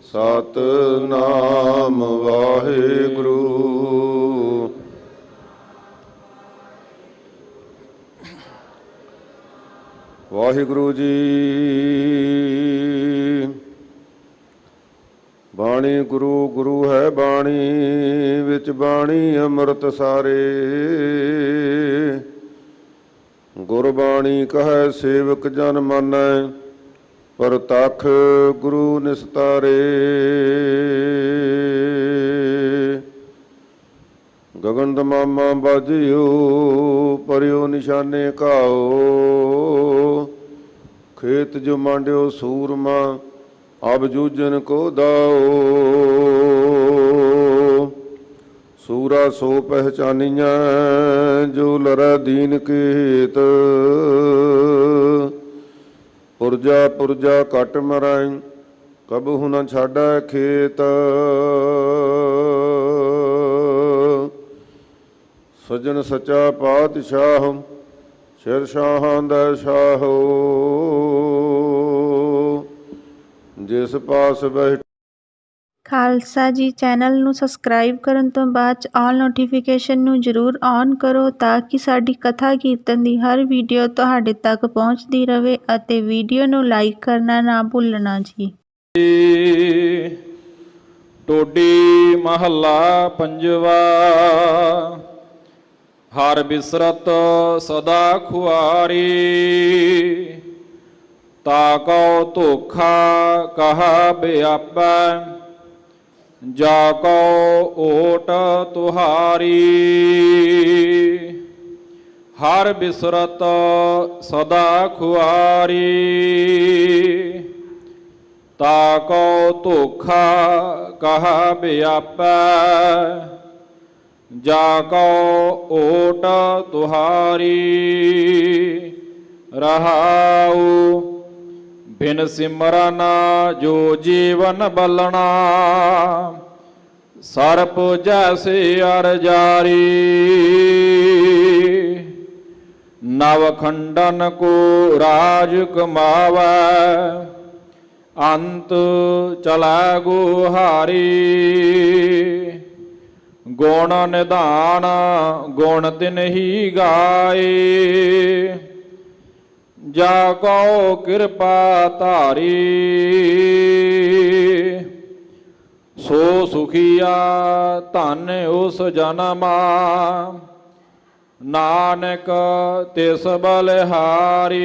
ਸਤਿਨਾਮ ਵਾਹਿਗੁਰੂ। ਵਾਹਿਗੁਰੂ ਜੀ। ਬਾਣੀ ਗੁਰੂ ਗੁਰੂ ਹੈ ਬਾਣੀ, ਵਿੱਚ ਬਾਣੀ ਅੰਮ੍ਰਿਤ ਸਾਰੇ। ਗੁਰਬਾਣੀ ਕਹੈ ਸੇਵਕ ਜਨ ਮਾਨੈ, ਪ੍ਰਤੱਖ ਗੁਰੂ ਨਿਸਤਾਰੇ। ਗਗਨ ਦਮਾਮਾ ਬਾਜਿਓ, ਪਰਿਓ ਨਿਸ਼ਾਨੇ ਘਾਓ। ਖੇਤ ਜੋ ਮਾਂਡਿਓ ਸੂਰਮਾ, ਅਬ ਜੂਝਨ ਕੋ ਦਾਓ। ਸੂਰਾ ਸੋ ਪਹਿਚਾਨੀਆਂ, ਜੋ ਲਰੈ ਦੀਨ ਕੇ ਹੇਤ। ਪੁਰਜਾ ਪੁਰਜਾ ਘਟ ਮਰੈ, ਕਬਹੁ ਨ ਛਾਡੈ ਖੇਤ। ਸੱਜਣ ਸੱਚਾ ਪਾਤਸ਼ਾਹ, ਸਿਰ ਸ਼ਾਹਾਂ ਦਾ ਸ਼ਾਹੋ। ਜਿਸ ਪਾਸ ਬੈਠ ਖਾਲਸਾ ਜੀ ਚੈਨਲ ਨੂੰ ਸਬਸਕ੍ਰਾਈਬ ਕਰਨ ਤੋਂ ਬਾਅਦ 'ਚ ਆਲ ਨੋਟੀਫਿਕੇਸ਼ਨ ਨੂੰ ਜ਼ਰੂਰ ਔਨ ਕਰੋ, ਤਾਂ ਕਿ ਸਾਡੀ ਕਥਾ ਕੀਰਤਨ ਦੀ ਹਰ ਵੀਡੀਓ ਤੁਹਾਡੇ ਤੱਕ ਪਹੁੰਚਦੀ ਰਹੇ। ਅਤੇ ਵੀਡੀਓ ਨੂੰ ਲਾਈਕ ਕਰਨਾ ਨਾ ਭੁੱਲਣਾ ਜੀ। ਟੋਡੀ ਮਹੱਲਾ ਪੰਜਵਾ। ਹਰ ਬਿਸਰਤ ਸਦਾ ਖੁਆਰੀ, ਤਾ ਕਉ ਧੋਖਾ ਕਹਾ ਬਿਆਪੈ। ਜਾ ਕਉ ਓਟ ਤੁਹਾਰੀ, ਹਰ ਬਿਸਰਤ ਸਦਾ ਖੁਆਰੀ। ਤਾ ਕਉ ਧੋਖਾ ਕਹਾ ਬਿਆਪੈ। ਜਾ ਕਉ ਓਟ ਤੁਹਾਰੀ। ਰਹਾਉ ਬਿਨ ਸਿਮਰਨ ਜੋ ਜੀਵਨ ਬਲਣਾ, ਸਰਪ ਜੈਸੇ ਅਰ ਜਾਰੀ। ਨਵ ਖੰਡਨ ਕੋ ਰਾਜ ਕਮਾਵੈ, ਅੰਤ ਚਲੈ ਗੁਹਾਰੀ। ਗੁਣ ਨਿਧਾਨ ਗੁਣ ਤਿਨਹੀ ਗਾਏ, ਜਾ ਕਉ ਕਿਰਪਾ ਧਾਰੀ। ਸੋ ਸੁਖੀਆ ਧਨ ਉਸ ਜਨਮਾ, ਨਾਨਕ ਤਿਸ ਬਲਿਹਾਰੀ।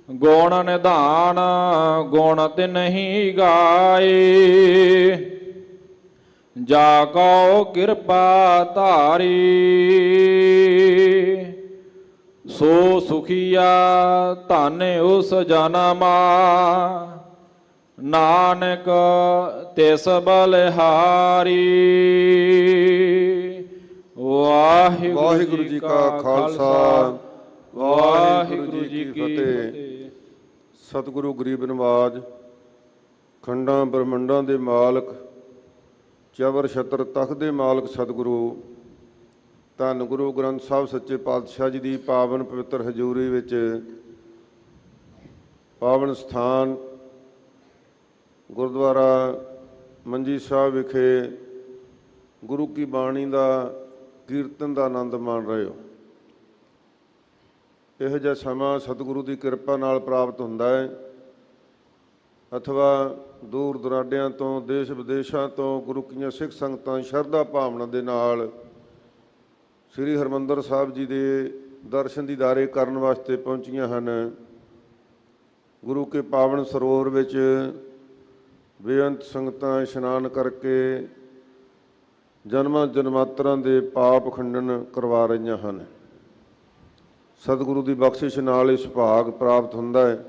ਗੁਣ ਨਿਧਾਨ ਗੁਣ ਤਿਨਹੀ ਗਾਏ, ਜਾ ਕਉ ਕਿਰਪਾ ਧਾਰੀ। ਸੋ ਸੁਖੀਆ ਧਨ ਉਸ ਜਨਮਾ, ਨਾਨਕ ਤਿਸ ਬਲਿਹਾਰੀ। ਵਾਹਿਗੁਰੂ ਜੀ ਕਾ ਖਾਲਸਾ, ਵਾਹਿਗੁਰੂ ਜੀ ਕੀ ਫਤਿਹ। ਸਤਿਗੁਰੂ ਗਰੀਬ ਨਵਾਜ, ਖੰਡਾਂ ਬ੍ਰਹਮੰਡਾਂ ਦੇ ਮਾਲਕ, ਚਵਰ ਛਤਰ ਤਖਤ ਦੇ ਮਾਲਕ ਸਤਿਗੁਰੂ ਧੰਨ ਗੁਰੂ ਗ੍ਰੰਥ ਸਾਹਿਬ ਸੱਚੇ ਪਾਤਸ਼ਾਹ ਜੀ ਦੀ ਪਾਵਨ ਪਵਿੱਤਰ ਹਜ਼ੂਰੀ ਵਿੱਚ ਪਾਵਨ ਸਥਾਨ ਗੁਰਦੁਆਰਾ ਮੰਜੀ ਸਾਹਿਬ ਵਿਖੇ ਗੁਰੂ ਕੀ ਬਾਣੀ ਦਾ ਕੀਰਤਨ ਦਾ ਆਨੰਦ ਮਾਣ ਰਹੇ ਹੋ। ਇਹੋ ਜਿਹਾ ਸਮਾਂ ਸਤਿਗੁਰੂ ਦੀ ਕਿਰਪਾ ਨਾਲ ਪ੍ਰਾਪਤ ਹੁੰਦਾ ਹੈ, ਅਥਵਾ ਦੂਰ ਦੁਰਾਡਿਆਂ ਤੋਂ, ਦੇਸ਼ ਵਿਦੇਸ਼ਾਂ ਤੋਂ ਗੁਰੂ ਕੀਆਂ ਸਿੱਖ ਸੰਗਤਾਂ ਸ਼ਰਧਾ ਭਾਵਨਾ ਦੇ ਨਾਲ ਸ੍ਰੀ ਹਰਿਮੰਦਰ ਸਾਹਿਬ ਜੀ ਦੇ ਦਰਸ਼ਨ ਦੀਦਾਰੇ ਕਰਨ ਵਾਸਤੇ ਪਹੁੰਚੀਆਂ ਹਨ। ਗੁਰੂ ਕੇ ਪਾਵਨ ਸਰੋਵਰ ਵਿੱਚ ਬੇਅੰਤ ਸੰਗਤਾਂ ਇਸ਼ਨਾਨ ਕਰਕੇ ਜਨਮਾਂ ਜਨਮਾਤਰਾਂ ਦੇ ਪਾਪ ਖੰਡਨ ਕਰਵਾ ਰਹੀਆਂ ਹਨ। ਸਤਿਗੁਰੂ ਦੀ ਬਖਸ਼ਿਸ਼ ਨਾਲ ਇਸ ਭਾਗ ਪ੍ਰਾਪਤ ਹੁੰਦਾ ਹੈ।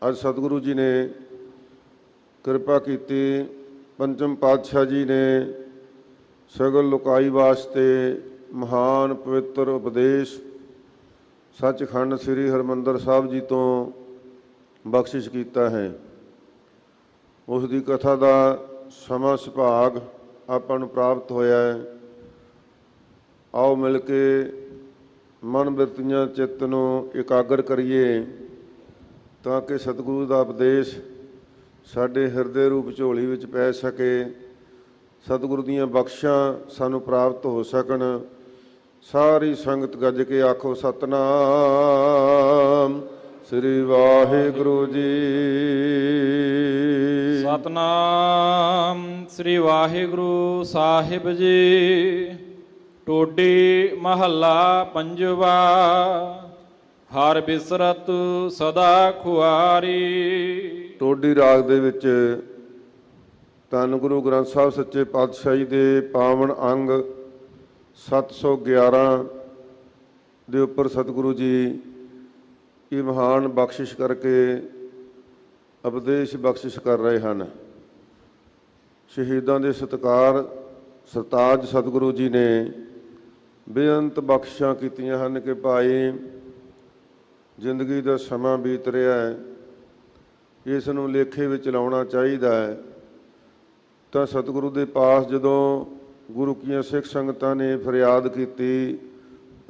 ਅੱਜ ਸਤਿਗੁਰੂ ਜੀ ਨੇ ਕਿਰਪਾ ਕੀਤੀ, ਪੰਚਮ ਪਾਤਸ਼ਾਹ ਜੀ ਨੇ ਸਗਲ ਲੋਕਾਈ ਵਾਸਤੇ ਮਹਾਨ ਪਵਿੱਤਰ ਉਪਦੇਸ਼ ਸੱਚਖੰਡ ਸ੍ਰੀ ਹਰਿਮੰਦਰ ਸਾਹਿਬ ਜੀ ਤੋਂ ਬਖਸ਼ਿਸ਼ ਕੀਤਾ ਹੈ। ਉਸ ਦੀ ਕਥਾ ਦਾ ਸਮਾਂ ਸੁਭਾਗ ਆਪਾਂ ਨੂੰ ਪ੍ਰਾਪਤ ਹੋਇਆ ਹੈ। ਆਓ ਮਿਲ ਕੇ ਮਨ ਬਿਰਤੀਆਂ ਚਿੱਤ ਨੂੰ ਇਕਾਗਰ ਕਰੀਏ ਤਾਂ ਕਿ ਸਤਿਗੁਰੂ ਦਾ ਉਪਦੇਸ਼ ਸਾਡੇ ਹਿਰਦੇ ਰੂਪ ਝੋਲੀ ਵਿੱਚ ਪੈ ਸਕੇ, ਸਤਿਗੁਰੂ ਦੀਆਂ ਬਖਸ਼ਾਂ ਸਾਨੂੰ ਪ੍ਰਾਪਤ ਹੋ ਸਕਣ। ਸਾਰੀ ਸੰਗਤ ਗੱਜ ਕੇ ਆਖੋ ਸਤਿਨਾਮ ਸ੍ਰੀ ਵਾਹਿਗੁਰੂ ਜੀ। ਸਤਨਾਮ ਸ੍ਰੀ ਵਾਹਿਗੁਰੂ ਸਾਹਿਬ ਜੀ। ਟੋਡੀ ਮਹੱਲਾ ਪੰਜਵਾ। ਹਰ ਬਿਸਰਤ ਸਦਾ ਖੁਆਰੀ। ਟੋਡੀ ਰਾਗ ਦੇ ਵਿੱਚ ਧੰਨ ਗੁਰੂ ਗ੍ਰੰਥ ਸਾਹਿਬ ਸੱਚੇ ਪਾਤਸ਼ਾਹੀ ਦੇ ਪਾਵਨ ਅੰਗ 711 ਦੇ ਉੱਪਰ ਸਤਿਗੁਰੂ ਜੀ ਇਹ ਮਹਾਨ ਬਖਸ਼ਿਸ਼ ਕਰਕੇ ਉਪਦੇਸ਼ ਬਖਸ਼ਿਸ਼ ਕਰ ਰਹੇ ਹਨ। ਸ਼ਹੀਦਾਂ ਦੇ ਸਤਿਕਾਰ ਸਰਤਾਜ ਸਤਿਗੁਰੂ ਜੀ ਨੇ ਬੇਅੰਤ ਬਖਸ਼ਾਂ ਕੀਤੀਆਂ ਹਨ ਕਿ ਭਾਈ ਜ਼ਿੰਦਗੀ ਦਾ ਸਮਾਂ ਬੀਤ ਰਿਹਾ ਹੈ, ਇਸ ਨੂੰ ਲੇਖੇ ਵਿੱਚ ਲਾਉਣਾ ਚਾਹੀਦਾ ਹੈ। ਤਾਂ ਸਤਿਗੁਰੂ ਦੇ ਪਾਸ ਜਦੋਂ ਗੁਰੂ ਕੀਆਂ ਸਿੱਖ ਸੰਗਤਾਂ ਨੇ ਫਰਿਆਦ ਕੀਤੀ,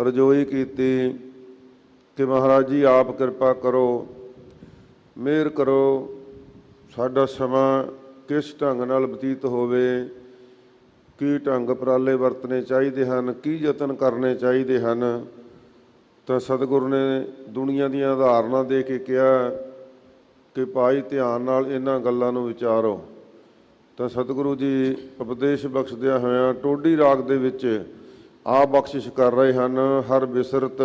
ਰਜੋਈ ਕੀਤੀ ਕਿ ਮਹਾਰਾਜ ਜੀ ਆਪ ਕਿਰਪਾ ਕਰੋ, ਮਿਹਰ ਕਰੋ, ਸਾਡਾ ਸਮਾਂ ਕਿਸ ਢੰਗ ਨਾਲ ਬਤੀਤ ਹੋਵੇ, ਕੀ ਢੰਗ ਉਪਰਾਲੇ ਵਰਤਣੇ ਚਾਹੀਦੇ ਹਨ, ਕੀ ਯਤਨ ਕਰਨੇ ਚਾਹੀਦੇ ਹਨ। ਤਾਂ ਸਤਿਗੁਰੂ ਨੇ ਦੁਨੀਆ ਦੀਆਂ ਉਦਾਹਰਨਾਂ ਦੇ ਕੇ ਕਿਹਾ ਕਿ ਭਾਈ ਧਿਆਨ ਨਾਲ ਇਹਨਾਂ ਗੱਲਾਂ ਨੂੰ ਵਿਚਾਰੋ। ਤਾਂ ਸਤਿਗੁਰੂ ਜੀ ਉਪਦੇਸ਼ ਬਖਸ਼ਦਿਆਂ ਹੋਇਆਂ ਟੋਡੀ ਰਾਗ ਦੇ ਵਿੱਚ ਆਪ ਬਖਸ਼ਿਸ਼ ਕਰ ਰਹੇ ਹਨ। ਹਰ ਬਿਸਰਤ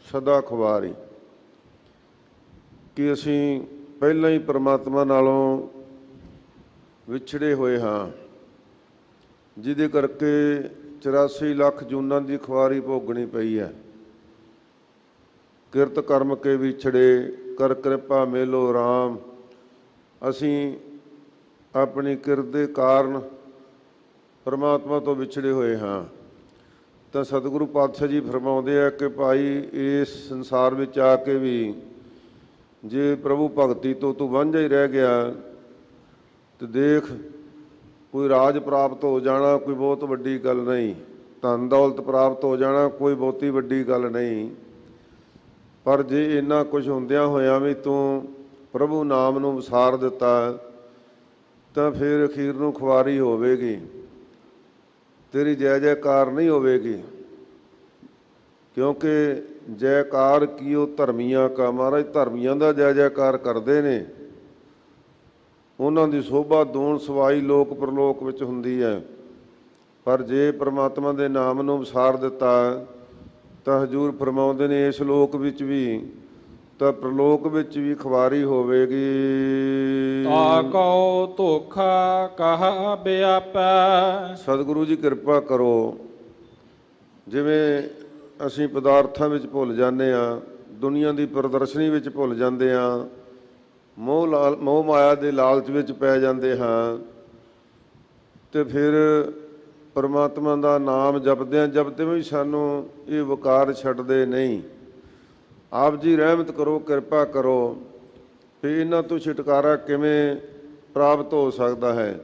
ਸਦਾ ਖੁਆਰੀ, ਕਿ ਅਸੀਂ ਪਹਿਲਾਂ ਹੀ ਪਰਮਾਤਮਾ ਨਾਲੋਂ ਵਿਛੜੇ ਹੋਏ ਹਾਂ, ਜਿਹਦੇ ਕਰਕੇ 84 ਲੱਖ ਜੂਨਾਂ ਦੀ ਖੁਆਰੀ ਭੋਗਣੀ ਪਈ ਹੈ। ਕਿਰਤ ਕਰਮ ਕੇ ਵਿਛੜੇ ਕਰ ਕਿਰਪਾ ਮੇਲੋ ਰਾਮ। ਅਸੀਂ ਆਪਣੀ ਕਿਰਤ ਦੇ ਕਾਰਨ ਪਰਮਾਤਮਾ ਤੋਂ ਵਿਛੜੇ ਹੋਏ ਹਾਂ। ਤਾਂ ਸਤਿਗੁਰੂ ਪਾਤਸ਼ਾਹ ਜੀ ਫਰਮਾਉਂਦੇ ਆ ਕਿ ਭਾਈ ਇਸ ਸੰਸਾਰ ਵਿੱਚ ਆ ਕੇ ਵੀ ਜੇ ਪ੍ਰਭੂ ਭਗਤੀ ਤੋਂ ਤੂੰ ਵਾਂਝਾ ਹੀ ਰਹਿ ਗਿਆ ਤੇ ਦੇਖ, ਕੋਈ ਰਾਜ ਪ੍ਰਾਪਤ ਹੋ ਜਾਣਾ ਕੋਈ ਬਹੁਤ ਵੱਡੀ ਗੱਲ ਨਹੀਂ, ਧਨ ਦੌਲਤ ਪ੍ਰਾਪਤ ਹੋ ਜਾਣਾ ਕੋਈ ਬਹੁਤੀ ਵੱਡੀ ਗੱਲ ਨਹੀਂ, ਪਰ ਜੇ ਇੰਨਾ ਕੁਝ ਹੁੰਦਿਆਂ ਹੋਇਆਂ ਵੀ ਤੂੰ ਪ੍ਰਭੂ ਨਾਮ ਨੂੰ ਵਿਸਾਰ ਦਿੱਤਾ ਤਾਂ ਫਿਰ ਅਖੀਰ ਨੂੰ ਖੁਆਰੀ ਹੋਵੇਗੀ, ਤੇਰੀ ਜੈ ਜੈਕਾਰ ਨਹੀਂ ਹੋਵੇਗੀ। ਕਿਉਂਕਿ ਜੈਕਾਰ ਕੀਓ ਧਰਮੀਆਂ ਕਾ, ਮਹਾਰਾਜ ਧਰਮੀਆਂ ਦਾ ਜੈ ਜੈਕਾਰ ਕਰਦੇ ਨੇ, ਉਹਨਾਂ ਦੀ ਸੋਭਾ ਦੂਣ ਸਵਾਈ ਲੋਕ ਪ੍ਰਲੋਕ ਵਿੱਚ ਹੁੰਦੀ ਹੈ। ਪਰ ਜੇ ਪਰਮਾਤਮਾ ਦੇ ਨਾਮ ਨੂੰ ਵਿਸਾਰ ਦਿੱਤਾ ਤਾਂ ਹਜ਼ੂਰ ਫਰਮਾਉਂਦੇ ਨੇ ਇਸ ਲੋਕ ਵਿੱਚ ਵੀ ਤਾਂ ਪ੍ਰਲੋਕ ਵਿੱਚ ਵੀ ਖੁਆਰੀ ਹੋਵੇਗੀ। ਤਾ ਕਉ ਧੋਖਾ ਕਹਾ ਵਿਆਪੈ। ਸਤਿਗੁਰੂ ਜੀ ਕਿਰਪਾ ਕਰੋ। ਜਿਵੇਂ ਅਸੀਂ ਪਦਾਰਥਾਂ ਵਿੱਚ ਭੁੱਲ ਜਾਂਦੇ ਹਾਂ, ਦੁਨੀਆ ਦੀ ਪ੍ਰਦਰਸ਼ਨੀ ਵਿੱਚ ਭੁੱਲ ਜਾਂਦੇ ਹਾਂ, ਮੋਹ ਮਾਇਆ ਦੇ ਲਾਲਚ ਵਿੱਚ ਪੈ ਜਾਂਦੇ ਹਾਂ, ਅਤੇ ਫਿਰ ਪਰਮਾਤਮਾ ਦਾ ਨਾਮ ਜਪਦਿਆਂ ਜਪਦੇ ਵੀ ਸਾਨੂੰ ਇਹ ਵਕਾਰ ਛੱਡਦੇ ਨਹੀਂ। ਆਪ ਜੀ ਰਹਿਮਤ ਕਰੋ, ਕਿਰਪਾ ਕਰੋ ਵੀ ਇਹਨਾਂ ਤੋਂ ਛੁਟਕਾਰਾ ਕਿਵੇਂ ਪ੍ਰਾਪਤ ਹੋ ਸਕਦਾ ਹੈ।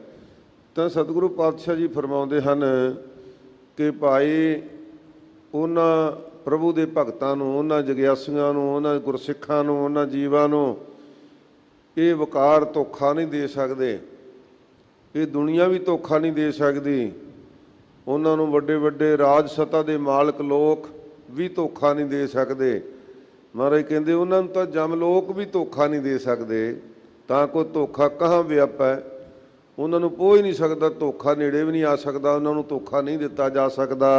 ਤਾਂ ਸਤਿਗੁਰੂ ਪਾਤਸ਼ਾਹ ਜੀ ਫਰਮਾਉਂਦੇ ਹਨ ਕਿ ਭਾਈ ਉਹਨਾਂ ਪ੍ਰਭੂ ਦੇ ਭਗਤਾਂ ਨੂੰ, ਉਹਨਾਂ ਜਗਿਆਸੂਆਂ ਨੂੰ, ਉਹਨਾਂ ਗੁਰਸਿੱਖਾਂ ਨੂੰ, ਉਹਨਾਂ ਜੀਵਾਂ ਨੂੰ ਇਹ ਵਕਾਰ ਧੋਖਾ ਨਹੀਂ ਦੇ ਸਕਦੇ, ਇਹ ਦੁਨੀਆ ਵੀ ਧੋਖਾ ਨਹੀਂ ਦੇ ਸਕਦੀ, ਉਹਨਾਂ ਨੂੰ ਵੱਡੇ ਵੱਡੇ ਰਾਜ ਸੱਤਾ ਦੇ ਮਾਲਕ ਲੋਕ ਵੀ ਧੋਖਾ ਨਹੀਂ ਦੇ ਸਕਦੇ। ਮਹਾਰਾਜ ਕਹਿੰਦੇ ਉਹਨਾਂ ਨੂੰ ਤਾਂ ਜਮ ਲੋਕ ਵੀ ਧੋਖਾ ਨਹੀਂ ਦੇ ਸਕਦੇ। ਤਾਂ ਕੋਈ ਧੋਖਾ ਕਹਾਂ ਵਿਆਪੈ, ਉਹਨਾਂ ਨੂੰ ਪੋਹ ਹੀ ਨਹੀਂ ਸਕਦਾ, ਧੋਖਾ ਨੇੜੇ ਵੀ ਨਹੀਂ ਆ ਸਕਦਾ, ਉਹਨਾਂ ਨੂੰ ਧੋਖਾ ਨਹੀਂ ਦਿੱਤਾ ਜਾ ਸਕਦਾ।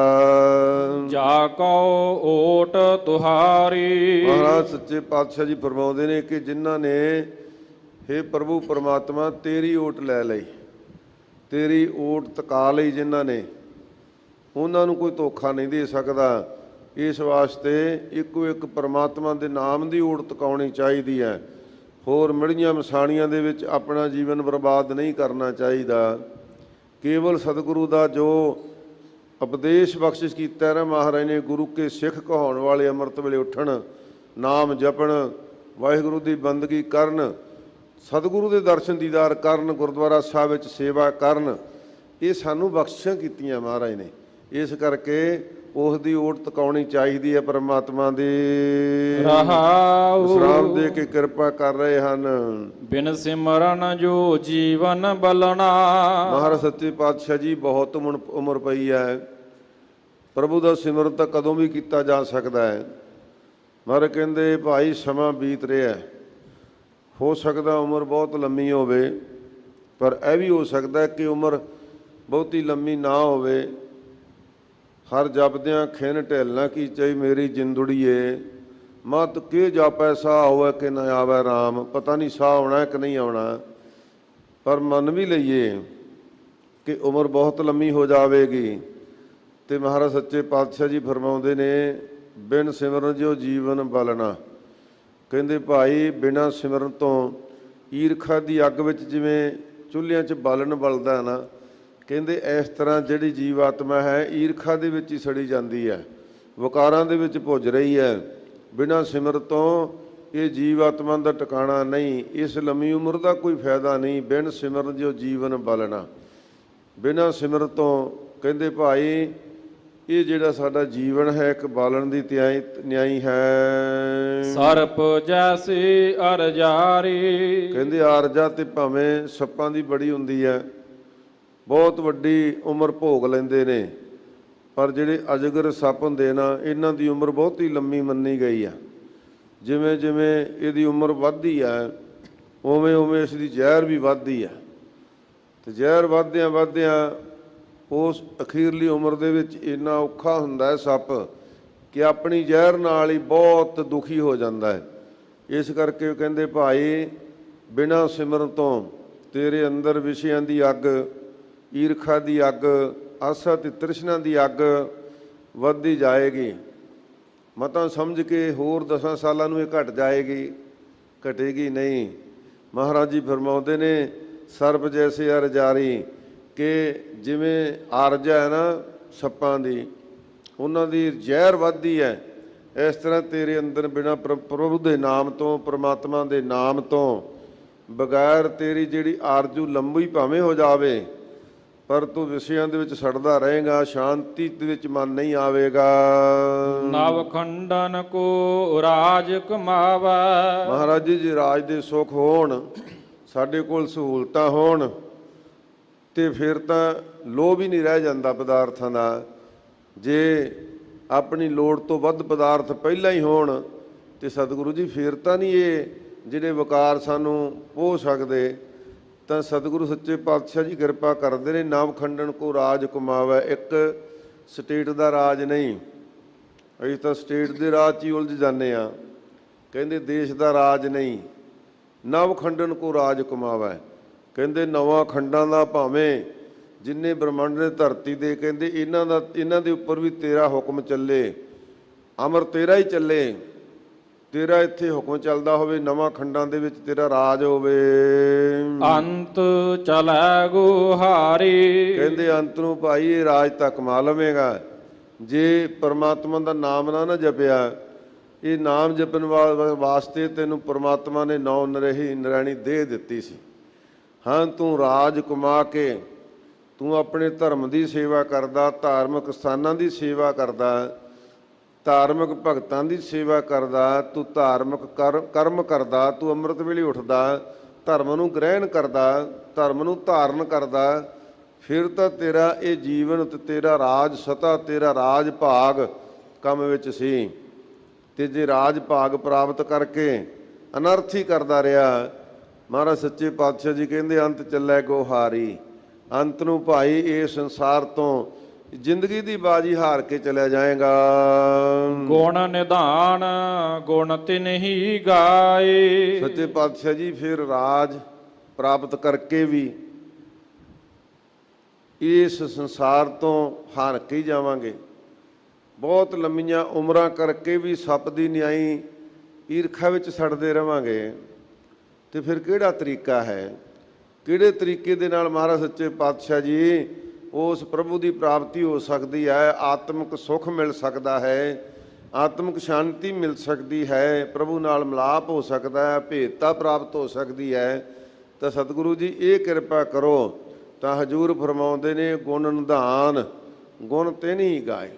ਜਾ ਕਉ ਓਟ ਤੁਹਾਰੀ। ਮਹਾਰਾਜ ਸੱਚੇ ਪਾਤਸ਼ਾਹ ਜੀ ਫਰਮਾਉਂਦੇ ਨੇ ਕਿ ਜਿਨ੍ਹਾਂ ਨੇ ਹੇ ਪ੍ਰਭੂ ਪਰਮਾਤਮਾ ਤੇਰੀ ਓਟ ਲੈ ਲਈ, ਤੇਰੀ ਓਟ ਤਕਾ ਲਈ ਜਿਨ੍ਹਾਂ ਨੇ, ਉਹਨਾਂ ਨੂੰ ਕੋਈ ਧੋਖਾ ਨਹੀਂ ਦੇ ਸਕਦਾ। ਇਸ ਵਾਸਤੇ ਇੱਕੋ ਇੱਕ ਪਰਮਾਤਮਾ ਦੇ ਨਾਮ ਦੀ ਓਟ ਤਕਾਉਣੀ ਚਾਹੀਦੀ ਹੈ। ਹੋਰ ਮਿੜੀਆਂ ਮਸਾਣੀਆਂ ਦੇ ਵਿੱਚ ਆਪਣਾ ਜੀਵਨ ਬਰਬਾਦ ਨਹੀਂ ਕਰਨਾ ਚਾਹੀਦਾ। ਕੇਵਲ ਸਤਿਗੁਰੂ ਦਾ ਜੋ ਉਪਦੇਸ਼ ਬਖਸ਼ਿਸ਼ ਕੀਤਾ ਨਾ ਮਹਾਰਾਜ ਨੇ, ਗੁਰੂ ਕੇ ਸਿੱਖ ਕਹਾਉਣ ਵਾਲੇ ਅੰਮ੍ਰਿਤ ਵੇਲੇ ਉੱਠਣ, ਨਾਮ ਜਪਣ, ਵਾਹਿਗੁਰੂ ਦੀ ਬੰਦਗੀ ਕਰਨ, ਸਤਿਗੁਰੂ ਦੇ ਦਰਸ਼ਨ ਦੀਦਾਰ ਕਰਨ, ਗੁਰਦੁਆਰਾ ਸਾਹਿਬ ਵਿੱਚ ਸੇਵਾ ਕਰਨ, ਇਹ ਸਾਨੂੰ ਬਖਸ਼ਿਸ਼ਾਂ ਕੀਤੀਆਂ ਮਹਾਰਾਜ ਨੇ। ਇਸ ਕਰਕੇ ਉਸ ਦੀ ਓਟ ਤਕਾਉਣੀ ਚਾਹੀਦੀ ਹੈ। ਪਰਮਾਤਮਾ ਦੀ ਰਹਾਉ ਵਿਸਰਾਮ ਦੇ ਕੇ ਕਿਰਪਾ ਕਰ ਰਹੇ ਹਨ। ਬਿਨ ਸਿਮਰਨ ਜੋ ਜੀਵਨ ਬਲਣਾ। ਮਹਾਰਾਜ ਸੱਚੇ ਪਾਤਸ਼ਾਹ ਜੀ ਬਹੁਤ ਉਮਰ ਪਈ ਹੈ, ਪ੍ਰਭੂ ਦਾ ਸਿਮਰਨ ਤਾਂ ਕਦੋਂ ਵੀ ਕੀਤਾ ਜਾ ਸਕਦਾ ਹੈ। ਮਹਾਰਾਜ ਕਹਿੰਦੇ ਭਾਈ ਸਮਾਂ ਬੀਤ ਰਿਹਾ, ਹੋ ਸਕਦਾ ਉਮਰ ਬਹੁਤ ਲੰਮੀ ਹੋਵੇ, ਪਰ ਇਹ ਵੀ ਹੋ ਸਕਦਾ ਕਿ ਉਮਰ ਬਹੁਤੀ ਲੰਮੀ ਨਾ ਹੋਵੇ। ਹਰ ਜਪਦਿਆਂ ਖਿਨ ਢਿਲਣਾ ਕੀ ਚਾਹੀ ਮੇਰੀ ਜਿੰਦੜੀਏ, ਮਤ ਕੇ ਜਾਪੈ ਸਾਹ ਹੋਵੇ ਕਿ ਨਾ ਆਵੇ ਰਾਮ। ਪਤਾ ਨਹੀਂ ਸਾਹ ਆਉਣਾ ਕਿ ਨਹੀਂ ਆਉਣਾ, ਪਰ ਮੰਨ ਵੀ ਲਈਏ ਕਿ ਉਮਰ ਬਹੁਤ ਲੰਮੀ ਹੋ ਜਾਵੇਗੀ। ਤੇ ਮਹਾਰਾਜ ਸੱਚੇ ਪਾਤਸ਼ਾਹ ਜੀ ਫਰਮਾਉਂਦੇ ਨੇ ਬਿਨ ਸਿਮਰਨ ਜੋ ਜੀਵਨ ਬਲਣਾ। ਕਹਿੰਦੇ ਭਾਈ ਬਿਨਾਂ ਸਿਮਰਨ ਤੋਂ ਈਰਖਾ ਦੀ ਅੱਗ ਵਿੱਚ ਜਿਵੇਂ ਚੁੱਲ੍ਹਿਆਂ 'ਚ ਬਾਲਣ ਬਲਦਾ ਨਾ, ਕਹਿੰਦੇ ਇਸ ਤਰ੍ਹਾਂ ਜਿਹੜੀ ਜੀਵ ਆਤਮਾ ਹੈ ਈਰਖਾ ਦੇ ਵਿੱਚ ਹੀ ਸੜੀ ਜਾਂਦੀ ਹੈ, ਵਿਕਾਰਾਂ ਦੇ ਵਿੱਚ ਭੁੱਜ ਰਹੀ ਹੈ। ਬਿਨਾਂ ਸਿਮਰਨ ਤੋਂ ਇਹ ਜੀਵ ਆਤਮਾ ਦਾ ਟਿਕਾਣਾ ਨਹੀਂ, ਇਸ ਲੰਮੀ ਉਮਰ ਦਾ ਕੋਈ ਫਾਇਦਾ ਨਹੀਂ। ਬਿਨ ਸਿਮਰਨ ਜੋ ਜੀਵਨ ਬਲਣਾ, ਬਿਨਾਂ ਸਿਮਰਨ ਤੋਂ ਕਹਿੰਦੇ ਭਾਈ ਇਹ ਜਿਹੜਾ ਸਾਡਾ ਜੀਵਨ ਹੈ ਇੱਕ ਬਾਲਣ ਦੀ ਨਿਆਈ ਹੈ। ਸਰਪ ਜੈਸੇ ਅਰਜਾਰੀ। ਕਹਿੰਦੇ ਆਰਜਾ ਤੇ ਭਾਵੇਂ ਸੱਪਾਂ ਦੀ ਬੜੀ ਹੁੰਦੀ ਹੈ, ਬਹੁਤ ਵੱਡੀ ਉਮਰ ਭੋਗ ਲੈਂਦੇ ਨੇ, ਪਰ ਜਿਹੜੇ ਅਜਗਰ ਸੱਪ ਹੁੰਦੇ ਨਾ ਇਹਨਾਂ ਦੀ ਉਮਰ ਬਹੁਤ ਹੀ ਲੰਮੀ ਮੰਨੀ ਗਈ ਆ। ਜਿਵੇਂ ਜਿਵੇਂ ਇਹਦੀ ਉਮਰ ਵੱਧਦੀ ਹੈ ਉਵੇਂ ਉਵੇਂ ਇਸ ਦੀ ਜ਼ਹਿਰ ਵੀ ਵੱਧਦੀ ਹੈ, ਅਤੇ ਜ਼ਹਿਰ ਵੱਧਦਿਆਂ ਵੱਧਦਿਆਂ ਉਸ ਅਖੀਰਲੀ ਉਮਰ ਦੇ ਵਿੱਚ ਇੰਨਾ ਔਖਾ ਹੁੰਦਾ ਹੈ ਸੱਪ ਕਿ ਆਪਣੀ ਜ਼ਹਿਰ ਨਾਲ ਹੀ ਬਹੁਤ ਦੁਖੀ ਹੋ ਜਾਂਦਾ ਹੈ। ਇਸ ਕਰਕੇ ਕਹਿੰਦੇ ਭਾਈ ਬਿਨਾਂ ਸਿਮਰਨ ਤੋਂ ਤੇਰੇ ਅੰਦਰ ਵਿਸ਼ਿਆਂ ਦੀ ਅੱਗ, ਈਰਖਾ ਦੀ ਅੱਗ, ਆਸਾ ਤੇ ਤ੍ਰਿਸ਼ਨਾ ਦੀ ਅੱਗ ਵੱਧਦੀ ਜਾਏਗੀ। ਮਤਾਂ ਸਮਝ ਕੇ ਹੋਰ 10 ਸਾਲਾਂ ਨੂੰ ਇਹ ਘਟ ਜਾਏਗੀ, ਘਟੇਗੀ ਨਹੀਂ। ਮਹਾਰਾਜ ਜੀ ਫਰਮਾਉਂਦੇ ਨੇ ਸਰਪ ਜੈਸੇ ਅਰਜਾਰੀ, ਕਿ ਜਿਵੇਂ ਆਰਜਾ ਹੈ ਨਾ ਸੱਪਾਂ ਦੀ, ਉਹਨਾਂ ਦੀ ਜ਼ਹਿਰ ਵੱਧਦੀ ਹੈ, ਇਸ ਤਰ੍ਹਾਂ ਤੇਰੇ ਅੰਦਰ ਬਿਨਾਂ ਪ੍ਰਭੂ ਦੇ ਨਾਮ ਤੋਂ, ਪਰਮਾਤਮਾ ਦੇ ਨਾਮ ਤੋਂ ਬਗੈਰ ਤੇਰੀ ਜਿਹੜੀ ਆਰਜੂ ਲੰਬੀ ਭਾਵੇਂ ਹੋ ਜਾਵੇ, ਪਰ ਤੂੰ ਵਿਸ਼ਿਆਂ ਦੇ ਵਿੱਚ ਸੜਦਾ ਰਹੇਗਾ, ਸ਼ਾਂਤੀ ਦੇ ਵਿੱਚ ਮਨ ਨਹੀਂ ਆਵੇਗਾ। ਨਵ ਖੰਡਨ ਕੋ ਰਾਜ ਕਮਾਵਾ। ਮਹਾਰਾਜ ਜੀ ਰਾਜ ਦੇ ਸੁੱਖ ਹੋਣ, ਸਾਡੇ ਕੋਲ ਸਹੂਲਤਾਂ ਹੋਣ, ਤੇ ਫਿਰ ਤਾਂ ਲੋਭ ਹੀ ਨਹੀਂ ਰਹਿ ਜਾਂਦਾ ਪਦਾਰਥਾਂ ਦਾ। ਜੇ ਆਪਣੀ ਲੋੜ ਤੋਂ ਵੱਧ ਪਦਾਰਥ ਪਹਿਲਾਂ ਹੀ ਹੋਣ ਤੇ ਸਤਿਗੁਰੂ ਜੀ ਫਿਰ ਤਾਂ ਨਹੀਂ ਇਹ ਜਿਹੜੇ ਵਿਕਾਰ ਸਾਨੂੰ ਪੋਹ ਸਕਦੇ। ਤਾਂ ਸਤਿਗੁਰੂ ਸੱਚੇ ਪਾਤਸ਼ਾਹ ਜੀ ਕਿਰਪਾ ਕਰਦੇ ਨੇ, ਨਵ ਖੰਡਨ ਕੋ ਰਾਜ ਕਮਾਵੇ। ਇੱਕ ਸਟੇਟ ਦਾ ਰਾਜ ਨਹੀਂ, ਅਸੀਂ ਤਾਂ ਸਟੇਟ ਦੇ ਰਾਜ 'ਚ ਹੀ ਉਲਝ ਜਾਂਦੇ ਹਾਂ। ਕਹਿੰਦੇ ਦੇਸ਼ ਦਾ ਰਾਜ ਨਹੀਂ, ਨਵ ਖੰਡਨ ਕੋ ਰਾਜ ਕਮਾਵੇ। ਕਹਿੰਦੇ ਨਵਾਂ ਖੰਡਾਂ ਦਾ ਭਾਵੇਂ ਜਿੰਨੇ ਬ੍ਰਹਮੰਡ ਨੇ ਧਰਤੀ ਦੇ, ਕਹਿੰਦੇ ਇਹਨਾਂ ਦੇ ਉੱਪਰ ਵੀ ਤੇਰਾ ਹੁਕਮ ਚੱਲੇ, ਅਮਰ ਤੇਰਾ ਹੀ ਚੱਲੇ, ਤੇਰਾ ਇੱਥੇ ਹੁਕਮ ਚੱਲਦਾ ਹੋਵੇ, ਨਵਾਂ ਖੰਡਾਂ ਦੇ ਵਿੱਚ ਤੇਰਾ ਰਾਜ ਹੋਵੇ। ਅੰਤ ਚਲੈ ਗੁਹਾਰੀ। ਕਹਿੰਦੇ ਅੰਤ ਨੂੰ ਭਾਈ ਇਹ ਰਾਜ ਤਾਂ ਕਮਾ ਲਵੇਂਗਾ ਜੇ ਪਰਮਾਤਮਾ ਦਾ ਨਾਮ ਨਾ ਜਪਿਆ। ਇਹ ਨਾਮ ਜਪਣ ਵਾਸਤੇ ਤੈਨੂੰ ਪਰਮਾਤਮਾ ਨੇ ਨੌ ਨਰੈਣੀ ਦੇਹ ਦਿੱਤੀ ਸੀ। ਹਾਂ ਤੂੰ ਰਾਜ ਕਮਾ ਕੇ ਤੂੰ ਆਪਣੇ ਧਰਮ ਦੀ ਸੇਵਾ ਕਰਦਾ, ਧਾਰਮਿਕ ਸਥਾਨਾਂ ਦੀ ਸੇਵਾ ਕਰਦਾ, ਧਾਰਮਿਕ ਭਗਤਾਂ ਦੀ ਸੇਵਾ ਕਰਦਾ, ਤੂੰ ਧਾਰਮਿਕ ਕਰਮ ਕਰਦਾ, ਤੂੰ ਅੰਮ੍ਰਿਤ ਵੇਲੇ ਉੱਠਦਾ, ਧਰਮ ਨੂੰ ਗ੍ਰਹਿਣ ਕਰਦਾ, ਧਰਮ ਨੂੰ ਧਾਰਨ ਕਰਦਾ, ਫਿਰ ਤਾਂ ਤੇਰਾ ਇਹ ਜੀਵਨ ਤੇ ਤੇਰਾ ਰਾਜ ਸਤਾ, ਤੇਰਾ ਰਾਜ ਭਾਗ ਕੰਮ ਵਿੱਚ ਸੀ। ਤੇ ਜੇ ਰਾਜ ਭਾਗ ਪ੍ਰਾਪਤ ਕਰਕੇ ਅਨਰਥ ਹੀ ਕਰਦਾ ਰਿਹਾ, ਮਹਾਰਾਜ ਸੱਚੇ ਪਾਤਸ਼ਾਹ ਜੀ ਕਹਿੰਦੇ ਅੰਤ ਚੱਲੇ ਗੋਹਾਰੀ। ਅੰਤ ਨੂੰ ਭਾਈ ਇਸ ਸੰਸਾਰ ਤੋਂ ਜ਼ਿੰਦਗੀ ਦੀ ਬਾਜੀ ਹਾਰ ਕੇ ਚਲਿਆ ਜਾਏਗਾ। ਗੁਣ ਨਿਧਾਨ ਗੁਣ ਤਿਨਹੀ ਗਾਏ। ਸੱਚੇ ਪਾਤਸ਼ਾਹ ਜੀ ਫਿਰ ਰਾਜ ਪ੍ਰਾਪਤ ਕਰਕੇ ਵੀ ਇਸ ਸੰਸਾਰ ਤੋਂ ਹਾਰ ਕੇ ਹੀ ਜਾਵਾਂਗੇ। ਬਹੁਤ ਲੰਮੀਆਂ ਉਮਰਾਂ ਕਰਕੇ ਵੀ ਸੱਪ ਦੀ ਨਿਆਈ ਈਰਖਾ ਵਿੱਚ ਸੜਦੇ ਰਵਾਂਗੇ। ਤੇ ਫਿਰ ਕਿਹੜਾ ਤਰੀਕਾ ਹੈ, ਕਿਹੜੇ ਤਰੀਕੇ ਦੇ ਨਾਲ ਮਹਾਰਾਜ ਸੱਚੇ ਪਾਤਸ਼ਾਹ ਜੀ ਉਸ ਪ੍ਰਭੂ ਦੀ ਪ੍ਰਾਪਤੀ ਹੋ ਸਕਦੀ ਹੈ, ਆਤਮਿਕ ਸੁੱਖ ਮਿਲ ਸਕਦਾ ਹੈ, ਆਤਮਿਕ ਸ਼ਾਂਤੀ ਮਿਲ ਸਕਦੀ ਹੈ, ਪ੍ਰਭੂ ਨਾਲ ਮਿਲਾਪ ਹੋ ਸਕਦਾ ਹੈ, ਭੇਦਤਾ ਪ੍ਰਾਪਤ ਹੋ ਸਕਦੀ ਹੈ। ਤਾਂ ਸਤਿਗੁਰੂ ਜੀ ਇਹ ਕਿਰਪਾ ਕਰੋ। ਤਾਂ ਹਜ਼ੂਰ ਫਰਮਾਉਂਦੇ ਨੇ ਗੁਣ ਨਿਧਾਨ ਗੁਣ ਤਿਨਹੀ ਗਾਏ।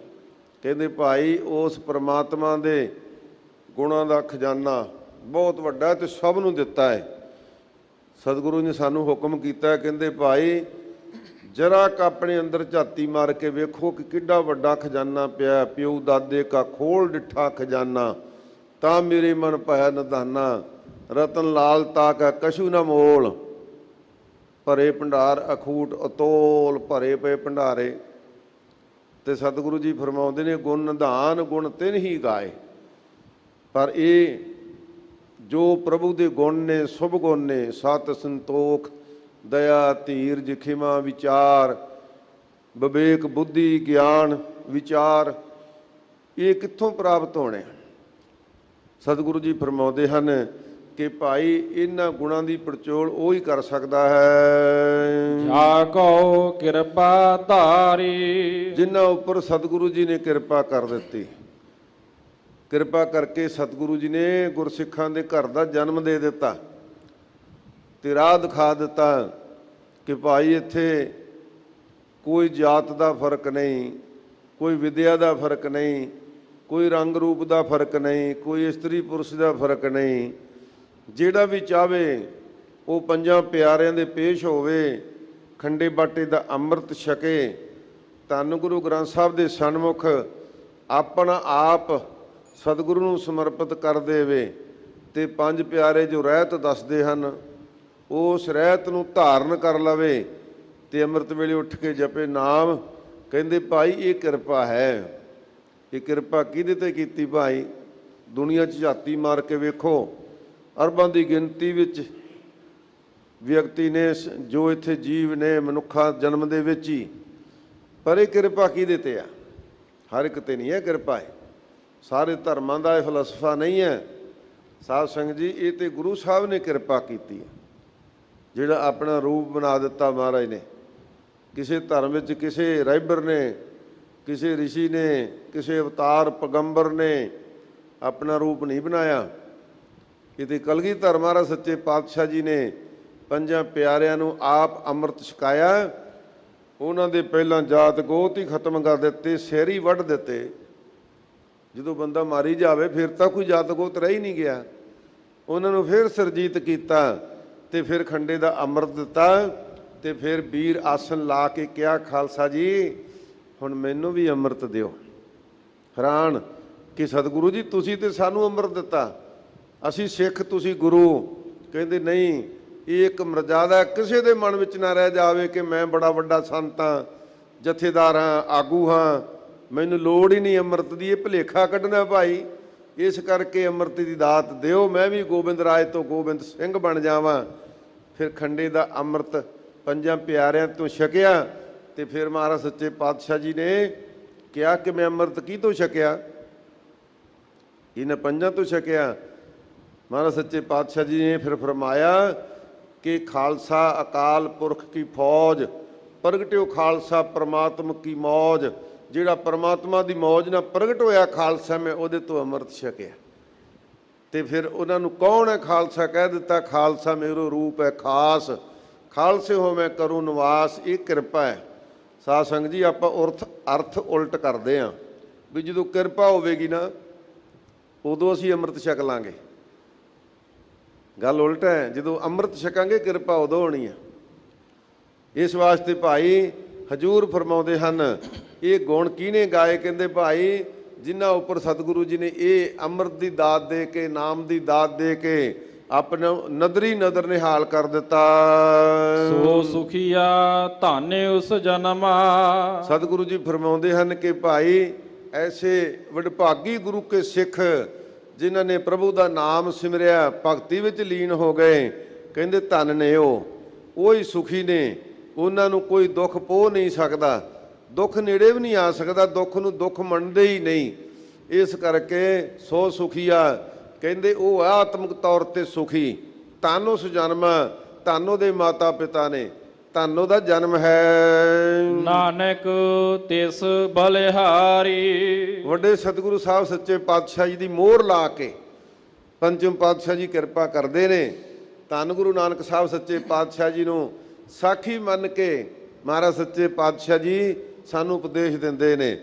ਕਹਿੰਦੇ ਭਾਈ ਉਸ ਪ੍ਰਮਾਤਮਾ ਦੇ ਗੁਣਾਂ ਦਾ ਖਜ਼ਾਨਾ ਬਹੁਤ ਵੱਡਾ ਤੇ ਸਭ ਨੂੰ ਦਿੱਤਾ ਹੈ। ਸਤਿਗੁਰੂ ਨੇ ਸਾਨੂੰ ਹੁਕਮ ਕੀਤਾ, ਕਹਿੰਦੇ ਭਾਈ ਜਰਾ ਕ ਆਪਣੇ ਅੰਦਰ ਝਾਤੀ ਮਾਰ ਕੇ ਵੇਖੋ ਕਿ ਕਿੱਡਾ ਵੱਡਾ ਖਜ਼ਾਨਾ ਪਿਆ। ਪਿਓ ਦਾਦੇ ਕਾ ਖੋਲ ਡਿੱਠਾ ਖਜ਼ਾਨਾ, ਤਾਂ ਮੇਰੇ ਮਨ ਪਾਇਆ ਨਿਧਾਨਾ। ਰਤਨ ਲਾਲ ਤਾ ਕਾ ਕਛੂ ਨਾ ਮੋਲ, ਭਰੇ ਭੰਡਾਰ ਅਖੂਟ ਅਤੋਲ। ਭਰੇ ਪਏ ਭੰਡਾਰੇ। ਤੇ ਸਤਿਗੁਰੂ ਜੀ ਫਰਮਾਉਂਦੇ ਨੇ, ਗੁਣ ਨਿਧਾਨ ਗੁਣ ਤਿੰਨ ਹੀ ਗਾਏ। ਪਰ ਇਹ ਜੋ ਪ੍ਰਭੂ ਦੇ ਗੁਣ ਨੇ, ਸ਼ੁਭ ਗੁਣ ਨੇ, ਸਤ ਸੰਤੋਖ ਦਇਆ ਧੀਰਜ ਖਿਮਾ ਵਿਚਾਰ ਵਿਵੇਕ ਬੁੱਧੀ ਗਿਆਨ ਵਿਚਾਰ, ਇਹ ਕਿੱਥੋਂ ਪ੍ਰਾਪਤ ਹੋਣੇ? ਸਤਿਗੁਰੂ ਜੀ ਫਰਮਾਉਂਦੇ ਹਨ ਕਿ ਭਾਈ ਇਹਨਾਂ ਗੁਣਾਂ ਦੀ ਪੜਚੋਲ ਉਹ ਹੀ ਕਰ ਸਕਦਾ ਹੈ ਜਾ ਕੋ ਕਿਰਪਾ ਧਾਰੀ, ਜਿਨ੍ਹਾਂ ਉੱਪਰ ਸਤਿਗੁਰੂ ਜੀ ਨੇ ਕਿਰਪਾ ਕਰ ਦਿੱਤੀ। ਕਿਰਪਾ ਕਰਕੇ ਸਤਿਗੁਰੂ ਜੀ ਨੇ ਗੁਰਸਿੱਖਾਂ ਦੇ ਘਰ ਦਾ ਜਨਮ ਦੇ ਦਿੱਤਾ ਤੇ ਰਾਹ ਦਿਖਾ ਦਿੱਤਾ ਕਿ ਭਾਈ ਇੱਥੇ ਕੋਈ ਜਾਤ ਦਾ ਫਰਕ ਨਹੀਂ, ਕੋਈ ਵਿਦਿਆ ਦਾ ਫਰਕ ਨਹੀਂ, ਕੋਈ ਰੰਗ ਰੂਪ ਦਾ ਫਰਕ ਨਹੀਂ, ਕੋਈ ਇਸਤਰੀ ਪੁਰਸ਼ ਦਾ ਫਰਕ ਨਹੀਂ। ਜਿਹੜਾ ਵੀ ਚਾਹਵੇ ਉਹ ਪੰਜਾਂ ਪਿਆਰਿਆਂ ਦੇ ਪੇਸ਼ ਹੋਵੇ, ਖੰਡੇ ਬਾਟੇ ਦਾ ਅੰਮ੍ਰਿਤ ਛਕੇ, ਧੰਨ ਗੁਰੂ ਗ੍ਰੰਥ ਸਾਹਿਬ ਦੇ ਸਨਮੁਖ ਆਪਣਾ ਆਪ ਸਤਿਗੁਰੂ ਨੂੰ ਸਮਰਪਿਤ ਕਰ ਦੇਵੇ ਤੇ ਪੰਜ ਪਿਆਰੇ ਜੋ ਰਹਿਤ ਦੱਸਦੇ ਹਨ ਉਸ ਰਹਿਤ ਨੂੰ ਧਾਰਨ ਕਰ ਲਵੇ ਤੇ ਅੰਮ੍ਰਿਤ ਵੇਲੇ ਉੱਠ ਕੇ ਜਪੇ ਨਾਮ। ਕਹਿੰਦੇ ਭਾਈ ਇਹ ਕਿਰਪਾ ਹੈ। ਇਹ ਕਿਰਪਾ ਕਿਹਦੇ ਤੇ ਕੀਤੀ ਭਾਈ? ਦੁਨੀਆ 'ਚ ਝਾਤੀ ਮਾਰ ਕੇ ਵੇਖੋ, ਅਰਬਾਂ ਦੀ ਗਿਣਤੀ ਵਿੱਚ ਵਿਅਕਤੀ ਨੇ ਜੋ ਇੱਥੇ ਜੀਵ ਨੇ ਮਨੁੱਖਾ ਜਨਮ ਦੇ ਵਿੱਚ ਹੀ। ਪਰ ਇਹ ਕਿਰਪਾ ਕਿਹਦੇ ਤੇ ਆ? ਹਰ ਇੱਕ ਤੇ ਨਹੀਂ ਹੈ ਕਿਰਪਾ। ਹੈ ਸਾਰੇ ਧਰਮਾਂ ਦਾ ਇਹ ਫਲਸਫਾ ਨਹੀਂ ਹੈ ਸਾਧ ਸੰਗਤ ਜੀ। ਇਹ ਤੇ ਗੁਰੂ ਸਾਹਿਬ ਨੇ ਕਿਰਪਾ ਕੀਤੀ ਹੈ, ਜਿਹੜਾ ਆਪਣਾ ਰੂਪ ਬਣਾ ਦਿੱਤਾ ਮਹਾਰਾਜ ਨੇ। ਕਿਸੇ ਧਰਮ ਵਿੱਚ ਕਿਸੇ ਰਹਿਬਰ ਨੇ, ਕਿਸੇ ਰਿਸ਼ੀ ਨੇ, ਕਿਸੇ ਅਵਤਾਰ ਪੈਗੰਬਰ ਨੇ ਆਪਣਾ ਰੂਪ ਨਹੀਂ ਬਣਾਇਆ। ਕਿਤੇ ਕਲਗੀਧਰ ਮਹਾਰਾਜ ਸੱਚੇ ਪਾਤਸ਼ਾਹ ਜੀ ਨੇ ਪੰਜਾਂ ਪਿਆਰਿਆਂ ਨੂੰ ਆਪ ਅੰਮ੍ਰਿਤ ਛਕਾਇਆ। ਉਹਨਾਂ ਦੇ ਪਹਿਲਾਂ ਜਾਤ ਗੋਤ ਹੀ ਖਤਮ ਕਰ ਦਿੱਤੇ, ਸਿਰ ਹੀ ਵੱਢ ਦਿੱਤੇ। ਜਦੋਂ ਬੰਦਾ ਮਾਰੀ ਜਾਵੇ ਫਿਰ ਤਾਂ ਕੋਈ ਜਾਤ ਗੋਤ ਰਹਿ ਹੀ ਨਹੀਂ ਗਿਆ। ਉਹਨਾਂ ਨੂੰ ਫਿਰ ਸਰਜੀਤ ਕੀਤਾ ਤੇ ਫਿਰ ਖੰਡੇ ਦਾ ਅੰਮ੍ਰਿਤ ਦਿੱਤਾ ਤੇ ਫਿਰ ਵੀਰ ਆਸਨ ਲਾ ਕੇ ਕਿਹਾ, ਖਾਲਸਾ ਜੀ ਹੁਣ ਮੈਨੂੰ ਵੀ ਅੰਮ੍ਰਿਤ ਦਿਓ। ਹੈਰਾਨ ਕਿ ਸਤਿਗੁਰੂ ਜੀ ਤੁਸੀਂ ਤੇ ਸਾਨੂੰ ਅੰਮ੍ਰਿਤ ਦਿੱਤਾ, ਅਸੀਂ ਸਿੱਖ ਤੁਸੀਂ ਗੁਰੂ। ਕਹਿੰਦੇ ਨਹੀਂ, ਇਹ ਇੱਕ ਮਰਜ਼ਾਦਾ ਕਿਸੇ ਦੇ ਮਨ ਵਿੱਚ ਨਾ ਰਹਿ ਜਾਵੇ ਕਿ ਮੈਂ ਬੜਾ ਵੱਡਾ ਸੰਤ ਹਾਂ, ਜਥੇਦਾਰ ਹਾਂ, ਆਗੂ ਹਾਂ, ਮੈਨੂੰ ਲੋੜ ਹੀ ਨਹੀਂ ਅੰਮ੍ਰਿਤ ਦੀ। ਇਹ ਭੁਲੇਖਾ ਕੱਢਣਾ ਭਾਈ। ਇਸ ਕਰਕੇ ਅੰਮ੍ਰਿਤ ਦੀ ਦਾਤ ਦਿਓ, ਮੈਂ ਵੀ ਗੋਬਿੰਦ ਰਾਜ ਤੋਂ ਗੋਬਿੰਦ ਸਿੰਘ ਬਣ ਜਾਵਾਂ। ਫਿਰ ਖੰਡੇ ਦਾ ਅੰਮ੍ਰਿਤ ਪੰਜਾਂ ਪਿਆਰਿਆਂ ਤੋਂ ਛਕਿਆ ਤੇ ਫਿਰ ਮਹਾਰਾਜ ਸੱਚੇ ਪਾਤਸ਼ਾਹ ਜੀ ਨੇ ਕਿਹਾ ਕਿ ਮੈਂ ਅੰਮ੍ਰਿਤ ਕਿਹਤੋਂ ਛਕਿਆ? ਇਹਨਾਂ ਪੰਜਾਂ ਤੋਂ ਛਕਿਆ। ਮਹਾਰਾਜ ਸੱਚੇ ਪਾਤਸ਼ਾਹ ਜੀ ਨੇ ਫਿਰ ਫਰਮਾਇਆ ਕਿ ਖਾਲਸਾ ਅਕਾਲ ਪੁਰਖ ਕੀ ਫੌਜ, ਪ੍ਰਗਟਿਓ ਖਾਲਸਾ ਪ੍ਰਮਾਤਮ ਕੀ ਮੌਜ। ਜਿਹੜਾ ਪਰਮਾਤਮਾ ਦੀ ਮੌਜ ਨਾਲ ਪ੍ਰਗਟ ਹੋਇਆ ਖਾਲਸਾ, ਮੈਂ ਉਹਦੇ ਤੋਂ ਅੰਮ੍ਰਿਤ ਛਕਿਆ। ਤੇ ਫਿਰ ਉਹਨਾਂ ਨੂੰ ਕੌਣ ਹੈ ਖਾਲਸਾ ਕਹਿ ਦਿੱਤਾ, ਖਾਲਸਾ ਮੇਰੋ ਰੂਪ ਹੈ ਖਾਸ, ਖਾਲਸੇ ਹੋ ਮੈਂ ਕਰੂੰ ਨਿਵਾਸ। ਇਹ ਕਿਰਪਾ ਹੈ ਸਾਧ ਸੰਗਤ ਜੀ। ਆਪਾਂ ਅਰਥ ਉਲਟ ਕਰਦੇ ਹਾਂ ਵੀ ਜਦੋਂ ਕਿਰਪਾ ਹੋਵੇਗੀ ਨਾ ਉਦੋਂ ਅਸੀਂ ਅੰਮ੍ਰਿਤ ਛਕ ਲਾਂਗੇ। ਗੱਲ ਉਲਟ ਹੈ, ਜਦੋਂ ਅੰਮ੍ਰਿਤ ਛਕਾਂਗੇ ਕਿਰਪਾ ਉਦੋਂ ਹੋਣੀ ਹੈ। ਇਸ ਵਾਸਤੇ ਭਾਈ ਹਜ਼ੂਰ ਫਰਮਾਉਂਦੇ ਹਨ, ਇਹ ਗੁਣ ਕਿਹਨੇ ਗਾਏ? ਕਹਿੰਦੇ ਭਾਈ ਜਿਨ੍ਹਾਂ ਉੱਪਰ ਸਤਿਗੁਰੂ ਜੀ ਨੇ ਇਹ ਅੰਮ੍ਰਿਤ ਦੀ ਦਾਤ ਦੇ ਕੇ, ਨਾਮ ਦੀ ਦਾਤ ਦੇ ਕੇ ਆਪਣਾ ਨਦਰੀ ਨਦਰ ਨਿਹਾਲ ਕਰ ਦਿੱਤਾ। ਸੋ ਸੁਖੀਆ ਧਾਨੇ ਉਸ ਜਨਮਾ। ਸਤਿਗੁਰੂ ਜੀ ਫਰਮਾਉਂਦੇ ਹਨ ਕਿ ਭਾਈ ਐਸੇ ਵਡਭਾਗੀ ਗੁਰੂ ਕੇ ਸਿੱਖ ਜਿਨ੍ਹਾਂ ਨੇ ਪ੍ਰਭੂ ਦਾ ਨਾਮ ਸਿਮਰਿਆ, ਭਗਤੀ ਵਿੱਚ ਲੀਨ ਹੋ ਗਏ, ਕਹਿੰਦੇ ਧੰਨ ਨੇ ਉਹ ਹੀ ਸੁਖੀ ਨੇ। ਉਹਨਾਂ ਨੂੰ ਕੋਈ ਦੁੱਖ ਪੋਹ ਨਹੀਂ ਸਕਦਾ, ਦੁੱਖ ਨੇੜੇ ਵੀ ਨਹੀਂ ਆ ਸਕਦਾ, ਦੁੱਖ ਨੂੰ ਦੁੱਖ ਮੰਨਦੇ ਹੀ ਨਹੀਂ। ਇਸ ਕਰਕੇ ਸੋ ਸੁਖੀਆ ਕਹਿੰਦੇ ਉਹ ਆਤਮਿਕ ਤੌਰ ਤੇ ਸੁਖੀ। ਧੰਨ ਉਸ ਜਨਮ, ਧੰਨ ਉਹਦੇ ਮਾਤਾ ਪਿਤਾ ਨੇ, ਧੰਨ ਉਹਦਾ ਜਨਮ ਹੈ। ਨਾਨਕ ਤਿਸ ਬਲਿਹਾਰੀ। ਵੱਡੇ ਸਤਿਗੁਰੂ ਸਾਹਿਬ ਸੱਚੇ ਪਾਤਸ਼ਾਹ ਜੀ ਦੀ ਮੋਹਰ ਲਾ ਕੇ ਪੰਚਮ ਪਾਤਸ਼ਾਹ ਜੀ ਕਿਰਪਾ ਕਰਦੇ ਨੇ। ਧੰਨ ਗੁਰੂ ਨਾਨਕ ਸਾਹਿਬ ਸੱਚੇ ਪਾਤਸ਼ਾਹ ਜੀ ਨੂੰ ਸਾਖੀ ਮੰਨ ਕੇ ਮਹਾਰਾਜ ਸੱਚੇ ਪਾਤਸ਼ਾਹ ਜੀ ਸਾਨੂੰ ਉਪਦੇਸ਼ ਦਿੰਦੇ ਨੇ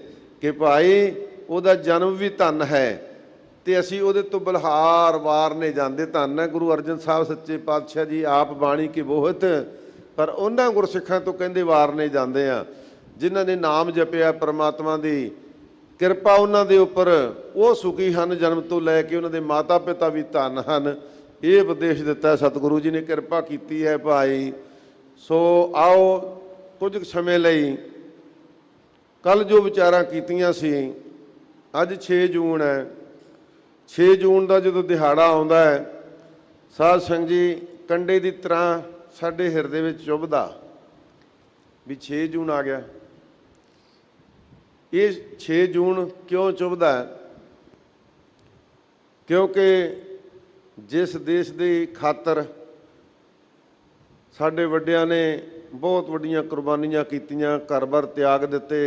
ਕਿ ਭਾਈ ਉਹਦਾ ਜਨਮ ਵੀ ਧੰਨ ਹੈ ਤੇ ਅਸੀਂ ਉਹਦੇ ਤੋਂ ਬਲਹਾਰ ਵਾਰਨੇ ਜਾਂਦੇ। ਧੰਨ ਹੈ ਗੁਰੂ ਅਰਜਨ ਸਾਹਿਬ ਸੱਚੇ ਪਾਤਸ਼ਾਹ ਜੀ, ਆਪ ਬਾਣੀ ਕੀ ਬੋਹਤ, ਪਰ ਉਹਨਾਂ ਗੁਰਸਿੱਖਾਂ ਤੋਂ ਕਹਿੰਦੇ ਵਾਰਨੇ ਜਾਂਦੇ ਆ ਜਿਨ੍ਹਾਂ ਨੇ ਨਾਮ ਜਪਿਆ, ਪਰਮਾਤਮਾ ਦੀ ਕਿਰਪਾ ਉਹਨਾਂ ਦੇ ਉੱਪਰ, ਉਹ ਸੁਖੀ ਹਨ ਜਨਮ ਤੋਂ ਲੈ ਕੇ। ਉਹਨਾਂ ਦੇ ਮਾਤਾ ਪਿਤਾ ਵੀ ਧੰਨ ਹਨ। ਇਹ ਉਪਦੇਸ਼ ਦਿੱਤਾ ਸਤਿਗੁਰੂ ਜੀ ਨੇ, ਕਿਰਪਾ ਕੀਤੀ ਹੈ ਭਾਈ। ਸੋ ਆਓ ਕੁਝ ਕੁ ਸਮੇਂ ਲਈ ਕੱਲ੍ਹ ਜੋ ਵਿਚਾਰਾਂ ਕੀਤੀਆਂ ਸੀ, ਅੱਜ 6 ਜੂਨ ਹੈ। 6 ਜੂਨ ਦਾ ਜਦੋਂ ਦਿਹਾੜਾ ਆਉਂਦਾ ਹੈ, ਸਾਧ ਸੰਗਤ ਜੀ ਕੰਡੇ ਦੀ ਤਰ੍ਹਾਂ ਸਾਡੇ ਹਿਰਦੇ ਵਿੱਚ ਚੁੱਭਦਾ ਵੀ 6 ਜੂਨ ਆ ਗਿਆ। ਇਹ 6 ਜੂਨ ਕਿਉਂ ਚੁੱਭਦਾ? ਕਿਉਂਕਿ ਜਿਸ ਦੇਸ਼ ਦੀ ਖਾਤਰ ਸਾਡੇ ਵੱਡਿਆਂ ਨੇ ਬਹੁਤ ਵੱਡੀਆਂ ਕੁਰਬਾਨੀਆਂ ਕੀਤੀਆਂ, ਘਰ-ਬਾਰ ਤਿਆਗ ਦਿੱਤੇ,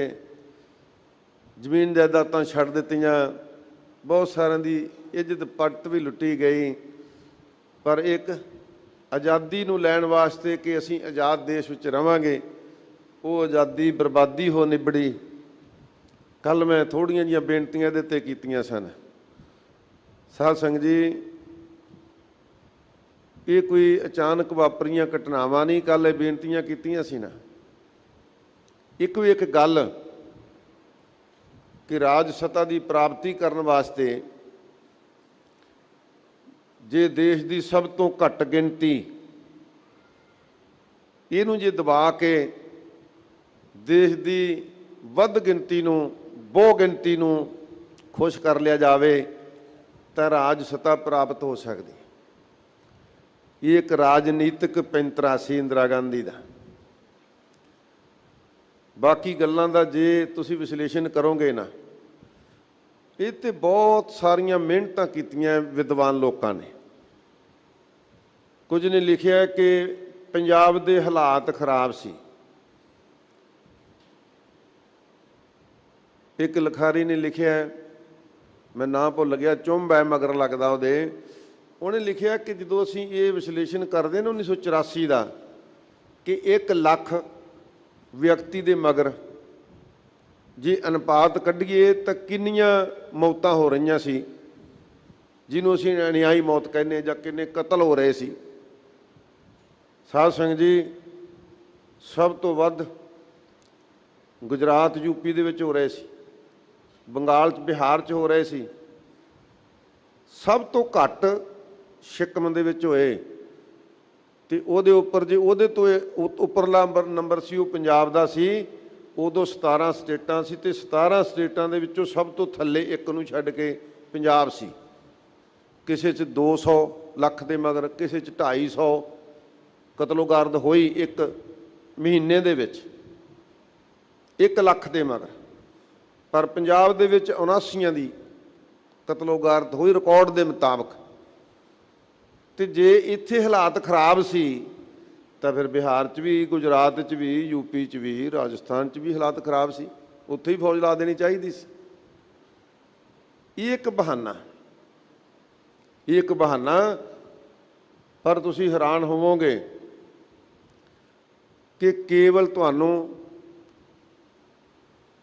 ਜ਼ਮੀਨ ਜਾਇਦਾਦਾਂ ਛੱਡ ਦਿੱਤੀਆਂ, ਬਹੁਤ ਸਾਰਿਆਂ ਦੀ ਇੱਜ਼ਤ ਪੱਟ ਵੀ ਲੁੱਟੀ ਗਈ, ਪਰ ਇੱਕ ਆਜ਼ਾਦੀ ਨੂੰ ਲੈਣ ਵਾਸਤੇ ਕਿ ਅਸੀਂ ਆਜ਼ਾਦ ਦੇਸ਼ ਵਿੱਚ ਰਵਾਂਗੇ, ਉਹ ਆਜ਼ਾਦੀ ਬਰਬਾਦੀ ਹੋ ਨਿਬੜੀ। ਕੱਲ੍ਹ ਮੈਂ ਥੋੜ੍ਹੀਆਂ ਜਿਹੀਆਂ ਬੇਨਤੀਆਂ ਇਹਦੇ 'ਤੇ ਕੀਤੀਆਂ ਸਨ। ਸਾਧ ਸੰਗਤ ਜੀ, ਇਹ ਕੋਈ ਅਚਾਨਕ ਵਾਪਰੀਆਂ ਘਟਨਾਵਾਂ ਨਹੀਂ। ਕੱਲ੍ਹ ਇਹ ਬੇਨਤੀਆਂ ਕੀਤੀਆਂ ਸੀ ਨਾ, ਇੱਕ ਗੱਲ ਕਿ ਰਾਜ ਸੱਤਾ ਦੀ ਪ੍ਰਾਪਤੀ ਕਰਨ ਵਾਸਤੇ ਜੇ ਦੇਸ਼ ਦੀ ਸਭ ਤੋਂ ਘੱਟ ਗਿਣਤੀ ਇਹਨੂੰ ਜੇ ਦਬਾ ਕੇ ਦੇਸ਼ ਦੀ ਵੱਧ ਗਿਣਤੀ ਨੂੰ, ਬਹੁ ਗਿਣਤੀ ਨੂੰ ਖੁਸ਼ ਕਰ ਲਿਆ ਜਾਵੇ ਤਾਂ ਰਾਜ ਸੱਤਾ ਪ੍ਰਾਪਤ ਹੋ ਸਕਦੀ। ਇਹ ਇੱਕ ਰਾਜਨੀਤਿਕ ਪੈਂਤਰਾ ਸੀ ਇੰਦਰਾ ਗਾਂਧੀ ਦਾ। ਬਾਕੀ ਗੱਲਾਂ ਦਾ ਜੇ ਤੁਸੀਂ ਵਿਸ਼ਲੇਸ਼ਣ ਕਰੋਗੇ ਨਾ, ਇਹ 'ਤੇ ਬਹੁਤ ਸਾਰੀਆਂ ਮਿਹਨਤਾਂ ਕੀਤੀਆਂ ਵਿਦਵਾਨ ਲੋਕਾਂ ਨੇ। ਕੁਝ ਨੇ ਲਿਖਿਆ ਕਿ ਪੰਜਾਬ ਦੇ ਹਾਲਾਤ ਖਰਾਬ ਸੀ। ਇੱਕ ਲਿਖਾਰੀ ਨੇ ਲਿਖਿਆ, ਮੈਂ ਨਾਂ ਭੁੱਲ ਗਿਆ, ਚੁੰਬ ਹੈ ਮਗਰ ਲੱਗਦਾ ਉਹਦੇ, ਉਹਨੇ ਲਿਖਿਆ ਕਿ ਜਦੋਂ ਅਸੀਂ ਇਹ ਵਿਸ਼ਲੇਸ਼ਣ ਕਰਦੇ ਨਾ 1984 ਦਾ, ਕਿ 1 ਲੱਖ ਵਿਅਕਤੀ ਦੇ ਮਗਰ ਜੇ ਅਨੁਪਾਤ ਕੱਢੀਏ ਤਾਂ ਕਿੰਨੀਆਂ ਮੌਤਾਂ ਹੋ ਰਹੀਆਂ ਸੀ, ਜਿਹਨੂੰ ਅਸੀਂ ਅਨਿਆਈ ਮੌਤ ਕਹਿੰਦੇ, ਜਾਂ ਕਿੰਨੇ ਕਤਲ ਹੋ ਰਹੇ ਸੀ। ਸਾਧ ਸੰਗਤ ਜੀ, ਸਭ ਤੋਂ ਵੱਧ ਗੁਜਰਾਤ ਯੂਪੀ ਦੇ ਵਿੱਚ ਹੋ ਰਹੇ ਸੀ, ਬੰਗਾਲ 'ਚ, ਬਿਹਾਰ 'ਚ ਹੋ ਰਹੇ ਸੀ। ਸਭ ਤੋਂ ਘੱਟ ਸਿੱਕਮ ਦੇ ਵਿੱਚ ਹੋਏ, ਤੇ ਉਹਦੇ ਉੱਪਰ ਜੇ ਉਹਦੇ ਤੋਂ ਉੱਪਰਲਾ ਨੰਬਰ ਸੀ ਉਹ ਪੰਜਾਬ ਦਾ ਸੀ। ਉਦੋਂ 17 ਸਟੇਟਾਂ ਸੀ, ਤੇ 17 ਸਟੇਟਾਂ ਦੇ ਵਿੱਚੋਂ ਸਭ ਤੋਂ ਥੱਲੇ ਇੱਕ ਨੂੰ ਛੱਡ ਕੇ ਪੰਜਾਬ ਸੀ। ਕਿਸੇ 'ਚ 200 ਲੱਖ ਦੇ ਮਗਰ, ਕਿਸੇ 'ਚ 250 ਕਤਲੋਗਾਰਦ ਹੋਈ ਇੱਕ ਮਹੀਨੇ ਦੇ ਵਿੱਚ, 1 ਲੱਖ ਦੇ ਮਗਰ। ਪਰ ਪੰਜਾਬ ਦੇ ਵਿੱਚ 79 ਦੀ ਕਤਲੋਗਾਰਦ ਹੋਈ ਰਿਕਾਰਡ ਦੇ ਮੁਤਾਬਕ। ਤੇ ਜੇ ਇੱਥੇ ਹਾਲਾਤ ਖਰਾਬ ਸੀ ਤਾਂ ਫਿਰ ਬਿਹਾਰ 'ਚ ਵੀ, ਗੁਜਰਾਤ 'ਚ ਵੀ, ਯੂਪੀ 'ਚ ਵੀ, ਰਾਜਸਥਾਨ 'ਚ ਵੀ ਹਾਲਾਤ ਖਰਾਬ ਸੀ। ਉੱਥੇ ਹੀ ਫੌਜ ਲਾ ਦੇਣੀ ਚਾਹੀਦੀ ਸੀ। ਇਹ ਇੱਕ ਬਹਾਨਾ, ਪਰ ਤੁਸੀਂ ਹੈਰਾਨ ਹੋਵੋਗੇ ਕਿ ਕੇਵਲ ਤੁਹਾਨੂੰ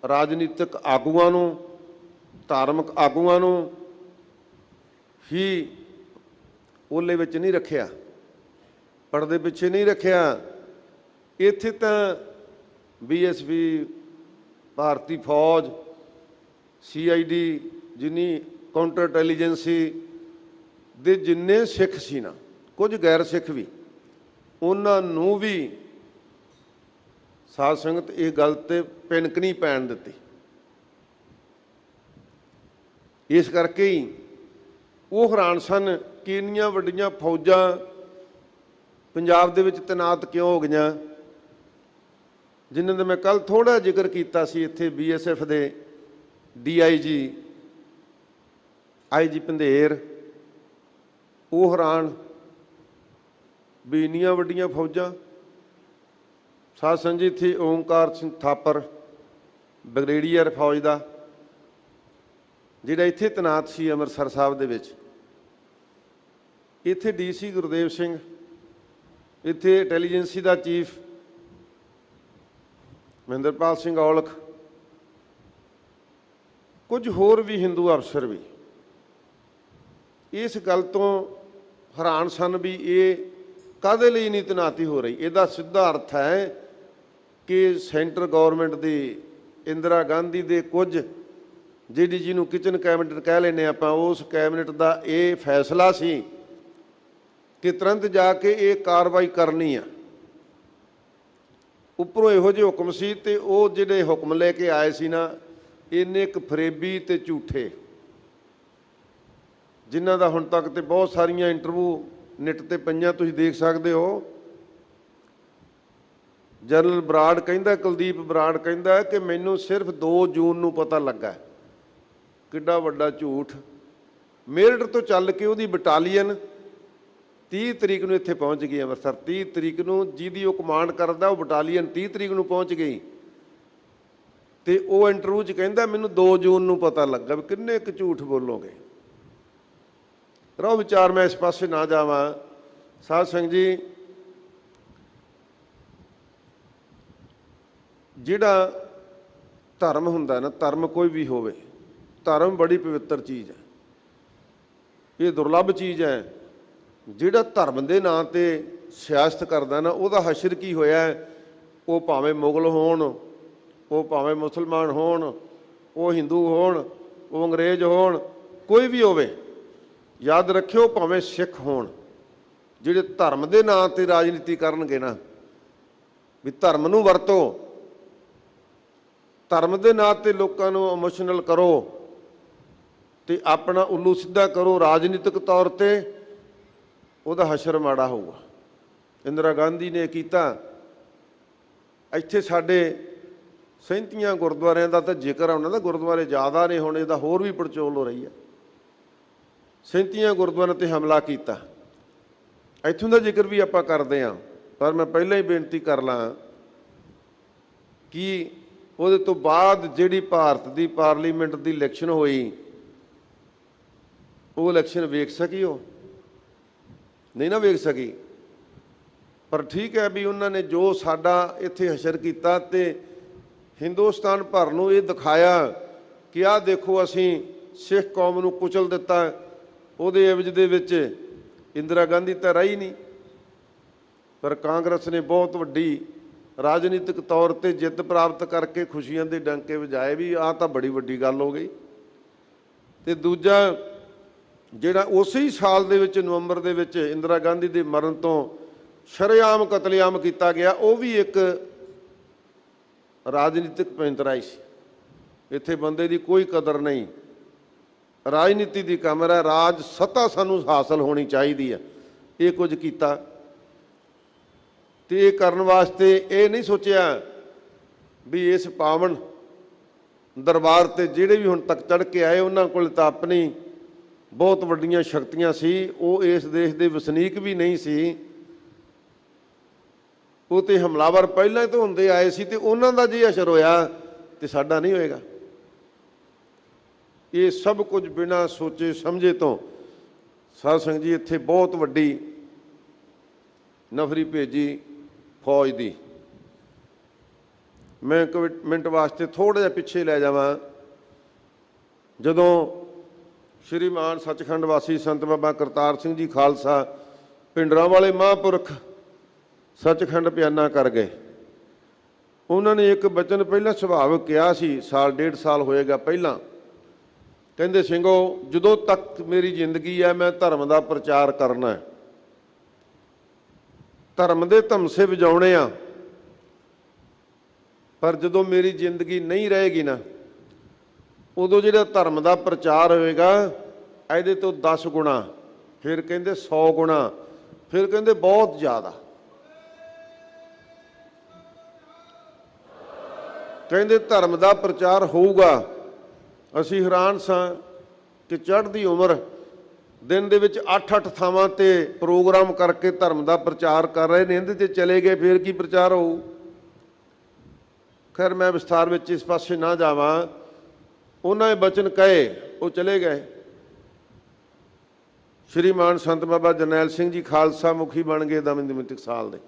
ਰਾਜਨੀਤਿਕ ਆਗੂਆਂ ਨੂੰ, ਧਾਰਮਿਕ ਆਗੂਆਂ ਨੂੰ ਹੀ ਓਲੇ ਵਿੱਚ ਨਹੀਂ ਰੱਖਿਆ, ਪਰਦੇ ਪਿੱਛੇ ਨਹੀਂ ਰੱਖਿਆ। ਇੱਥੇ ਤਾਂ BSP, ਭਾਰਤੀ ਫੌਜ, CID, ਜਿੰਨੀ ਕਾਊਂਟਰ ਇੰਟੈਲੀਜੈਂਸੀ ਦੇ ਜਿੰਨੇ ਸਿੱਖ ਸੀ ਨਾ, ਕੁਝ ਗੈਰ ਸਿੱਖ ਵੀ, ਉਹਨਾਂ ਨੂੰ ਵੀ ਸਾਧ ਸੰਗਤ ਇਹ ਗੱਲ 'ਤੇ ਪਿਣਕ ਨਹੀਂ ਪੈਣ ਦਿੱਤੀ। ਇਸ ਕਰਕੇ ਹੀ ਉਹ ਹੈਰਾਨ ਸਨ ਕਿ ਇੰਨੀਆਂ ਵੱਡੀਆਂ ਫੌਜਾਂ ਪੰਜਾਬ ਦੇ ਵਿੱਚ ਤੈਨਾਤ ਕਿਉਂ ਹੋ ਗਈਆਂ, ਜਿਨ੍ਹਾਂ ਦਾ ਮੈਂ ਕੱਲ੍ਹ ਥੋੜ੍ਹਾ ਜ਼ਿਕਰ ਕੀਤਾ ਸੀ। ਇੱਥੇ BSF ਦੇ DIG, IG ਪੰਧੇਰ, ਉਹ ਹੈਰਾਨ ਵੀ ਇੰਨੀਆਂ ਵੱਡੀਆਂ ਫੌਜਾਂ। ਸਾਧ ਸੰਗਤ ਜੀ, ਇੱਥੇ ਓਮਕਾਰ ਸਿੰਘ ਥਾਪਰ, ਬ੍ਰਿਗੇਡੀਅਰ ਫੌਜ ਦਾ, ਜਿਹੜਾ ਇੱਥੇ ਤੈਨਾਤ ਸੀ ਅੰਮ੍ਰਿਤਸਰ ਸਾਹਿਬ ਦੇ ਵਿੱਚ। ਇੱਥੇ DC ਗੁਰਦੇਵ ਸਿੰਘ, ਇੱਥੇ ਇੰਟੈਲੀਜੈਂਸੀ ਦਾ ਚੀਫ ਮਹਿੰਦਰਪਾਲ ਸਿੰਘ ਔਲਖ, ਕੁਝ ਹੋਰ ਵੀ ਹਿੰਦੂ ਅਫਸਰ ਵੀ ਇਸ ਗੱਲ ਤੋਂ ਹੈਰਾਨ ਸਨ ਵੀ ਇਹ ਕਾਹਦੇ ਲਈ ਨਹੀਂ ਤੈਨਾਤੀ ਹੋ ਰਹੀ। ਇਹਦਾ ਸਿੱਧਾ ਅਰਥ ਹੈ ਕਿ ਸੈਂਟਰ ਗੌਰਮੈਂਟ ਦੀ ਇੰਦਰਾ ਗਾਂਧੀ ਦੇ ਕੁਝ ਜਿਹੜੀ ਜਿਹਨੂੰ ਕਿਚਨ ਕੈਬਨਿਟ ਕਹਿ ਲੈਂਦੇ ਆਪਾਂ, ਉਸ ਕੈਬਨਿਟ ਦਾ ਇਹ ਫੈਸਲਾ ਸੀ ਕਿ ਤੁਰੰਤ ਜਾ ਕੇ ਇਹ ਕਾਰਵਾਈ ਕਰਨੀ ਆ। ਉੱਪਰੋਂ ਇਹੋ ਜਿਹੇ ਹੁਕਮ ਸੀ ਤੇ ਉਹ ਜਿਹੜੇ ਹੁਕਮ ਲੈ ਕੇ ਆਏ ਸੀ ਨਾ, ਇੰਨੇ ਕੁ ਫਰੇਬੀ ਤੇ ਝੂਠੇ, ਜਿਨ੍ਹਾਂ ਦਾ ਹੁਣ ਤੱਕ ਤੇ ਬਹੁਤ ਸਾਰੀਆਂ ਇੰਟਰਵਿਊ ਨੈੱਟ ਤੇ ਪਈਆਂ, ਤੁਸੀਂ ਦੇਖ ਸਕਦੇ ਹੋ। ਜਨਰਲ ਬਰਾੜ ਕਹਿੰਦਾ, ਕੁਲਦੀਪ ਬਰਾੜ ਕਹਿੰਦਾ ਕਿ ਮੈਨੂੰ ਸਿਰਫ 2 ਜੂਨ ਨੂੰ ਪਤਾ ਲੱਗਾ। ਕਿੱਡਾ ਵੱਡਾ ਝੂਠ। ਮੇਰਠ ਤੋਂ ਚੱਲ ਕੇ ਉਹਦੀ ਬਟਾਲੀਅਨ 30 ਤਰੀਕ ਨੂੰ ਇੱਥੇ ਪਹੁੰਚ ਗਈ ਅੰਮ੍ਰਿਤਸਰ। 30 ਤਰੀਕ ਨੂੰ ਜਿਹਦੀ ਉਹ ਕਮਾਂਡ ਕਰਦਾ, ਉਹ ਬਟਾਲੀਅਨ 30 ਤਰੀਕ ਨੂੰ ਪਹੁੰਚ ਗਈ ਤੇ ਉਹ ਇੰਟਰਵਿਊ 'ਚ ਕਹਿੰਦਾ ਮੈਨੂੰ 2 ਜੂਨ ਨੂੰ ਪਤਾ ਲੱਗਾ। ਵੀ ਕਿੰਨੇ ਕੁ ਝੂਠ ਬੋਲੋਗੇ। ਰਹੋ ਵਿਚਾਰ, ਮੈਂ ਇਸ ਪਾਸੇ ਨਾ ਜਾਵਾਂ। ਸਾਧ ਸੰਗਤ ਜੀ, ਜਿਹੜਾ ਧਰਮ ਹੁੰਦਾ ਨਾ, ਧਰਮ ਕੋਈ ਵੀ ਹੋਵੇ, ਧਰਮ ਬੜੀ ਪਵਿੱਤਰ ਚੀਜ਼ ਹੈ। ਇਹ ਦੁਰਲੱਭ ਚੀਜ਼ ਹੈ। ਜਿਹੜਾ ਧਰਮ ਦੇ ਨਾਂ ਤੇ ਸਿਆਸਤ ਕਰਦਾ ਨਾ, ਉਹਦਾ ਹਸ਼ਰ ਕੀ ਹੋਇਆ। ਉਹ ਭਾਵੇਂ ਮੁਗਲ ਹੋਣ, ਉਹ ਭਾਵੇਂ ਮੁਸਲਮਾਨ ਹੋਣ, ਉਹ ਹਿੰਦੂ ਹੋਣ, ਉਹ ਅੰਗਰੇਜ਼ ਹੋਣ, ਕੋਈ ਵੀ ਹੋਵੇ, ਯਾਦ ਰੱਖਿਓ, ਭਾਵੇਂ ਸਿੱਖ ਹੋਣ, ਜਿਹੜੇ ਧਰਮ ਦੇ ਨਾਂ ਤੇ ਰਾਜਨੀਤੀ ਕਰਨਗੇ ਨਾ, ਵੀ ਧਰਮ ਨੂੰ ਵਰਤੋ, ਧਰਮ ਦੇ ਨਾਂ ਤੇ ਲੋਕਾਂ ਨੂੰ ਇਮੋਸ਼ਨਲ ਕਰੋ ਤੇ ਆਪਣਾ ਉੱਲੂ ਸਿੱਧਾ ਕਰੋ ਰਾਜਨੀਤਿਕ ਤੌਰ ਤੇ, ਉਹਦਾ ਹਸ਼ਰ ਮਾੜਾ ਹੋਊਗਾ। ਇੰਦਰਾ ਗਾਂਧੀ ਨੇ ਕੀਤਾ। ਇੱਥੇ ਸਾਡੇ 37 ਗੁਰਦੁਆਰਿਆਂ ਦਾ ਤਾਂ ਜ਼ਿਕਰ, ਉਹਨਾਂ ਦਾ ਗੁਰਦੁਆਰੇ ਜ਼ਿਆਦਾ ਨੇ, ਹੁਣ ਇਹਦਾ ਹੋਰ ਵੀ ਪੜਚੋਲ ਹੋ ਰਹੀ ਹੈ। 37 ਗੁਰਦੁਆਰਿਆਂ 'ਤੇ ਹਮਲਾ ਕੀਤਾ। ਇੱਥੋਂ ਦਾ ਜ਼ਿਕਰ ਵੀ ਆਪਾਂ ਕਰਦੇ ਹਾਂ, ਪਰ ਮੈਂ ਪਹਿਲਾਂ ਹੀ ਬੇਨਤੀ ਕਰ ਲਾਂ ਕਿ ਉਹਦੇ ਤੋਂ ਬਾਅਦ ਜਿਹੜੀ ਭਾਰਤ ਦੀ ਪਾਰਲੀਮੈਂਟ ਦੀ ਇਲੈਕਸ਼ਨ ਹੋਈ, ਉਹ ਇਲੈਕਸ਼ਨ ਵੇਖ ਸਕੀ? ਉਹ ਨਹੀਂ ਨਾ ਵੇਖ ਸਕੀ। ਪਰ ਠੀਕ ਹੈ ਵੀ ਉਹਨਾਂ ਨੇ ਜੋ ਸਾਡਾ ਇੱਥੇ ਹਸ਼ਰ ਕੀਤਾ ਤੇ ਹਿੰਦੁਸਤਾਨ ਭਰ ਨੂੰ ਇਹ ਦਿਖਾਇਆ ਕਿ ਆਹ ਦੇਖੋ, ਅਸੀਂ ਸਿੱਖ ਕੌਮ ਨੂੰ ਕੁਚਲ ਦਿੱਤਾ। ਉਹਦੇ ਐਵਜ ਦੇ ਵਿੱਚ ਇੰਦਰਾ ਗਾਂਧੀ ਤਾਂ ਰਹੀ ਨਹੀਂ, ਪਰ ਕਾਂਗਰਸ ਨੇ ਬਹੁਤ ਵੱਡੀ ਰਾਜਨੀਤਿਕ ਤੌਰ ਤੇ ਜਿੱਤ ਪ੍ਰਾਪਤ ਕਰਕੇ ਖੁਸ਼ੀਆਂ ਦੇ ਡੰਕੇ ਵਜਾਏ। ਵੀ ਆਹ ਤਾਂ ਬੜੀ ਵੱਡੀ ਗੱਲ ਹੋ ਗਈ। ਤੇ ਦੂਜਾ, ਜਿਹੜਾ ਉਸੇ ਹੀ ਸਾਲ ਦੇ ਵਿੱਚ ਨਵੰਬਰ ਦੇ ਵਿੱਚ ਇੰਦਰਾ ਗਾਂਧੀ ਦੇ ਮਰਨ ਤੋਂ ਸ਼ਰੇਆਮ ਕਤਲੇਆਮ ਕੀਤਾ ਗਿਆ, ਉਹ ਵੀ ਇੱਕ ਰਾਜਨੀਤਿਕ ਪੈਂਤਰਾਈ ਸੀ। ਇੱਥੇ ਬੰਦੇ ਦੀ ਕੋਈ ਕਦਰ ਨਹੀਂ। ਰਾਜਨੀਤੀ ਦੀ ਕਮਰ ਹੈ, ਰਾਜ ਸੱਤਾ ਸਾਨੂੰ ਹਾਸਲ ਹੋਣੀ ਚਾਹੀਦੀ ਹੈ। ਇਹ ਕੁਝ ਕੀਤਾ ਤੇ ਇਹ ਕਰਨ ਵਾਸਤੇ ਇਹ ਨਹੀਂ ਸੋਚਿਆ ਵੀ ਇਸ ਪਾਵਨ ਦਰਬਾਰ ਤੇ ਜਿਹੜੇ ਵੀ ਹੁਣ ਤੱਕ ਚੜ੍ਹ ਕੇ ਆਏ, ਉਹਨਾਂ ਕੋਲ ਤਾਂ ਆਪਣੀ ਬਹੁਤ ਵੱਡੀਆਂ ਸ਼ਕਤੀਆਂ ਸੀ। ਉਹ ਇਸ ਦੇਸ਼ ਦੇ ਵਸਨੀਕ ਵੀ ਨਹੀਂ ਸੀ। ਉਹ ਤੇ ਹਮਲਾਵਰ ਪਹਿਲਾਂ ਤੋਂ ਹੁੰਦੇ ਆਏ ਸੀ ਤੇ ਉਹਨਾਂ ਦਾ ਜੇ ਅਸਰ ਹੋਇਆ ਤੇ ਸਾਡਾ ਨਹੀਂ ਹੋਏਗਾ। ਇਹ ਸਭ ਕੁਝ ਬਿਨਾਂ ਸੋਚੇ ਸਮਝੇ ਤੋਂ ਸਾਧ ਸੰਗਤ ਜੀ ਇੱਥੇ ਬਹੁਤ ਵੱਡੀ ਨਫ਼ਰੀ ਭੇਜੀ ਫੌਜ ਦੀ। ਮੈਂ ਇੱਕ ਮਿੰਟ ਵਾਸਤੇ ਥੋੜ੍ਹਾ ਜਿਹਾ ਪਿੱਛੇ ਲੈ ਜਾਵਾਂ। ਜਦੋਂ ਸ਼੍ਰੀਮਾਨ ਸੱਚਖੰਡ ਵਾਸੀ ਸੰਤ ਬਾਬਾ ਕਰਤਾਰ ਸਿੰਘ ਜੀ ਖਾਲਸਾ ਭਿੰਡਰਾਂ ਵਾਲੇ ਮਹਾਂਪੁਰਖ ਸੱਚਖੰਡ ਪਿਆਨਾ ਕਰ ਗਏ, ਉਹਨਾਂ ਨੇ ਇੱਕ ਬਚਨ ਪਹਿਲਾਂ ਸੁਭਾਵਿਕ ਕਿਹਾ ਸੀ, ਸਾਲ 1.5 ਸਾਲ ਹੋਏਗਾ ਪਹਿਲਾਂ। ਕਹਿੰਦੇ ਸਿੰਘੋ, ਜਦੋਂ ਤੱਕ ਮੇਰੀ ਜ਼ਿੰਦਗੀ ਹੈ ਮੈਂ ਧਰਮ ਦਾ ਪ੍ਰਚਾਰ ਕਰਨਾ ਹੈ, ਧਰਮ ਦੇ ਧਮਸੇ ਵਜਾਉਣੇ ਆ। ਪਰ ਜਦੋਂ ਮੇਰੀ ਜ਼ਿੰਦਗੀ ਨਹੀਂ ਰਹੇਗੀ ਨਾ, ਉਦੋਂ ਜਿਹੜਾ ਧਰਮ ਦਾ ਪ੍ਰਚਾਰ ਹੋਏਗਾ ਇਹਦੇ ਤੋਂ 10 ਗੁਣਾ, ਫਿਰ ਕਹਿੰਦੇ 100 ਗੁਣਾ, ਫਿਰ ਕਹਿੰਦੇ ਬਹੁਤ ਜ਼ਿਆਦਾ। ਕਹਿੰਦੇ ਧਰਮ ਦਾ ਪ੍ਰਚਾਰ ਹੋਊਗਾ। ਅਸੀਂ ਹੈਰਾਨ ਸਾਂ ਕਿ ਚੜ੍ਹਦੀ ਉਮਰ ਦਿਨ ਦੇ ਵਿੱਚ 8-8 ਥਾਵਾਂ ਤੇ ਪ੍ਰੋਗਰਾਮ ਕਰਕੇ ਧਰਮ ਦਾ ਪ੍ਰਚਾਰ ਕਰ ਰਹੇ ਨੇ। ਇਹਦੇ 'ਤੇ ਚਲੇ ਗਏ, ਫਿਰ ਕੀ ਪ੍ਰਚਾਰ ਹੋਊ? ਖੈਰ ਮੈਂ ਵਿਸਥਾਰ ਵਿੱਚ ਇਸ ਪਾਸੇ ਨਾ ਜਾਵਾਂ। ਉਹਨਾਂ ਨੇ ਬਚਨ ਕਹੇ, ਉਹ ਚਲੇ ਗਏ। ਸ਼੍ਰੀਮਾਨ ਸੰਤ ਬਾਬਾ ਜਰਨੈਲ ਸਿੰਘ ਜੀ ਖਾਲਸਾ ਮੁਖੀ ਬਣ ਗਏ ਦਮਦਮੀ ਟਕਸਾਲ ਦੇ।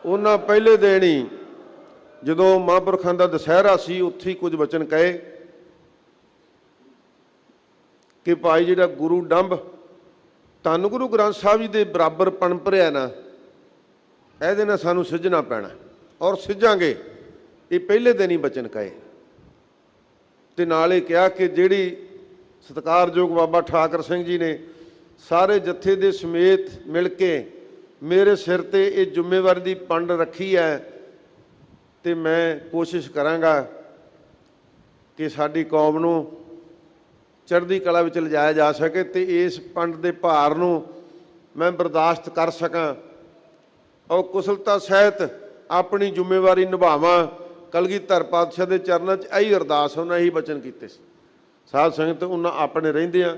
ਉਹਨਾਂ ਪਹਿਲੇ ਦਿਨ ਹੀ ਜਦੋਂ ਮਹਾਂਪੁਰਖਾਂ ਦਾ ਦੁਸਹਿਰਾ ਸੀ ਉੱਥੇ ਹੀ ਕੁਝ ਵਚਨ ਕਹੇ ਕਿ ਭਾਈ ਜਿਹੜਾ ਗੁਰੂ ਡੰਬ ਧੰਨ ਗੁਰੂ ਗ੍ਰੰਥ ਸਾਹਿਬ ਜੀ ਦੇ ਬਰਾਬਰ ਪਣਪ ਰਿਹਾ ਨਾ, ਇਹਦੇ ਨਾਲ ਸਾਨੂੰ ਸਿੱਝਣਾ ਪੈਣਾ ਔਰ ਸਿੱਝਾਂਗੇ। ਇਹ ਪਹਿਲੇ ਦਿਨ ਹੀ ਵਚਨ ਕਹੇ ਤੇ ਨਾਲ ਇਹ ਕਿਹਾ ਕਿ ਜਿਹੜੀ ਸਤਿਕਾਰਯੋਗ ਬਾਬਾ ਠਾਕਰ ਸਿੰਘ ਜੀ ਨੇ ਸਾਰੇ ਜੱਥੇ ਦੇ ਸਮੇਤ ਮਿਲ ਕੇ ਮੇਰੇ ਸਿਰ ਤੇ ਇਹ ਜ਼ਿੰਮੇਵਾਰੀ ਦੀ ਪੰਡ ਰੱਖੀ ਹੈ ਤੇ ਮੈਂ ਕੋਸ਼ਿਸ਼ ਕਰਾਂਗਾ ਕਿ ਸਾਡੀ ਕੌਮ ਨੂੰ ਚੜ੍ਹਦੀ ਕਲਾ ਵਿੱਚ ਲਿਜਾਇਆ ਜਾ ਸਕੇ ਤੇ ਇਸ ਪੰਡ ਦੇ ਭਾਰ ਨੂੰ ਮੈਂ ਬਰਦਾਸ਼ਤ ਕਰ ਸਕਾਂ ਔਰ ਕੁਸ਼ਲਤਾ ਸਹਿਤ ਆਪਣੀ ਜ਼ਿੰਮੇਵਾਰੀ ਨਿਭਾਵਾਂ। ਕਲਗੀਧਰ ਪਾਤਸ਼ਾਹ ਦੇ ਚਰਨਾਂ 'ਚ ਇਹੀ ਅਰਦਾਸ ਉਹਨਾਂ ਇਹੀ ਬਚਨ ਕੀਤੇ ਸੀ। ਸਾਧ ਸੰਗਤ ਉਹਨਾਂ ਆਪਣੇ ਰਹਿੰਦਿਆਂ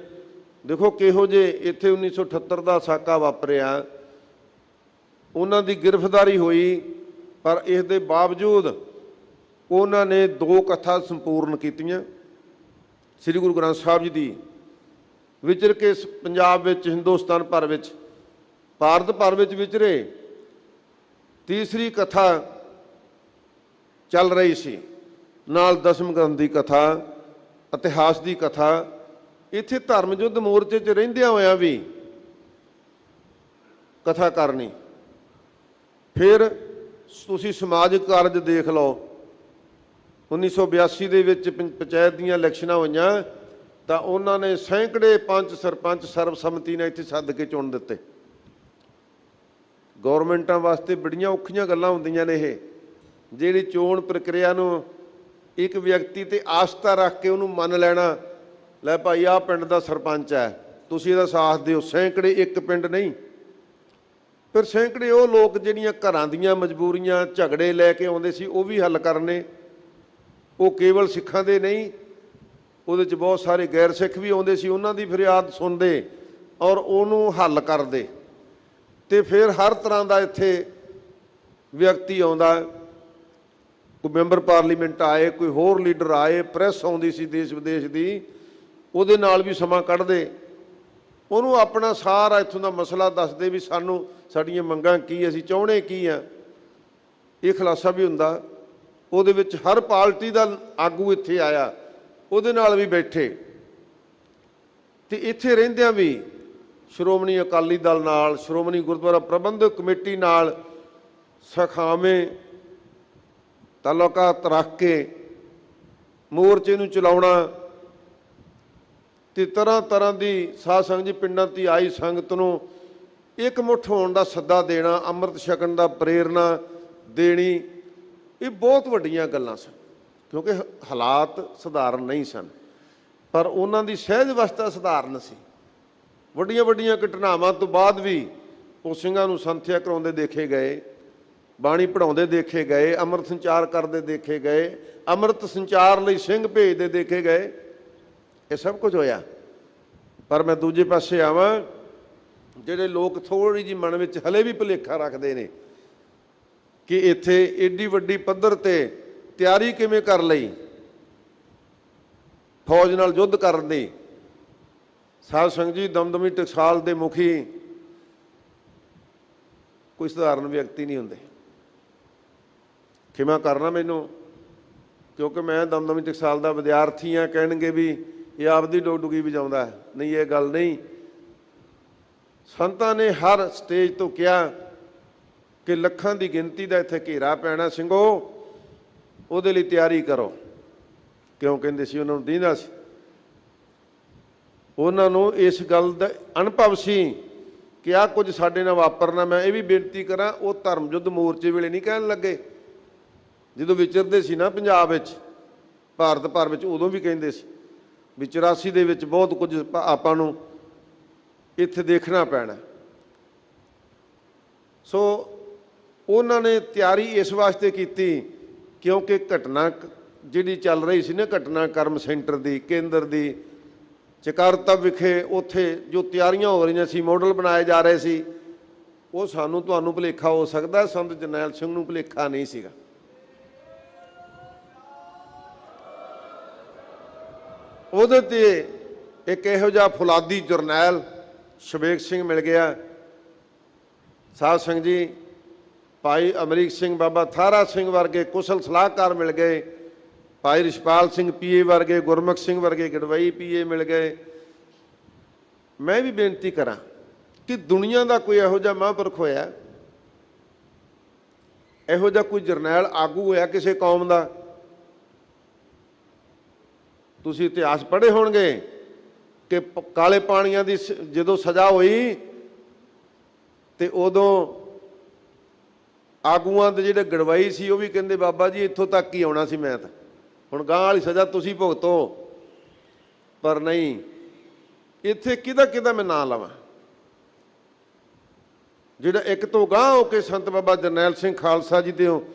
ਦੇਖੋ ਕਿਹੋ ਜਿਹੇ ਇੱਥੇ 1978 ਦਾ ਸਾਕਾ ਵਾਪਰਿਆ, ਉਹਨਾਂ ਦੀ ਗ੍ਰਿਫਤਾਰੀ ਹੋਈ, ਪਰ ਇਸ ਦੇ ਬਾਵਜੂਦ ਉਹਨਾਂ ਨੇ 2 ਕਥਾ ਸੰਪੂਰਨ ਕੀਤੀਆਂ ਸ੍ਰੀ ਗੁਰੂ ਗ੍ਰੰਥ ਸਾਹਿਬ ਜੀ ਦੀ, ਵਿਚਰ ਕੇ ਪੰਜਾਬ ਵਿੱਚ, ਹਿੰਦੁਸਤਾਨ ਭਰ ਵਿੱਚ, ਭਾਰਤ ਭਰ ਵਿੱਚ ਵਿਚਰੇ। ਤੀਸਰੀ ਕਥਾ ਚੱਲ ਰਹੀ ਸੀ, ਨਾਲ ਦਸਮ ਗ੍ਰੰਥ ਦੀ ਕਥਾ, ਇਤਿਹਾਸ ਦੀ ਕਥਾ। ਇੱਥੇ ਧਰਮ ਯੁੱਧ ਮੋਰਚੇ 'ਚ ਰਹਿੰਦਿਆਂ ਹੋਇਆਂ ਵੀ ਕਥਾ ਕਰਨੀ। ਫਿਰ ਤੁਸੀਂ ਸਮਾਜਿਕ ਕਾਰਜ ਦੇਖ ਲਓ, 1982 ਦੇ ਵਿੱਚ ਪੰਚਾਇਤ ਦੀਆਂ ਇਲੈਕਸ਼ਨਾਂ ਹੋਈਆਂ ਤਾਂ ਉਹਨਾਂ ਨੇ ਸੈਂਕੜੇ ਪੰਚ ਸਰਪੰਚ ਸਰਬਸੰਮਤੀ ਨਾਲ ਇੱਥੇ ਸੱਦ ਕੇ ਚੁਣ ਦਿੱਤੇ। ਗੌਰਮੈਂਟਾਂ ਵਾਸਤੇ ਬੜੀਆਂ ਔਖੀਆਂ ਗੱਲਾਂ ਹੁੰਦੀਆਂ ਨੇ ਇਹ, ਜਿਹੜੀ ਚੋਣ ਪ੍ਰਕਿਰਿਆ ਨੂੰ ਇੱਕ ਵਿਅਕਤੀ ਤੇ ਆਸਥਾ ਰੱਖ ਕੇ ਉਹਨੂੰ ਮੰਨ ਲੈਣਾ, ਲੈ ਭਾਈ ਆਹ ਪਿੰਡ ਦਾ ਸਰਪੰਚ ਹੈ, ਤੁਸੀਂ ਇਹਦਾ ਸਾਥ ਦਿਓ। ਸੈਂਕੜੇ, ਇੱਕ ਪਿੰਡ ਨਹੀਂ, ਫਿਰ ਸੈਂਕੜੇ ਉਹ ਲੋਕ ਜਿਹੜੀਆਂ ਘਰਾਂ ਦੀਆਂ ਮਜਬੂਰੀਆਂ ਝਗੜੇ ਲੈ ਕੇ ਆਉਂਦੇ ਸੀ ਉਹ ਵੀ ਹੱਲ ਕਰਨੇ। ਉਹ ਕੇਵਲ ਸਿੱਖਾਂ ਦੇ ਨਹੀਂ, ਉਹਦੇ 'ਚ ਬਹੁਤ ਸਾਰੇ ਗੈਰ ਸਿੱਖ ਵੀ ਆਉਂਦੇ ਸੀ, ਉਹਨਾਂ ਦੀ ਫਰਿਆਦ ਸੁਣਦੇ ਔਰ ਉਹਨੂੰ ਹੱਲ ਕਰਦੇ। ਤੇ ਫਿਰ ਹਰ ਤਰ੍ਹਾਂ ਦਾ ਇੱਥੇ ਵਿਅਕਤੀ ਆਉਂਦਾ, ਕੋਈ ਮੈਂਬਰ ਪਾਰਲੀਮੈਂਟ ਆਏ, ਕੋਈ ਹੋਰ ਲੀਡਰ ਆਏ, ਪ੍ਰੈਸ ਆਉਂਦੀ ਸੀ ਦੇਸ਼ ਵਿਦੇਸ਼ ਦੀ, ਉਹਦੇ ਨਾਲ ਵੀ ਸਮਾਂ ਕੱਢਦੇ, ਉਹਨੂੰ ਆਪਣਾ ਸਾਰਾ ਇੱਥੋਂ ਦਾ ਮਸਲਾ ਦੱਸਦੇ ਵੀ ਸਾਨੂੰ ਸਾਡੀਆਂ ਮੰਗਾਂ ਕੀ, ਅਸੀਂ ਚਾਹੁੰਦੇ ਕੀ ਆ। ਇਹ ਖੁਲਾਸਾ ਵੀ ਹੁੰਦਾ। ਉਹਦੇ ਵਿੱਚ ਹਰ ਪਾਰਟੀ ਦਾ ਆਗੂ ਇੱਥੇ ਆਇਆ, ਉਹਦੇ ਨਾਲ ਵੀ ਬੈਠੇ ਤੇ ਇੱਥੇ ਰਹਿੰਦਿਆਂ ਵੀ ਸ਼੍ਰੋਮਣੀ ਅਕਾਲੀ ਦਲ ਨਾਲ, ਸ਼੍ਰੋਮਣੀ ਗੁਰਦੁਆਰਾ ਪ੍ਰਬੰਧਕ ਕਮੇਟੀ ਨਾਲ ਸਖਾਵੇਂ ਤਾਲੁਕਾਤ ਰੱਖ ਕੇ ਮੋਰਚੇ ਨੂੰ ਚਲਾਉਣਾ ਤੇ ਤਰ੍ਹਾਂ ਤਰ੍ਹਾਂ ਦੀ ਸਾਧ ਸੰਗਤ ਜੀ ਪਿੰਡਾਂ 'ਤੇ ਆਈ ਸੰਗਤ ਨੂੰ ਇਕਮੁੱਠ ਹੋਣ ਦਾ ਸੱਦਾ ਦੇਣਾ, ਅੰਮ੍ਰਿਤ ਛਕਣ ਦਾ ਪ੍ਰੇਰਨਾ ਦੇਣੀ। ਇਹ ਬਹੁਤ ਵੱਡੀਆਂ ਗੱਲਾਂ ਸਨ, ਕਿਉਂਕਿ ਹਾਲਾਤ ਸਧਾਰਨ ਨਹੀਂ ਸਨ, ਪਰ ਉਹਨਾਂ ਦੀ ਸਹਿਜ ਅਵਸਥਾ ਸਧਾਰਨ ਸੀ। ਵੱਡੀਆਂ ਵੱਡੀਆਂ ਘਟਨਾਵਾਂ ਤੋਂ ਬਾਅਦ ਵੀ ਉਹ ਸਿੰਘਾਂ ਨੂੰ ਸੰਥਿਆ ਕਰਾਉਂਦੇ ਦੇਖੇ ਗਏ, ਬਾਣੀ ਪੜ੍ਹਾਉਂਦੇ ਦੇਖੇ ਗਏ, ਅੰਮ੍ਰਿਤ ਸੰਚਾਰ ਕਰਦੇ ਦੇਖੇ ਗਏ, ਅੰਮ੍ਰਿਤ ਸੰਚਾਰ ਲਈ ਸਿੰਘ ਭੇਜਦੇ ਦੇਖੇ ਗਏ। ਇਹ ਸਭ ਕੁਝ ਹੋਇਆ। ਪਰ ਮੈਂ ਦੂਜੇ ਪਾਸੇ ਆਵਾਂ, ਜਿਹੜੇ ਲੋਕ ਥੋੜ੍ਹੀ ਜਿਹੀ ਮਨ ਵਿੱਚ ਹਲੇ ਵੀ ਭੁਲੇਖਾ ਰੱਖਦੇ ਨੇ ਕਿ ਇੱਥੇ ਏਡੀ ਵੱਡੀ ਪੱਧਰ 'ਤੇ ਤਿਆਰੀ ਕਿਵੇਂ ਕਰ ਲਈ ਫੌਜ ਨਾਲ ਯੁੱਧ ਕਰਨ ਦੀ। ਸਾਧ ਸੰਗਤ ਜੀ, ਦਮਦਮੀ ਟਕਸਾਲ ਦੇ ਮੁਖੀ ਕੋਈ ਸਧਾਰਨ ਵਿਅਕਤੀ ਨਹੀਂ ਹੁੰਦੇ। ਖਿਮਾ ਕਰਨਾ ਮੈਨੂੰ, ਕਿਉਂਕਿ ਮੈਂ ਦਮਦਮੀ ਟਕਸਾਲ ਦਾ ਵਿਦਿਆਰਥੀ ਹਾਂ। ਕਹਿਣਗੇ ਵੀ ਇਹ ਆਪਦੀ ਡੋਗਡੁਗੀ ਵਜਾਉਂਦਾ, ਨਹੀਂ, ਇਹ ਗੱਲ ਨਹੀਂ। ਸੰਤਾਂ ਨੇ ਹਰ ਸਟੇਜ ਤੋਂ ਕਿਹਾ ਕਿ ਲੱਖਾਂ ਦੀ ਗਿਣਤੀ ਦਾ ਇੱਥੇ ਘੇਰਾ ਪੈਣਾ, ਸਿੰਘੋ ਉਹਦੇ ਲਈ ਤਿਆਰੀ ਕਰੋ। ਕਿਉਂ ਕਹਿੰਦੇ ਸੀ? ਉਹਨਾਂ ਨੂੰ ਦੀਂਦਾ ਸੀ, ਉਹਨਾਂ ਨੂੰ ਇਸ ਗੱਲ ਦਾ ਅਨੁਭਵ ਸੀ ਕਿ ਆਹ ਕੁਝ ਸਾਡੇ ਨਾਲ ਵਾਪਰਨਾ। ਮੈਂ ਇਹ ਵੀ ਬੇਨਤੀ ਕਰਾਂ, ਉਹ ਧਰਮ ਯੁੱਧ ਮੋਰਚੇ ਵੇਲੇ ਨਹੀਂ ਕਹਿਣ ਲੱਗੇ, ਜਦੋਂ ਵਿਚਰਦੇ ਸੀ ਨਾ ਪੰਜਾਬ ਵਿੱਚ, ਭਾਰਤ ਭਰ ਵਿੱਚ, ਉਦੋਂ ਵੀ ਕਹਿੰਦੇ ਸੀ ਵੀ 84 ਦੇ ਵਿੱਚ ਬਹੁਤ ਕੁਝ ਆਪਾਂ ਨੂੰ ਇੱਥੇ ਦੇਖਣਾ ਪੈਣਾ। ਸੋ ਉਹਨਾਂ ਨੇ ਤਿਆਰੀ ਇਸ ਵਾਸਤੇ ਕੀਤੀ ਕਿਉਂਕਿ ਘਟਨਾ ਜਿਹੜੀ ਚੱਲ ਰਹੀ ਸੀ ਨਾ, ਘਟਨਾਕ੍ਰਮ ਸੈਂਟਰ ਦੀ, ਕੇਂਦਰ ਦੀ, ਚਕਰਤਵ ਵਿਖੇ ਉੱਥੇ ਜੋ ਤਿਆਰੀਆਂ ਹੋ ਰਹੀਆਂ ਸੀ, ਮਾਡਲ ਬਣਾਏ ਜਾ ਰਹੇ ਸੀ, ਉਹ ਸਾਨੂੰ ਤੁਹਾਨੂੰ ਭੁਲੇਖਾ ਹੋ ਸਕਦਾ, ਸੰਤ ਜਰਨੈਲ ਸਿੰਘ ਨੂੰ ਭੁਲੇਖਾ ਨਹੀਂ ਸੀਗਾ। ਉਹਦੇ 'ਤੇ ਇੱਕ ਇਹੋ ਜਿਹਾ ਫੁਲਾਦੀ ਜਰਨੈਲ ਸ਼ਵੇਕ ਸਿੰਘ ਮਿਲ ਗਿਆ। ਸਾਧ ਸੰਗਤ ਜੀ, ਭਾਈ ਅਮਰੀਕ ਸਿੰਘ ਬਾਬਾ ਥਾਰਾ ਸਿੰਘ ਵਰਗੇ ਕੁਸ਼ਲ ਸਲਾਹਕਾਰ ਮਿਲ ਗਏ, ਭਾਈ ਰਿਸ਼ਪਾਲ ਸਿੰਘ ਪੀਏ ਵਰਗੇ, ਗੁਰਮੁਖ ਸਿੰਘ ਵਰਗੇ ਗੜਵਈ ਪੀਏ ਮਿਲ ਗਏ। ਮੈਂ ਵੀ ਬੇਨਤੀ ਕਰਾਂ ਕਿ ਦੁਨੀਆ ਦਾ ਕੋਈ ਇਹੋ ਜਿਹਾ ਮਹਾਂਪੁਰਖ ਹੋਇਆ, ਇਹੋ ਜਿਹਾ ਕੋਈ ਜਰਨੈਲ ਆਗੂ ਹੋਇਆ ਕਿਸੇ ਕੌਮ ਦਾ? ਤੁਸੀਂ ਇਤਿਹਾਸ ਪੜ੍ਹੇ ਹੋਣਗੇ ਕਿ ਕਾਲੇ ਪਾਣੀਆਂ ਦੀ ਜਦੋਂ ਸਜ਼ਾ ਹੋਈ ਤੇ ਉਦੋਂ ਆਗੂਆਂ ਦੇ ਜਿਹੜੇ ਗੜਵਾਈ ਸੀ ਉਹ ਵੀ ਕਹਿੰਦੇ ਬਾਬਾ ਜੀ ਇੱਥੋਂ ਤੱਕ ਹੀ ਆਉਣਾ ਸੀ, ਮੈਂ ਤਾਂ ਹੁਣ ਗਾਂ ਵਾਲੀ ਸਜ਼ਾ ਤੁਸੀਂ ਭੁਗਤੋ। ਪਰ ਨਹੀਂ, ਇੱਥੇ ਕਿਹਦਾ ਮੈਂ ਨਾਂ ਲਵਾਂ ਜਿਹੜਾ ਇੱਕ ਤੋਂ ਗਾਂ ਹੋ ਕੇ ਸੰਤ ਬਾਬਾ ਜਰਨੈਲ ਸਿੰਘ ਖਾਲਸਾ ਜੀ ਦੇ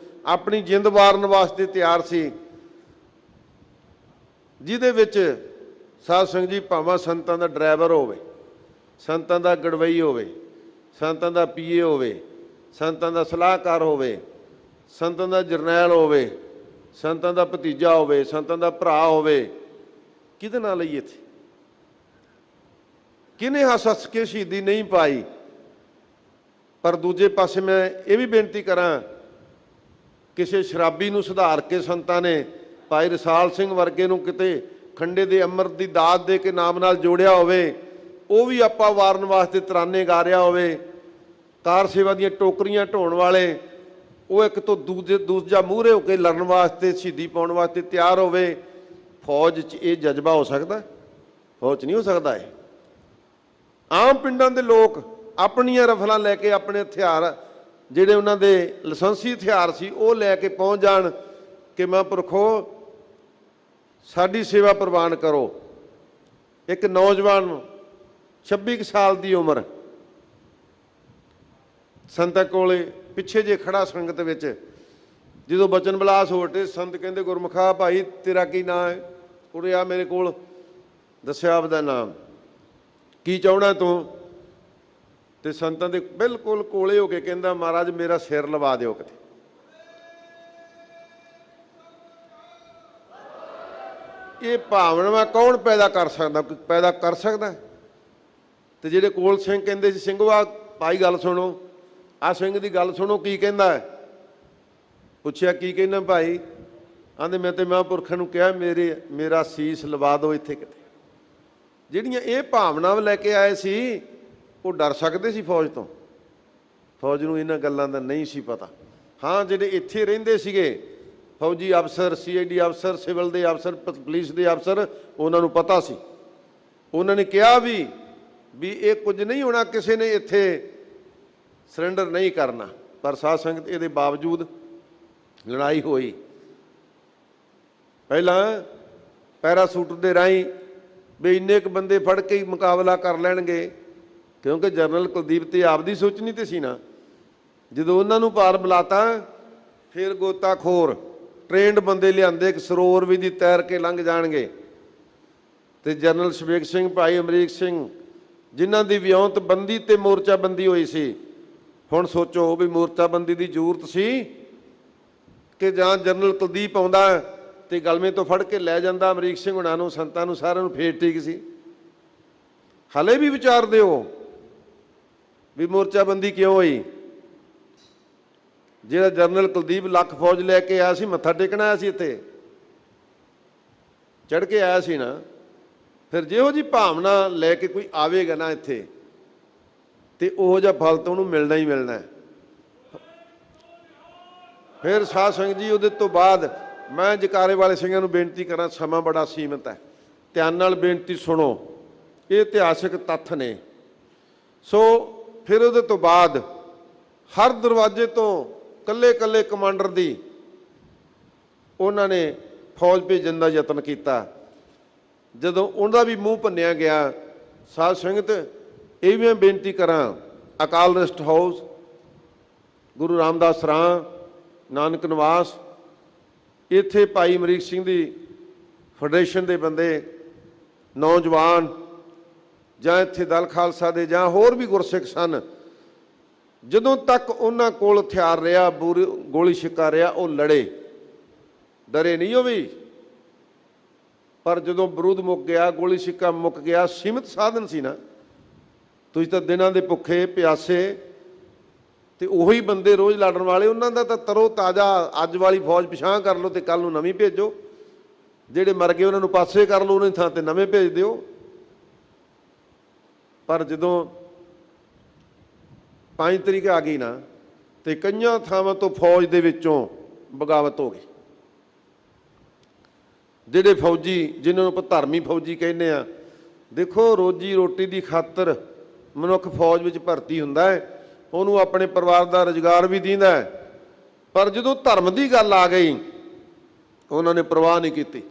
ਆਪਣੀ ਜਿੰਦ ਵਾਰਨ ਵਾਸਤੇ ਤਿਆਰ ਸੀ, ਜਿਹਦੇ ਵਿੱਚ ਸਾਧ ਸੰਗਤ ਜੀ ਭਾਵੇਂ ਸੰਤਾਂ ਦਾ ਡਰਾਈਵਰ ਹੋਵੇ, ਸੰਤਾਂ ਦਾ ਗੜਵਈ ਹੋਵੇ, ਸੰਤਾਂ ਦਾ ਪੀਏ ਹੋਵੇ, ਸੰਤਾਂ ਦਾ ਸਲਾਹਕਾਰ ਹੋਵੇ, ਸੰਤਾਂ ਦਾ ਜਰਨੈਲ ਹੋਵੇ, ਸੰਤਾਂ ਦਾ ਭਤੀਜਾ ਹੋਵੇ, ਸੰਤਾਂ ਦਾ ਭਰਾ ਹੋਵੇ, ਕਿਹਦੇ ਨਾਲ ਲਈਏ? ਇੱਥੇ ਕਿਹਨੇ ਹੱਸ ਕੇ ਸ਼ਹੀਦੀ ਨਹੀਂ ਪਾਈ? ਪਰ ਦੂਜੇ ਪਾਸੇ ਮੈਂ ਇਹ ਵੀ ਬੇਨਤੀ ਕਰਾਂ, ਕਿਸੇ ਸ਼ਰਾਬੀ ਨੂੰ ਸੁਧਾਰ ਕੇ ਸੰਤਾਂ ਨੇ ਭਾਈ ਰਸਾਲ ਸਿੰਘ ਵਰਗੇ ਨੂੰ ਕਿਤੇ ਖੰਡੇ ਦੇ ਅੰਮ੍ਰਿਤ ਦੀ ਦਾਤ ਦੇ ਕੇ ਨਾਮ ਨਾਲ ਜੋੜਿਆ ਹੋਵੇ, ਉਹ ਵੀ ਆਪਾਂ ਵਾਰਨ ਵਾਸਤੇ ਤਰਾਨੇ ਗਾ ਰਿਹਾ ਹੋਵੇ, ਕਾਰ ਸੇਵਾ ਦੀਆਂ ਟੋਕਰੀਆਂ ਢੋਣ ਵਾਲੇ ਉਹ ਇੱਕ ਤੋਂ ਦੂਜਾ ਮੂਹਰੇ ਹੋ ਕੇ ਲੜਨ ਵਾਸਤੇ, ਸ਼ਹੀਦੀ ਪਾਉਣ ਵਾਸਤੇ ਤਿਆਰ ਹੋਵੇ। ਫੌਜ 'ਚ ਇਹ ਜਜ਼ਬਾ ਹੋ ਸਕਦਾ? ਫੌਜ 'ਚ ਨਹੀਂ ਹੋ ਸਕਦਾ। ਇਹ ਆਮ ਪਿੰਡਾਂ ਦੇ ਲੋਕ ਆਪਣੀਆਂ ਰਫਲਾਂ ਲੈ ਕੇ, ਆਪਣੇ ਹਥਿਆਰ ਜਿਹੜੇ ਉਹਨਾਂ ਦੇ ਲਾਇਸੈਂਸੀ ਹਥਿਆਰ ਸੀ ਉਹ ਲੈ ਕੇ ਪਹੁੰਚ ਜਾਣ ਕਿ ਮਹਾਂਪੁਰਖੋ ਸਾਡੀ ਸੇਵਾ ਪ੍ਰਵਾਨ ਕਰੋ। ਇੱਕ ਨੌਜਵਾਨ 26 ਸਾਲ ਦੀ ਉਮਰ ਸੰਤਾਂ ਕੋਲੇ ਪਿੱਛੇ ਜੇ ਖੜਾ ਸੰਗਤ ਵਿੱਚ, ਜਦੋਂ ਬਚਨ ਬਲਾਸ ਹੋਟੇ ਸੰਤ ਕਹਿੰਦੇ ਗੁਰਮੁਖਾ ਭਾਈ ਤੇਰਾ ਕੀ ਨਾਂ ਹੈ? ਉਰੇ ਆ ਮੇਰੇ ਕੋਲ, ਦੱਸਿਆ ਆਪਦਾ ਨਾਮ, ਕੀ ਚਾਹੁੰਦਾ ਤੂੰ? ਤੇ ਸੰਤਾਂ ਦੇ ਬਿਲਕੁਲ ਕੋਲੇ ਹੋ ਕੇ ਕਹਿੰਦਾ ਮਹਾਰਾਜ ਮੇਰਾ ਸਿਰ ਲਵਾ ਦਿਓ ਕਿਤੇ। ਇਹ ਭਾਵਨਾਵਾਂ ਕੌਣ ਪੈਦਾ ਕਰ ਸਕਦਾ? ਕੋਈ ਪੈਦਾ ਕਰ ਸਕਦਾ? ਤੇ ਜਿਹੜੇ ਕੋਲ ਸਿੰਘ ਕਹਿੰਦੇ ਸੀ ਸਿੰਘਵਾ ਭਾਈ ਗੱਲ ਸੁਣੋ, ਆਹ ਸਿੰਘ ਦੀ ਗੱਲ ਸੁਣੋ ਕੀ ਕਹਿੰਦਾ ਹੈ। ਪੁੱਛਿਆ ਕੀ ਕਹਿੰਦਾ ਭਾਈ? ਆਂਦੇ ਮੈਂ ਤੇ ਮਹਾਂਪੁਰਖਾਂ ਨੂੰ ਕਿਹਾ ਮੇਰਾ ਸੀਸ ਲਵਾ ਦਿਓ ਇੱਥੇ ਕਿਤੇ। ਜਿਹੜੀਆਂ ਇਹ ਭਾਵਨਾਵਾਂ ਲੈ ਕੇ ਆਏ ਸੀ ਉਹ ਡਰ ਸਕਦੇ ਸੀ ਫੌਜ ਤੋਂ? ਫੌਜ ਨੂੰ ਇਹਨਾਂ ਗੱਲਾਂ ਦਾ ਨਹੀਂ ਸੀ ਪਤਾ। ਹਾਂ, ਜਿਹੜੇ ਇੱਥੇ ਰਹਿੰਦੇ ਸੀਗੇ ਫੌਜੀ ਅਫਸਰ, CID ਅਫਸਰ, ਸਿਵਲ ਦੇ ਅਫਸਰ, ਪੁਲਿਸ ਦੇ ਅਫਸਰ, ਉਹਨਾਂ ਨੂੰ ਪਤਾ ਸੀ। ਉਹਨਾਂ ਨੇ ਕਿਹਾ ਵੀ ਇਹ ਕੁਝ ਨਹੀਂ ਹੋਣਾ, ਕਿਸੇ ਨੇ ਇੱਥੇ ਸਰੈਂਡਰ ਨਹੀਂ ਕਰਨਾ। ਪਰ ਸਾਧ ਸੰਗਤ ਇਹਦੇ ਬਾਵਜੂਦ ਲੜਾਈ ਹੋਈ। ਪਹਿਲਾਂ ਪੈਰਾਸੂਟ ਦੇ ਰਾਹੀਂ ਵੀ ਇੰਨੇ ਕੁ ਬੰਦੇ ਫੜ ਕੇ ਹੀ ਮੁਕਾਬਲਾ ਕਰ ਲੈਣਗੇ, ਕਿਉਂਕਿ ਜਨਰਲ ਕੁਲਦੀਪ ਤੇ ਆਪਦੀ ਸੋਚਣੀ ਤੇ ਸੀ ਨਾ। ਜਦੋਂ ਉਹਨਾਂ ਨੂੰ ਪਾਰ ਬੁਲਾਤਾ ਫਿਰ ਗੋਤਾਖੋਰ ਟ੍ਰੇਨਡ ਬੰਦੇ ਲਿਆਂਦੇ, ਇੱਕ ਸਰੋਵਰ ਵੀ ਦੀ ਤੈਰ ਕੇ ਲੰਘ ਜਾਣਗੇ। ਤੇ ਜਨਰਲ ਸ਼ਵੇਕ ਸਿੰਘ, ਭਾਈ ਅਮਰੀਕ ਸਿੰਘ, ਜਿਨ੍ਹਾਂ ਦੀ ਵਿਉਂਤ ਬੰਦੀ ਤੇ ਮੋਰਚਾਬੰਦੀ ਹੋਈ ਸੀ। ਹੁਣ ਸੋਚੋ ਵੀ ਮੋਰਚਾਬੰਦੀ ਦੀ ਜ਼ਰੂਰਤ ਸੀ ਕਿ ਜਾਂ ਜਨਰਲ ਕੁਲਦੀਪ ਆਉਂਦਾ ਤੇ ਗਲਮੇ ਤੋਂ ਫੜ ਕੇ ਲੈ ਜਾਂਦਾ ਅਮਰੀਕ ਸਿੰਘ ਹੁਣਾਂ ਨੂੰ, ਸੰਤਾਂ ਨੂੰ, ਸਾਰਿਆਂ ਨੂੰ, ਫੇਰ ਠੀਕ ਸੀ। ਹਲੇ ਵੀ ਵਿਚਾਰਦੇ ਹੋ ਵੀ ਮੋਰਚਾਬੰਦੀ ਕਿਉਂ ਹੋਈ? ਜਿਹੜਾ ਜਨਰਲ ਕੁਲਦੀਪ ਲੱਖ ਫੌਜ ਲੈ ਕੇ ਆਇਆ ਸੀ, ਮੱਥਾ ਟੇਕਣ ਆਇਆ ਸੀ, ਇੱਥੇ ਚੜ ਕੇ ਆਇਆ ਸੀ ਨਾ। ਫਿਰ ਜਿਹੋ ਜਿਹੀ ਭਾਵਨਾ ਲੈ ਕੇ ਕੋਈ ਆਵੇਗਾ ਨਾ ਇੱਥੇ, ਤੇ ਉਹੋ ਜਿਹਾ ਫਲ ਤਾਂ ਉਹਨੂੰ ਮਿਲਣਾ ਹੀ ਮਿਲਣਾ। ਫਿਰ ਸਾਧ ਸੰਗਤ ਜੀ ਉਹਦੇ ਤੋਂ ਬਾਅਦ ਮੈਂ ਜਕਾਰੇ ਵਾਲੇ ਸਿੰਘਾਂ ਨੂੰ ਬੇਨਤੀ ਕਰਾਂ, ਸਮਾਂ ਬੜਾ ਸੀਮਤ ਹੈ, ਧਿਆਨ ਨਾਲ ਬੇਨਤੀ ਸੁਣੋ, ਇਹ ਇਤਿਹਾਸਕ ਤੱਥ ਨੇ। ਸੋ ਫਿਰ ਉਹਦੇ ਤੋਂ ਬਾਅਦ ਹਰ ਦਰਵਾਜ਼ੇ ਤੋਂ ਕੱਲੇ ਕਮਾਂਡਰ ਦੀ ਉਹਨਾਂ ਨੇ ਫੌਜ ਭੇਜਣ ਦਾ ਯਤਨ ਕੀਤਾ। ਜਦੋਂ ਉਹਦਾ ਵੀ ਮੂੰਹ ਭੰਨਿਆ ਗਿਆ, ਸਾਧ ਸੰਗਤ ਇਹ ਵੀ ਮੈਂ ਬੇਨਤੀ ਕਰਾਂ, ਅਕਾਲ ਰੈਸਟ ਹਾਊਸ, ਗੁਰੂ ਰਾਮਦਾਸ ਰਾਂ, ਨਾਨਕ ਨਿਵਾਸ, ਇੱਥੇ ਭਾਈ ਅਮਰੀਕ ਸਿੰਘ ਦੀ ਫੈਡਰੇਸ਼ਨ ਦੇ ਬੰਦੇ, ਨੌਜਵਾਨ, ਜਾਂ ਇੱਥੇ ਦਲ ਖਾਲਸਾ ਦੇ ਜਾਂ ਹੋਰ ਵੀ ਗੁਰਸਿੱਖ ਸਨ, ਜਦੋਂ ਤੱਕ ਉਹਨਾਂ ਕੋਲ ਹਥਿਆਰ ਰਿਹਾ, ਗੋਲੀ ਛਿੱਕਾ ਰਿਹਾ, ਉਹ ਲੜੇ, ਡਰੇ ਨਹੀਂ ਉਹ ਵੀ। ਪਰ ਜਦੋਂ ਬਰੂਦ ਮੁੱਕ ਗਿਆ, ਗੋਲੀ ਛਿੱਕਾ ਮੁੱਕ ਗਿਆ, ਸੀਮਿਤ ਸਾਧਨ ਸੀ ਨਾ। ਤੁਸੀਂ ਤਾਂ ਦਿਨਾਂ ਦੇ ਭੁੱਖੇ ਪਿਆਸੇ, ਤੇ ਉਹੀ ਬੰਦੇ ਰੋਜ਼ ਲੜਨ ਵਾਲੇ, ਉਹਨਾਂ ਦਾ ਤਾਂ ਤਰੋ ਤਾਜ਼ਾ ਅੱਜ ਵਾਲੀ ਫੌਜ ਪਿਛਾਂਹ ਕਰ ਲਓ ਤੇ ਕੱਲ ਨੂੰ ਨਵੀਂ ਭੇਜੋ। ਜਿਹੜੇ ਮਰ ਗਏ ਉਹਨਾਂ ਨੂੰ ਪਾਸੇ ਕਰ ਲਓ, ਉਹਨਾਂ ਦੀ ਥਾਂ ਤੇ ਨਵੇਂ ਭੇਜ ਦਿਓ। ਪਰ ਜਦੋਂ 5 ਤਰੀਕ ਆ ਗਈ ਨਾ ਤੇ ਕਈਆਂ ਥਾਵਾਂ ਤੋਂ ਫੌਜ ਦੇ ਵਿੱਚੋਂ ਬਗਾਵਤ ਹੋ ਗਈ। ਜਿਹੜੇ ਫੌਜੀ, ਜਿਨ੍ਹਾਂ ਨੂੰ ਆਪਾਂ ਧਰਮੀ ਫੌਜੀ ਕਹਿੰਦੇ ਆ, ਦੇਖੋ ਰੋਜੀ ਰੋਟੀ ਦੀ ਖਾਤਰ ਮਨੁੱਖ ਫੌਜ ਵਿੱਚ ਭਰਤੀ ਹੁੰਦਾ ਹੈ, ਉਹਨੂੰ ਆਪਣੇ ਪਰਿਵਾਰ ਦਾ ਰੁਜ਼ਗਾਰ ਵੀ ਦਿੰਦਾ ਹੈ, ਪਰ ਜਦੋਂ ਧਰਮ ਦੀ ਗੱਲ ਆ ਗਈ ਉਹਨਾਂ ਨੇ ਪਰਵਾਹ ਨਹੀਂ ਕੀਤੀ।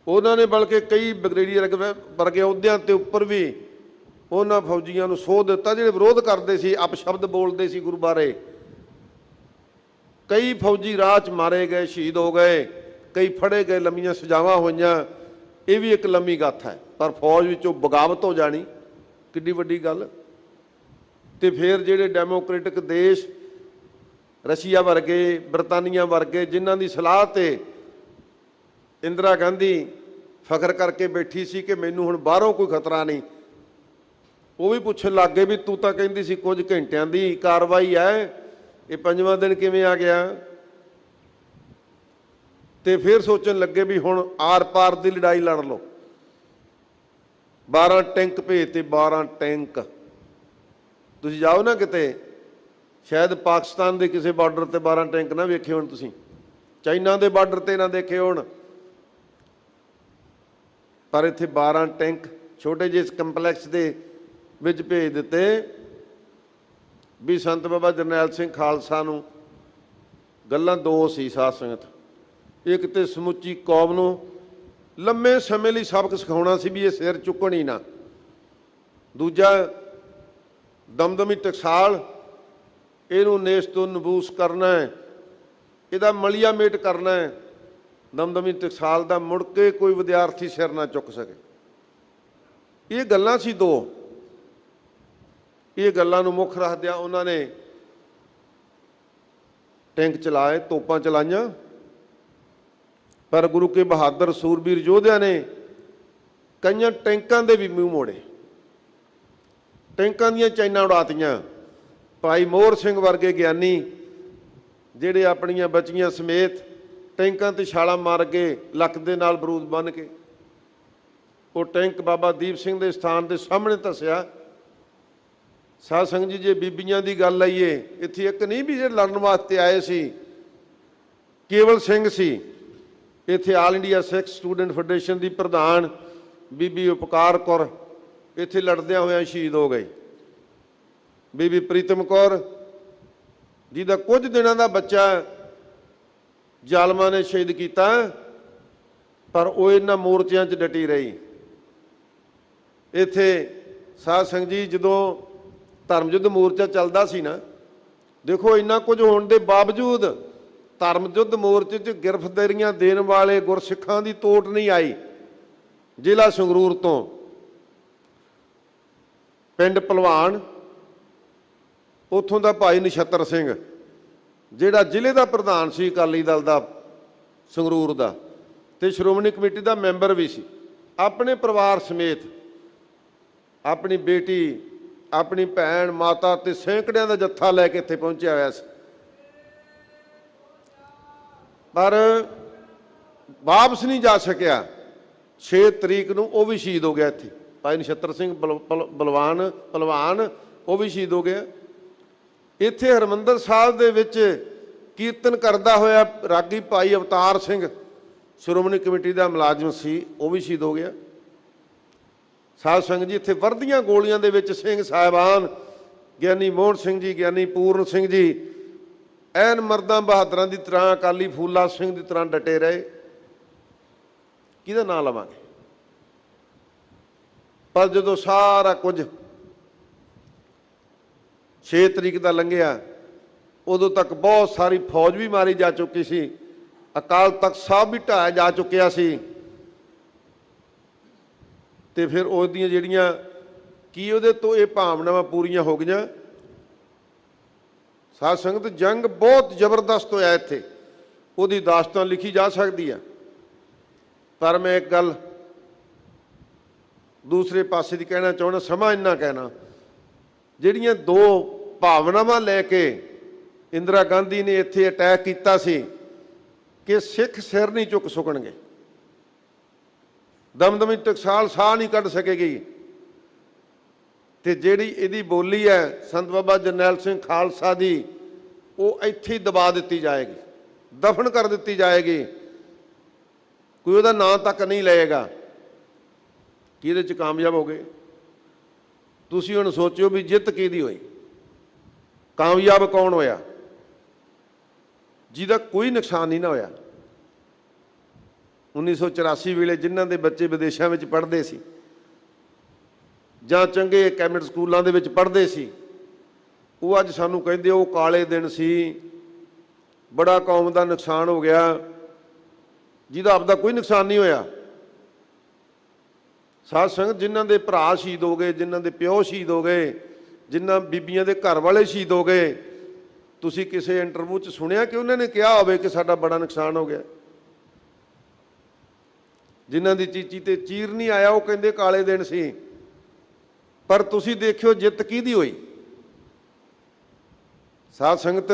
ਉਹਨਾਂ ਨੇ ਬਲਕਿ ਕਈ ਬ੍ਰਿਗੇਡੀਅਰ ਵਰਗੇ ਅਹੁਦਿਆਂ ਤੇ ਉੱਪਰ ਵੀ ਉਹਨਾਂ ਫੌਜੀਆਂ ਨੂੰ ਸੋਧ ਦਿੱਤਾ ਜਿਹੜੇ ਵਿਰੋਧ ਕਰਦੇ ਸੀ, ਅਪਸ਼ਬਦ ਬੋਲਦੇ ਸੀ ਗੁਰੂ ਬਾਰੇ। ਕਈ ਫੌਜੀ ਰਾਹ 'ਚ ਮਾਰੇ ਗਏ, ਸ਼ਹੀਦ ਹੋ ਗਏ, ਕਈ ਫੜੇ ਗਏ, ਲੰਮੀਆਂ ਸਜ਼ਾਵਾਂ ਹੋਈਆਂ। ਇਹ ਵੀ ਇੱਕ ਲੰਮੀ ਗੱਥ ਹੈ। ਪਰ ਫੌਜ ਵਿੱਚੋਂ ਬਗਾਵਤ ਹੋ ਜਾਣੀ ਕਿੱਡੀ ਵੱਡੀ ਗੱਲ। ਤੇ ਫਿਰ ਜਿਹੜੇ ਡੈਮੋਕ੍ਰੈਟਿਕ ਦੇਸ਼, ਰਸ਼ੀਆ ਵਰਗੇ, ਬਰਤਾਨੀਆ ਵਰਗੇ, ਜਿਨ੍ਹਾਂ ਦੀ ਸਲਾਹ ਤੇ ਇੰਦਰਾ ਗਾਂਧੀ ਫਖਰ ਕਰਕੇ ਬੈਠੀ ਸੀ ਕਿ ਮੈਨੂੰ ਹੁਣ ਬਾਹਰੋਂ ਕੋਈ ਖਤਰਾ ਨਹੀਂ, ਉਹ ਵੀ ਪੁੱਛਣ ਲੱਗ ਗਏ ਵੀ ਤੂੰ ਤਾਂ ਕਹਿੰਦੀ ਸੀ ਕੁਝ ਘੰਟਿਆਂ ਦੀ ਕਾਰਵਾਈ ਹੈ, ਇਹ 5ਵਾਂ ਦਿਨ ਕਿਵੇਂ ਆ ਗਿਆ। ਤੇ ਫਿਰ ਸੋਚਣ ਲੱਗੇ ਵੀ ਹੁਣ ਆਰ ਪਾਰ ਦੀ ਲੜਾਈ ਲੜ ਲਓ। 12 ਟੈਂਕ ਭੇਜ ਤੇ 12 ਟੈਂਕ। ਤੁਸੀਂ ਜਾਓ ਨਾ ਕਿਤੇ, ਸ਼ਾਇਦ ਪਾਕਿਸਤਾਨ ਦੇ ਕਿਸੇ ਬਾਰਡਰ ਤੇ 12 ਟੈਂਕ ਨਾ ਵੇਖੇ ਹੋਣ ਤੁਸੀਂ, ਚਾਈਨਾ ਦੇ ਬਾਰਡਰ ਤੇ ਨਾ ਦੇਖੇ ਹੋਣ, ਪਰ ਇੱਥੇ 12 ਟੈਂਕ ਛੋਟੇ ਜਿਹੇ ਕੰਪਲੈਕਸ ਦੇ ਵਿੱਚ ਭੇਜ ਦਿੱਤੇ ਵੀ ਸੰਤ ਬਾਬਾ ਜਰਨੈਲ ਸਿੰਘ ਖਾਲਸਾ ਨੂੰ ਗੱਲਾਂ ਦੋ ਸੀ ਸਾਧ ਸੰਗਤ। ਇੱਕ ਤੇ ਸਮੁੱਚੀ ਕੌਮ ਨੂੰ ਲੰਮੇ ਸਮੇਂ ਲਈ ਸਬਕ ਸਿਖਾਉਣਾ ਸੀ ਵੀ ਇਹ ਸਿਰ ਚੁੱਕਣ ਹੀ ਨਾ। ਦੂਜਾ ਦਮਦਮੀ ਟਕਸਾਲ, ਇਹਨੂੰ ਨੇਸ ਤੋਂ ਨਬੂਸ ਕਰਨਾ ਹੈ, ਇਹਦਾ ਮਲੀਆ ਮੇਟ ਕਰਨਾ ਹੈ। ਦਮਦਮੀ ਟਕਸਾਲ ਦਾ ਮੁੜ ਕੇ ਕੋਈ ਵਿਦਿਆਰਥੀ ਸਿਰ ਨਾ ਚੁੱਕ ਸਕੇ। ਇਹ ਗੱਲਾਂ ਸੀ ਦੋ। ਇਹ ਗੱਲਾਂ ਨੂੰ ਮੁੱਖ ਰੱਖਦਿਆਂ ਉਹਨਾਂ ਨੇ ਟੈਂਕ ਚਲਾਏ, ਤੋਪਾਂ ਚਲਾਈਆਂ, ਪਰ ਗੁਰੂ ਕੇ ਬਹਾਦਰ ਸੂਰਬੀਰ ਯੋਧਿਆਂ ਨੇ ਕਈਆਂ ਟੈਂਕਾਂ ਦੇ ਵੀ ਮੂੰਹ ਮੋੜੇ, ਟੈਂਕਾਂ ਦੀਆਂ ਚੈਨਾਂ ਉਡਾਤੀਆਂ। ਭਾਈ ਮੋਹਰ ਸਿੰਘ ਵਰਗੇ ਗਿਆਨੀ ਜਿਹੜੇ ਆਪਣੀਆਂ ਬੱਚੀਆਂ ਸਮੇਤ ਟੈਂਕਾਂ ਤੇ ਛਾਲਾਂ ਮਾਰ ਕੇ ਲੱਕ ਦੇ ਨਾਲ ਬਰੂਦ ਬੰਨ੍ਹ ਕੇ ਉਹ ਟੈਂਕ ਬਾਬਾ ਦੀਪ ਸਿੰਘ ਦੇ ਸਥਾਨ ਦੇ ਸਾਹਮਣੇ ਧੱਸਿਆ। ਸਾਧ ਸੰਗਤ ਜੀ, ਜੇ ਬੀਬੀਆਂ ਦੀ ਗੱਲ ਆਈਏ, ਇੱਥੇ ਇੱਕ ਨਹੀਂ ਵੀ ਜਿਹੜੇ ਲੜਨ ਵਾਸਤੇ ਆਏ ਸੀ ਕੇਵਲ ਸਿੰਘ ਸੀ, ਇੱਥੇ ਆਲ ਇੰਡੀਆ ਸਿੱਖ ਸਟੂਡੈਂਟ ਫੈਡਰੇਸ਼ਨ ਦੀ ਪ੍ਰਧਾਨ ਬੀਬੀ ਉਪਕਾਰ ਕੌਰ ਇੱਥੇ ਲੜਦਿਆਂ ਹੋਇਆਂ ਸ਼ਹੀਦ ਹੋ ਗਈ। ਬੀਬੀ ਪ੍ਰੀਤਮ ਕੌਰ ਜਿਹਦਾ ਕੁਝ ਦਿਨਾਂ ਦਾ ਬੱਚਾ ਜ਼ਾਲਮਾਂ ਨੇ ਸ਼ਹੀਦ ਕੀਤਾ, ਪਰ ਉਹ ਇਹਨਾਂ ਮੋਰਚਿਆਂ 'ਚ ਡਟੀ ਰਹੀ। ਇੱਥੇ ਸਾਧ ਸੰਗਤ ਜੀ, ਜਦੋਂ ਧਰਮ ਯੁੱਧ ਮੋਰਚਾ ਚੱਲਦਾ ਸੀ ਨਾ, ਦੇਖੋ ਇੰਨਾ ਕੁਝ ਹੋਣ ਦੇ ਬਾਵਜੂਦ ਧਰਮ ਯੁੱਧ ਮੋਰਚੇ 'ਚ ਗ੍ਰਿਫਤਾਰੀਆਂ ਦੇਣ ਵਾਲੇ ਗੁਰਸਿੱਖਾਂ ਦੀ ਤੋਟ ਨਹੀਂ ਆਈ। ਜ਼ਿਲ੍ਹਾ ਸੰਗਰੂਰ ਤੋਂ ਪਿੰਡ ਭਲਵਾਨ, ਉੱਥੋਂ ਦਾ ਭਾਈ ਨਛੱਤਰ ਸਿੰਘ ਜਿਹੜਾ ਜ਼ਿਲ੍ਹੇ ਦਾ ਪ੍ਰਧਾਨ ਸੀ ਅਕਾਲੀ ਦਲ ਦਾ ਸੰਗਰੂਰ ਦਾ, ਤੇ ਸ਼੍ਰੋਮਣੀ ਕਮੇਟੀ ਦਾ ਮੈਂਬਰ ਵੀ ਸੀ, ਆਪਣੇ ਪਰਿਵਾਰ ਸਮੇਤ ਆਪਣੀ ਬੇਟੀ, ਆਪਣੀ ਭੈਣ, ਮਾਤਾ ਤੇ ਸੈਂਕੜਿਆਂ ਦਾ ਜੱਥਾ ਲੈ ਕੇ ਇੱਥੇ ਪਹੁੰਚਿਆ ਹੋਇਆ ਸੀ। ਪਰ ਵਾਪਸ ਨਹੀਂ ਜਾ ਸਕਿਆ। 6 ਤਰੀਕ ਨੂੰ ਉਹ ਵੀ ਸ਼ਹੀਦ ਹੋ ਗਿਆ। ਇੱਥੇ ਭਾਈ ਨਛੱਤਰ ਸਿੰਘ ਭਲਵਾਨ ਉਹ ਵੀ ਸ਼ਹੀਦ ਹੋ ਗਿਆ। ਇੱਥੇ ਹਰਿਮੰਦਰ ਸਾਹਿਬ ਦੇ ਵਿੱਚ ਕੀਰਤਨ ਕਰਦਾ ਹੋਇਆ ਰਾਗੀ ਭਾਈ ਅਵਤਾਰ ਸਿੰਘ ਸ਼੍ਰੋਮਣੀ ਕਮੇਟੀ ਦਾ ਮੁਲਾਜ਼ਮ ਸੀ, ਉਹ ਵੀ ਸ਼ਹੀਦ ਹੋ ਗਿਆ। ਸਾਧ ਸੰਗਤ ਜੀ, ਇੱਥੇ ਵਰਦੀਆਂ ਗੋਲੀਆਂ ਦੇ ਵਿੱਚ ਸਿੰਘ ਸਾਹਿਬਾਨ, ਗਿਆਨੀ ਮੋਹਨ ਸਿੰਘ ਜੀ, ਗਿਆਨੀ ਪੂਰਨ ਸਿੰਘ ਜੀ ਐਨ ਮਰਦਾਂ ਬਹਾਦਰਾਂ ਦੀ ਤਰ੍ਹਾਂ, ਅਕਾਲੀ ਫੂਲਾ ਸਿੰਘ ਦੀ ਤਰ੍ਹਾਂ ਡਟੇ ਰਹੇ। ਕਿਹਦਾ ਨਾਂ ਲਵਾਂਗੇ? ਪਰ ਜਦੋਂ ਸਾਰਾ ਕੁਝ 6 ਤਰੀਕ ਦਾ ਲੰਘਿਆ, ਉਦੋਂ ਤੱਕ ਬਹੁਤ ਸਾਰੀ ਫੌਜ ਵੀ ਮਾਰੀ ਜਾ ਚੁੱਕੀ ਸੀ, ਅਕਾਲ ਤਖਤ ਸਾਹਿਬ ਵੀ ਢਾਇਆ ਜਾ ਚੁੱਕਿਆ ਸੀ। ਤੇ ਫਿਰ ਉਹਦੀਆਂ ਜਿਹੜੀਆਂ ਕੀ ਉਹਦੇ ਤੋਂ ਇਹ ਭਾਵਨਾਵਾਂ ਪੂਰੀਆਂ ਹੋ ਗਈਆਂ। ਸਾਧ ਸੰਗਤ, ਜੰਗ ਬਹੁਤ ਜ਼ਬਰਦਸਤ ਹੋਇਆ ਇੱਥੇ, ਉਹਦੀ ਦਾਸਤਾਨ ਲਿਖੀ ਜਾ ਸਕਦੀ ਆ। ਪਰ ਮੈਂ ਇੱਕ ਗੱਲ ਦੂਸਰੇ ਪਾਸੇ ਦੀ ਕਹਿਣਾ ਚਾਹੁੰਦਾ, ਸਮਾਂ ਇੰਨਾ ਕਹਿਣਾ, ਜਿਹੜੀਆਂ 2 ਭਾਵਨਾਵਾਂ ਲੈ ਕੇ ਇੰਦਰਾ ਗਾਂਧੀ ਨੇ ਇੱਥੇ ਅਟੈਕ ਕੀਤਾ ਸੀ ਕਿ ਸਿੱਖ ਸਿਰ ਨਹੀਂ ਝੁਕ ਸਕਣਗੇ, ਦਮਦਮੀ ਟਕਸਾਲ ਸਾਹ ਨਹੀਂ ਕੱਢ ਸਕੇਗੀ। ਤੇ ਜਿਹੜੀ ਇਹਦੀ ਬੋਲੀ ਹੈ ਸੰਤ ਬਾਬਾ ਜਰਨੈਲ ਸਿੰਘ ਖਾਲਸਾ ਦੀ, ਉਹ ਇੱਥੇ ਹੀ ਦਬਾ ਦਿੱਤੀ ਜਾਏਗੀ, ਦਫਨ ਕਰ ਦਿੱਤੀ ਜਾਏਗੀ, ਕੋਈ ਉਹਦਾ ਨਾਂ ਤੱਕ ਨਹੀਂ ਲਏਗਾ। ਕੀ ਇਹਦੇ 'ਚ ਕਾਮਯਾਬ ਹੋ ਗਏ? ਤੁਸੀਂ ਹੁਣ ਸੋਚਿਓ ਵੀ ਜਿੱਤ ਕਿਹਦੀ ਹੋਈ, ਕਾਮਯਾਬ ਕੌਣ ਹੋਇਆ? ਜਿਹਦਾ ਕੋਈ ਨੁਕਸਾਨ ਨਹੀਂ ਨਾ ਹੋਇਆ। 1984 ਵੇਲੇ ਜਿਨ੍ਹਾਂ ਦੇ ਬੱਚੇ ਵਿਦੇਸ਼ਾਂ ਵਿੱਚ ਪੜ੍ਹਦੇ ਸੀ ਜਾਂ ਚੰਗੇ ਕੈਂਬਰਿਜ ਸਕੂਲਾਂ ਦੇ ਵਿੱਚ ਪੜ੍ਹਦੇ ਸੀ, ਉਹ ਅੱਜ ਸਾਨੂੰ ਕਹਿੰਦੇ ਉਹ ਕਾਲੇ ਦਿਨ ਸੀ, ਬੜਾ ਕੌਮ ਦਾ ਨੁਕਸਾਨ ਹੋ ਗਿਆ, ਜਿਹਦਾ ਆਪਦਾ ਕੋਈ ਨੁਕਸਾਨ ਨਹੀਂ ਹੋਇਆ। ਸਾਧ ਸੰਗਤ, ਜਿਨ੍ਹਾਂ ਦੇ ਭਰਾ ਸ਼ਹੀਦ ਹੋ ਗਏ, ਜਿਨ੍ਹਾਂ ਦੇ ਪਿਓ ਸ਼ਹੀਦ ਹੋ ਗਏ, ਜਿਨ੍ਹਾਂ ਬੀਬੀਆਂ ਦੇ ਘਰ ਵਾਲੇ ਸ਼ਹੀਦ ਹੋ ਗਏ, ਤੁਸੀਂ ਕਿਸੇ ਇੰਟਰਵਿਊ 'ਚ ਸੁਣਿਆ ਕਿ ਉਹਨਾਂ ਨੇ ਕਿਹਾ ਹੋਵੇ ਕਿ ਸਾਡਾ ਬੜਾ ਨੁਕਸਾਨ ਹੋ ਗਿਆ? ਜਿਨ੍ਹਾਂ ਦੀ ਚੀਚੀ ਤੇ ਚੀਰ ਨਹੀਂ ਆਇਆ, ਉਹ ਕਹਿੰਦੇ ਕਾਲੇ ਦਿਨ ਸੀ। ਪਰ ਤੁਸੀਂ ਦੇਖਿਓ ਜਿੱਤ ਕਿਹਦੀ ਹੋਈ? ਸਾਧ ਸੰਗਤ,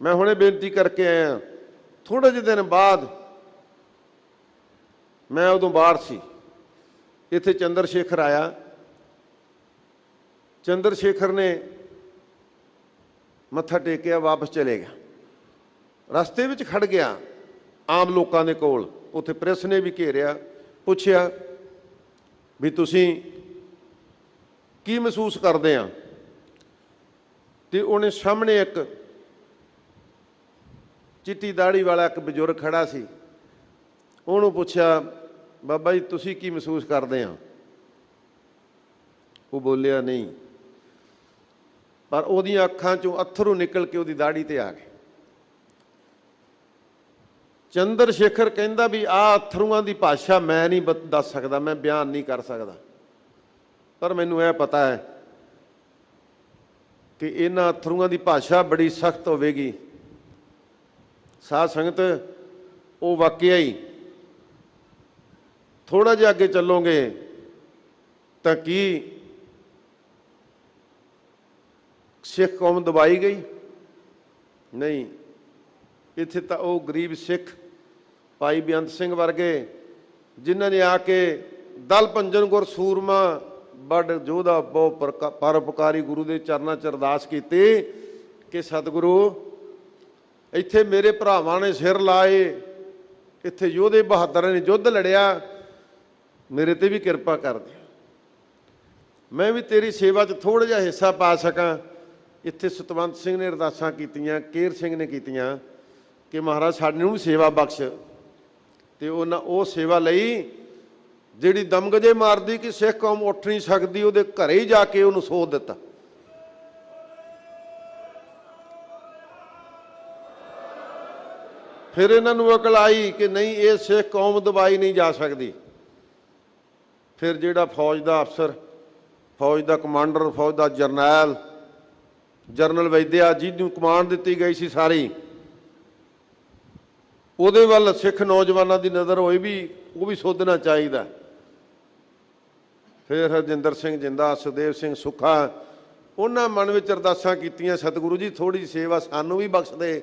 ਮੈਂ ਹੁਣੇ ਬੇਨਤੀ ਕਰਕੇ ਆਇਆ, ਥੋੜੇ ਜਿਹੇ ਦਿਨ ਬਾਅਦ ਮੈਂ ਉਦੋਂ ਬਾਹਰ ਸੀ, ਇੱਥੇ ਚੰਦਰ ਸ਼ੇਖਰ ਆਇਆ। ਚੰਦਰ ਸ਼ੇਖਰ ਨੇ ਮੱਥਾ ਟੇਕਿਆ, ਵਾਪਸ ਚਲੇ ਗਿਆ। ਰਸਤੇ ਵਿੱਚ ਖੜ ਗਿਆ ਆਮ ਲੋਕਾਂ ਦੇ ਕੋਲ, ਉੱਥੇ ਪ੍ਰੈਸ ਨੇ ਵੀ ਘੇਰਿਆ, ਪੁੱਛਿਆ ਵੀ ਤੁਸੀਂ ਕੀ ਮਹਿਸੂਸ ਕਰਦੇ ਆ? ਤੇ ਉਹਨੇ ਸਾਹਮਣੇ ਇੱਕ ਚਿੱਟੀ ਦਾੜੀ ਵਾਲਾ ਇੱਕ ਬਜ਼ੁਰਗ ਖੜਾ ਸੀ, ਉਹਨੂੰ ਪੁੱਛਿਆ, ਬਾਬਾ ਜੀ ਤੁਸੀਂ ਕੀ ਮਹਿਸੂਸ ਕਰਦੇ ਆ? ਉਹ ਬੋਲਿਆ ਨਹੀਂ, ਪਰ ਉਹਦੀਆਂ ਅੱਖਾਂ 'ਚੋਂ ਅੱਥਰੂ ਨਿਕਲ ਕੇ ਉਹਦੀ ਦਾੜੀ ਤੇ ਆ ਗਏ। ਚੰਦਰ ਸ਼ੇਖਰ ਕਹਿੰਦਾ ਵੀ ਆਹ ਅਥਰੂਆਂ ਦੀ ਭਾਸ਼ਾ ਮੈਂ ਨਹੀਂ ਦੱਸ ਸਕਦਾ, ਮੈਂ ਬਿਆਨ ਨਹੀਂ ਕਰ ਸਕਦਾ, ਪਰ ਮੈਨੂੰ ਇਹ ਪਤਾ ਹੈ ਕਿ ਇਹਨਾਂ ਅਥਰੂਆਂ ਦੀ ਭਾਸ਼ਾ ਬੜੀ ਸਖਤ ਹੋਵੇਗੀ। ਸਾਧ ਸੰਗਤ, ਉਹ ਵਾਕਿਆ ਹੀ ਥੋੜਾ ਜਿਹਾ ਅੱਗੇ ਚੱਲੋਗੇ ਤਾਂ ਕੀ ਸਿੱਖ ਕੌਮ ਦਬਾਈ ਗਈ? ਨਹੀਂ। ਇੱਥੇ ਤਾਂ ਉਹ ਗਰੀਬ ਸਿੱਖ ਭਾਈ ਬੇਅੰਤ ਸਿੰਘ ਵਰਗੇ, ਜਿਨ੍ਹਾਂ ਨੇ ਆ ਕੇ ਦਲ ਭੰਜਨ ਗੁਰ ਸੂਰਮਾ ਬੜ ਜੋਧਾ ਬਹੁ ਪਰਉਪਕਾਰੀ ਗੁਰੂ ਦੇ ਚਰਨਾਂ 'ਚ ਅਰਦਾਸ ਕੀਤੀ ਕਿ ਸਤਿਗੁਰੂ, ਇੱਥੇ ਮੇਰੇ ਭਰਾਵਾਂ ਨੇ ਸਿਰ ਲਾਏ, ਇੱਥੇ ਯੋਧੇ ਬਹਾਦਰਾਂ ਨੇ ਯੁੱਧ ਲੜਿਆ, ਮੇਰੇ ਤੇ ਵੀ ਕਿਰਪਾ ਕਰ ਦੇ, ਮੈਂ ਵੀ ਤੇਰੀ ਸੇਵਾ 'ਚ ਥੋੜ੍ਹਾ ਜਿਹਾ ਹਿੱਸਾ ਪਾ ਸਕਾਂ। ਇੱਥੇ ਸਤਵੰਤ ਸਿੰਘ ਨੇ ਅਰਦਾਸਾਂ ਕੀਤੀਆਂ, ਕੇਰ ਸਿੰਘ ਨੇ ਕੀਤੀਆਂ ਕਿ ਮਹਾਰਾਜ ਸਾਨੂੰ ਵੀ ਸੇਵਾ ਬਖਸ਼। ਤੇ ਉਹਨਾਂ ਉਹ ਸੇਵਾ ਲਈ ਜਿਹੜੀ ਦਮਗਜੇ ਮਾਰਦੀ ਕਿ ਸਿੱਖ ਕੌਮ ਉੱਠ ਨਹੀਂ ਸਕਦੀ, ਉਹਦੇ ਘਰੇ ਹੀ ਜਾ ਕੇ ਉਹਨੂੰ ਸੋਧ ਦਿੱਤਾ। ਫਿਰ ਇਹਨਾਂ ਨੂੰ ਅਕਲ ਆਈ ਕਿ ਨਹੀਂ, ਇਹ ਸਿੱਖ ਕੌਮ ਦਬਾਈ ਨਹੀਂ ਜਾ ਸਕਦੀ। ਫਿਰ ਜਿਹੜਾ ਫੌਜ ਦਾ ਅਫਸਰ, ਫੌਜ ਦਾ ਕਮਾਂਡਰ, ਫੌਜ ਦਾ ਜਰਨਲ ਵੈਦਿਆ, ਜਿਹਨੂੰ ਕਮਾਂਡ ਦਿੱਤੀ ਗਈ ਸੀ ਸਾਰੀ, ਉਹਦੇ ਵੱਲ ਸਿੱਖ ਨੌਜਵਾਨਾਂ ਦੀ ਨਜ਼ਰ ਹੋਈ ਵੀ ਉਹ ਵੀ ਸੋਧਣਾ ਚਾਹੀਦਾ। ਫਿਰ ਹਰਜਿੰਦਰ ਸਿੰਘ ਜਿੰਦਾ, ਸੁਖਦੇਵ ਸਿੰਘ ਸੁੱਖਾ, ਉਹਨਾਂ ਮਨ ਵਿੱਚ ਅਰਦਾਸਾਂ ਕੀਤੀਆਂ, ਸਤਿਗੁਰੂ ਜੀ ਥੋੜ੍ਹੀ ਜਿਹੀ ਸੇਵਾ ਸਾਨੂੰ ਵੀ ਬਖਸ਼ ਦੇ।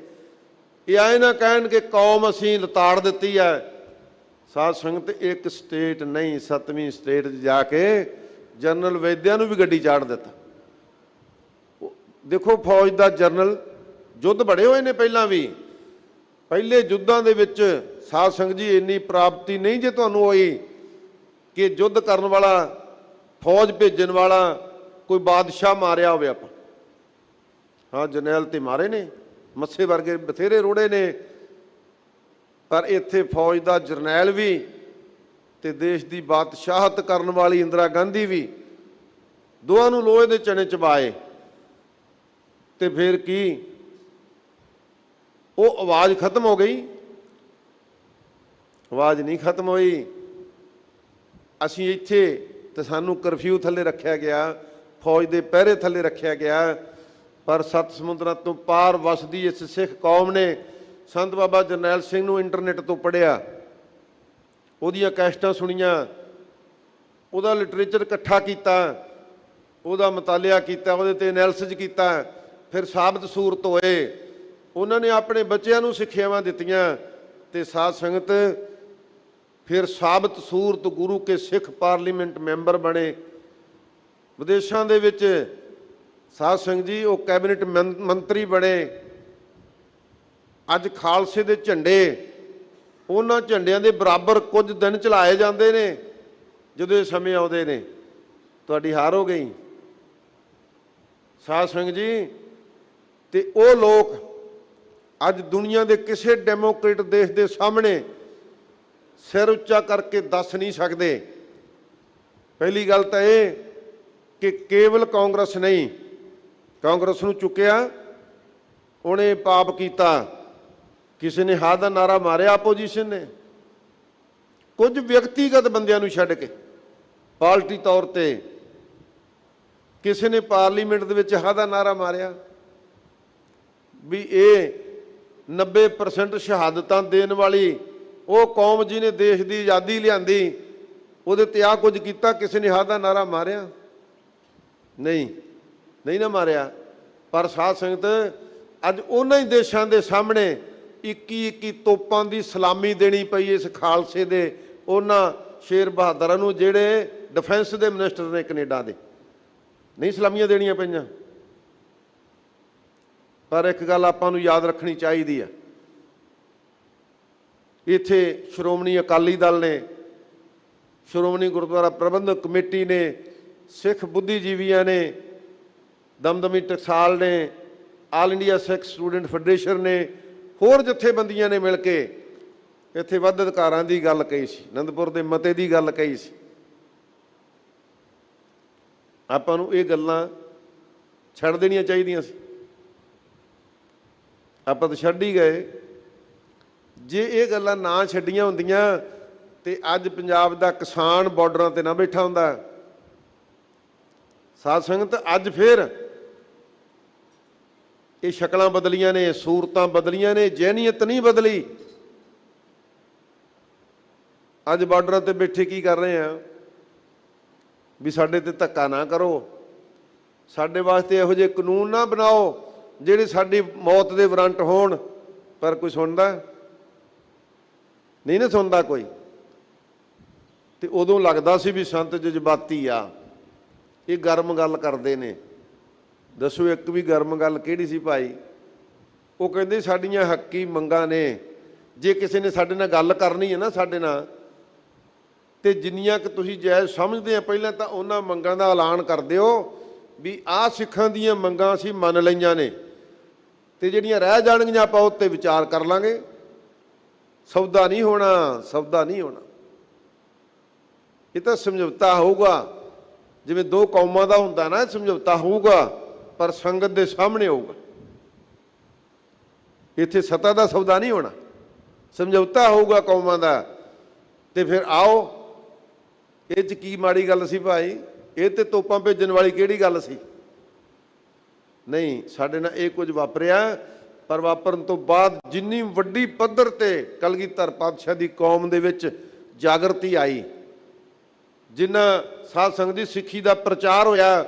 ਇਹ ਆਏ ਨਾ ਕਹਿਣ ਕਿ ਕੌਮ ਅਸੀਂ ਲਤਾੜ ਦਿੱਤੀ ਹੈ। ਸਾਧ ਸੰਗਤ, ਇੱਕ ਸਟੇਟ ਨਹੀਂ, 7ਵੀਂ ਸਟੇਟ 'ਚ ਜਾ ਕੇ ਜਨਰਲ ਵੈਦਿਆ ਨੂੰ ਵੀ ਗੱਡੀ ਚਾੜ ਦਿੱਤਾ। ਦੇਖੋ, ਫੌਜ ਦਾ ਜਨਰਲ, ਯੁੱਧ ਬੜੇ ਹੋਏ ਨੇ ਪਹਿਲਾਂ ਵੀ, ਪਹਿਲੇ ਯੁੱਧਾਂ ਦੇ ਵਿੱਚ ਸਾਧ ਸੰਗਤ ਜੀ ਇੰਨੀ ਪ੍ਰਾਪਤੀ ਨਹੀਂ ਜੇ ਤੁਹਾਨੂੰ ਹੋਈ ਕਿ ਯੁੱਧ ਕਰਨ ਵਾਲਾ, ਫੌਜ ਭੇਜਣ ਵਾਲਾ ਕੋਈ ਬਾਦਸ਼ਾਹ ਮਾਰਿਆ ਹੋਵੇ ਆਪਾਂ। ਹਾਂ, ਜਰਨੈਲ ਤੇ ਮਾਰੇ ਨੇ, ਮੱਸੇ ਵਰਗੇ ਬਥੇਰੇ ਰੋੜੇ ਨੇ, ਪਰ ਇੱਥੇ ਫੌਜ ਦਾ ਜਰਨੈਲ ਵੀ ਤੇ ਦੇਸ਼ ਦੀ ਬਾਦਸ਼ਾਹਤ ਕਰਨ ਵਾਲੀ ਇੰਦਰਾ ਗਾਂਧੀ ਵੀ, ਦੋਹਾਂ ਨੂੰ ਲੋਹੇ ਦੇ ਚਣੇ ਚਬਾਏ। ਤੇ ਫਿਰ ਕੀ, ਉਹ ਆਵਾਜ਼ ਖਤਮ ਹੋ ਗਈ? ਆਵਾਜ਼ ਨਹੀਂ ਖਤਮ ਹੋਈ। ਅਸੀਂ ਇੱਥੇ ਤੇ ਸਾਨੂੰ ਕਰਫਿਊ ਥੱਲੇ ਰੱਖਿਆ ਗਿਆ, ਫੌਜ ਦੇ ਪਹਿਰੇ ਥੱਲੇ ਰੱਖਿਆ ਗਿਆ, ਪਰ ਸੱਤ ਸਮੁੰਦਰਾਂ ਤੋਂ ਪਾਰ ਵਸਦੀ ਇਸ ਸਿੱਖ ਕੌਮ ਨੇ ਸੰਤ ਬਾਬਾ ਜਰਨੈਲ ਸਿੰਘ ਨੂੰ ਇੰਟਰਨੈਟ ਤੋਂ ਪੜ੍ਹਿਆ, ਉਹਦੀਆਂ ਕੈਸਟਾਂ ਸੁਣੀਆਂ, ਉਹਦਾ ਲਿਟਰੇਚਰ ਇਕੱਠਾ ਕੀਤਾ, ਉਹਦਾ ਮਤਾਲਿਆ ਕੀਤਾ, ਉਹਦੇ 'ਤੇ ਐਨਾਲਿਸਿਸ ਕੀਤਾ, ਫਿਰ ਸਾਬਤ ਸੂਰਤ ਹੋਏ। ਉਹਨਾਂ ਨੇ ਆਪਣੇ ਬੱਚਿਆਂ ਨੂੰ ਸਿੱਖਿਆਵਾਂ ਦਿੱਤੀਆਂ ਤੇ ਸਾਧ ਸੰਗਤ ਫਿਰ ਸਾਬਤ ਸੂਰਤ ਗੁਰੂ ਕੇ ਸਿੱਖ ਪਾਰਲੀਮੈਂਟ ਮੈਂਬਰ ਬਣੇ। ਵਿਦੇਸ਼ਾਂ ਦੇ ਵਿੱਚ ਸਾਧ ਸੰਗਤ ਜੀ ਉਹ ਕੈਬਨਿਟ ਮੰਤਰੀ ਬਣੇ। ਅੱਜ ਖਾਲਸੇ ਦੇ ਝੰਡੇ ਉਹਨਾਂ ਝੰਡਿਆਂ ਦੇ ਬਰਾਬਰ ਕੁਝ ਦਿਨ ਚਲਾਏ ਜਾਂਦੇ ਨੇ। ਜਦੋਂ ਇਹ ਸਮੇਂ ਆਉਂਦੇ ਨੇ ਤੁਹਾਡੀ ਹਾਰ ਹੋ ਗਈ ਸਾਧ ਸੰਗਤ ਜੀ। ਤੇ ਉਹ ਲੋਕ ਅੱਜ ਦੁਨੀਆ ਦੇ ਕਿਸੇ ਡੈਮੋਕ੍ਰੇਟ ਦੇਸ਼ ਦੇ ਸਾਹਮਣੇ ਸਿਰ ਉੱਚਾ ਕਰਕੇ ਦੱਸ ਨਹੀਂ ਸਕਦੇ। ਪਹਿਲੀ ਗੱਲ ਤਾਂ ਇਹ ਕਿ ਕੇਵਲ ਕਾਂਗਰਸ ਨਹੀਂ, ਕਾਂਗਰਸ ਨੂੰ ਚੁੱਕਿਆ, ਉਹਨੇ ਪਾਪ ਕੀਤਾ। ਕਿਸੇ ਨੇ ਹਾਂ ਦਾ ਨਾਰਾ ਮਾਰਿਆ ਆਪੋਜੀਸ਼ਨ ਨੇ, ਕੁਝ ਵਿਅਕਤੀਗਤ ਬੰਦਿਆਂ ਨੂੰ ਛੱਡ ਕੇ ਪਾਰਟੀ ਤੌਰ ਤੇ ਕਿਸੇ ਨੇ ਪਾਰਲੀਮੈਂਟ ਦੇ ਵਿੱਚ ਹਾਂ ਦਾ ਨਾਰਾ ਮਾਰਿਆ ਵੀ ਇਹ 90% ਸ਼ਹਾਦਤਾਂ ਦੇਣ ਵਾਲੀ ਉਹ ਕੌਮ ਜਿਹਨੇ ਦੇਸ਼ ਦੀ ਆਜ਼ਾਦੀ ਲਿਆਂਦੀ, ਉਹਦੇ ਤੇ ਆਹ ਕੁਝ ਕੀਤਾ। ਕਿਸੇ ਨੇ ਹਾਂ ਦਾ ਨਾਰਾ ਮਾਰਿਆ? ਨਹੀਂ ਨਾ ਮਾਰਿਆ। ਪਰ ਸਾਧ ਸੰਗਤ ਅੱਜ ਉਹਨਾਂ ਹੀ ਦੇਸ਼ਾਂ ਦੇ ਸਾਹਮਣੇ 21 ਤੋਪਾਂ ਦੀ ਸਲਾਮੀ ਦੇਣੀ ਪਈ ਇਸ ਖਾਲਸੇ ਦੇ ਉਹਨਾਂ ਸ਼ੇਰ ਬਹਾਦਰਾਂ ਨੂੰ ਜਿਹੜੇ ਡਿਫੈਂਸ ਦੇ ਮਿਨਿਸਟਰ ਨੇ ਕੈਨੇਡਾ ਦੇ। ਨਹੀਂ ਸਲਾਮੀਆਂ ਦੇਣੀਆਂ ਪਈਆਂ। ਪਰ ਇੱਕ ਗੱਲ ਆਪਾਂ ਨੂੰ ਯਾਦ ਰੱਖਣੀ ਚਾਹੀਦੀ ਆ, ਇੱਥੇ ਸ਼੍ਰੋਮਣੀ ਅਕਾਲੀ ਦਲ ਨੇ, ਸ਼੍ਰੋਮਣੀ ਗੁਰਦੁਆਰਾ ਪ੍ਰਬੰਧਕ ਕਮੇਟੀ ਨੇ, ਸਿੱਖ ਬੁੱਧੀਜੀਵੀਆਂ ਨੇ, ਦਮਦਮੀ ਟਕਸਾਲ ਨੇ, ਆਲ ਇੰਡੀਆ ਸਿੱਖ ਸਟੂਡੈਂਟ ਫੈਡਰੇਸ਼ਨ ਨੇ, ਹੋਰ ਜਥੇਬੰਦੀਆਂ ਨੇ ਮਿਲ ਕੇ ਇੱਥੇ ਵੱਧ ਅਧਿਕਾਰਾਂ ਦੀ ਗੱਲ ਕਹੀ ਸੀ, ਅਨੰਦਪੁਰ ਦੇ ਮਤੇ ਦੀ ਗੱਲ ਕਹੀ ਸੀ। ਆਪਾਂ ਨੂੰ ਇਹ ਗੱਲਾਂ ਛੱਡ ਦੇਣੀਆਂ ਚਾਹੀਦੀਆਂ ਸੀ। ਆਪਾਂ ਤਾਂ ਛੱਡ ਹੀ ਗਏ। ਜੇ ਇਹ ਗੱਲਾਂ ਨਾ ਛੱਡੀਆਂ ਹੁੰਦੀਆਂ ਤੇ ਅੱਜ ਪੰਜਾਬ ਦਾ ਕਿਸਾਨ ਬਾਰਡਰਾਂ ਤੇ ਨਾ ਬੈਠਾ ਹੁੰਦਾ। ਸਾਧ ਸੰਗਤ ਅੱਜ ਫਿਰ ਇਹ ਸ਼ਕਲਾਂ ਬਦਲੀਆਂ ਨੇ, ਸੂਰਤਾਂ ਬਦਲੀਆਂ ਨੇ, ਜਹਿਨੀਅਤ ਨਹੀਂ ਬਦਲੀ। ਅੱਜ ਬਾਰਡਰਾਂ ਤੇ ਬੈਠੇ ਕੀ ਕਰ ਰਹੇ ਆ ਵੀ ਸਾਡੇ ਤੇ ਧੱਕਾ ਨਾ ਕਰੋ, ਸਾਡੇ ਵਾਸਤੇ ਇਹੋ ਜਿਹੇ ਕਾਨੂੰਨ ਨਾ ਬਣਾਓ ਜਿਹੜੇ ਸਾਡੀ ਮੌਤ ਦੇ ਵਾਰੰਟ ਹੋਣ। ਪਰ ਕੋਈ ਸੁਣਦਾ ਨਹੀਂ ਨਾ, ਸੁਣਦਾ ਕੋਈ। ਤੇ ਉਦੋਂ ਲੱਗਦਾ ਸੀ ਵੀ ਸੰਤ ਜਜ਼ਬਾਤੀ ਆ, ਇਹ ਗਰਮ ਗੱਲ ਕਰਦੇ ਨੇ। ਦੱਸੋ ਇੱਕ ਵੀ ਗਰਮ ਗੱਲ ਕਿਹੜੀ ਸੀ ਭਾਈ? ਉਹ ਕਹਿੰਦੇ ਸਾਡੀਆਂ ਹੱਕੀ ਮੰਗਾਂ ਨੇ। ਜੇ ਕਿਸੇ ਨੇ ਸਾਡੇ ਨਾਲ ਗੱਲ ਕਰਨੀ ਹੈ ਨਾ, ਸਾਡੇ ਨਾਲ, ਤੇ ਜਿੰਨੀਆਂ ਕਿ ਤੁਸੀਂ ਜਾਇਜ਼ ਸਮਝਦੇ ਆ ਪਹਿਲਾਂ ਤਾਂ ਉਹਨਾਂ ਮੰਗਾਂ ਦਾ ਐਲਾਨ ਕਰ ਦਿਓ ਵੀ ਆਹ ਸਿੱਖਾਂ ਦੀਆਂ ਮੰਗਾਂ ਅਸੀਂ ਮੰਨ ਲਈਆਂ ਨੇ, ਤੇ ਜਿਹੜੀਆਂ ਰਹਿ ਜਾਣਗੀਆਂ ਆਪਾਂ ਉਹ 'ਤੇ ਵਿਚਾਰ ਕਰ ਲਾਂਗੇ। ਸੌਦਾ ਨਹੀਂ ਹੋਣਾ, ਸੌਦਾ ਨਹੀਂ ਹੋਣਾ। ਇਹ ਤਾਂ ਸਮਝੌਤਾ ਹੋਊਗਾ, ਜਿਵੇਂ ਦੋ ਕੌਮਾਂ ਦਾ ਹੁੰਦਾ ਨਾ, ਸਮਝੌਤਾ ਹੋਊਗਾ ਪਰ ਸੰਗਤ ਦੇ ਸਾਹਮਣੇ ਹੋਊਗਾ। ਇੱਥੇ ਸੱਤਾ ਦਾ ਸੌਦਾ ਨਹੀਂ ਹੋਣਾ, ਸਮਝੌਤਾ ਹੋਊਗਾ ਕੌਮਾਂ ਦਾ। ਤੇ ਫਿਰ ਆਓ, ਇਹ 'ਚ ਕੀ ਮਾੜੀ ਗੱਲ ਸੀ ਭਾਈ? ਇਹ ਤੇ ਤੋਪਾਂ ਭੇਜਣ ਵਾਲੀ ਕਿਹੜੀ ਗੱਲ ਸੀ? ਨਹੀਂ, ਸਾਡੇ ਨਾਲ ਇਹ ਕੁਝ ਵਾਪਰਿਆ। ਪਰ ਵਾਪਰਨ ਤੋਂ ਬਾਅਦ ਜਿੰਨੀ ਵੱਡੀ ਪੱਧਰ ਤੇ ਕਲਗੀਧਰ ਪਾਤਸ਼ਾਹ ਦੀ ਕੌਮ ਦੇ ਵਿੱਚ ਜਾਗਰਤੀ ਆਈ, ਜਿੰਨਾ ਸਾਧ ਸੰਗਤ ਦੀ ਸਿੱਖੀ ਦਾ ਪ੍ਰਚਾਰ ਹੋਇਆ,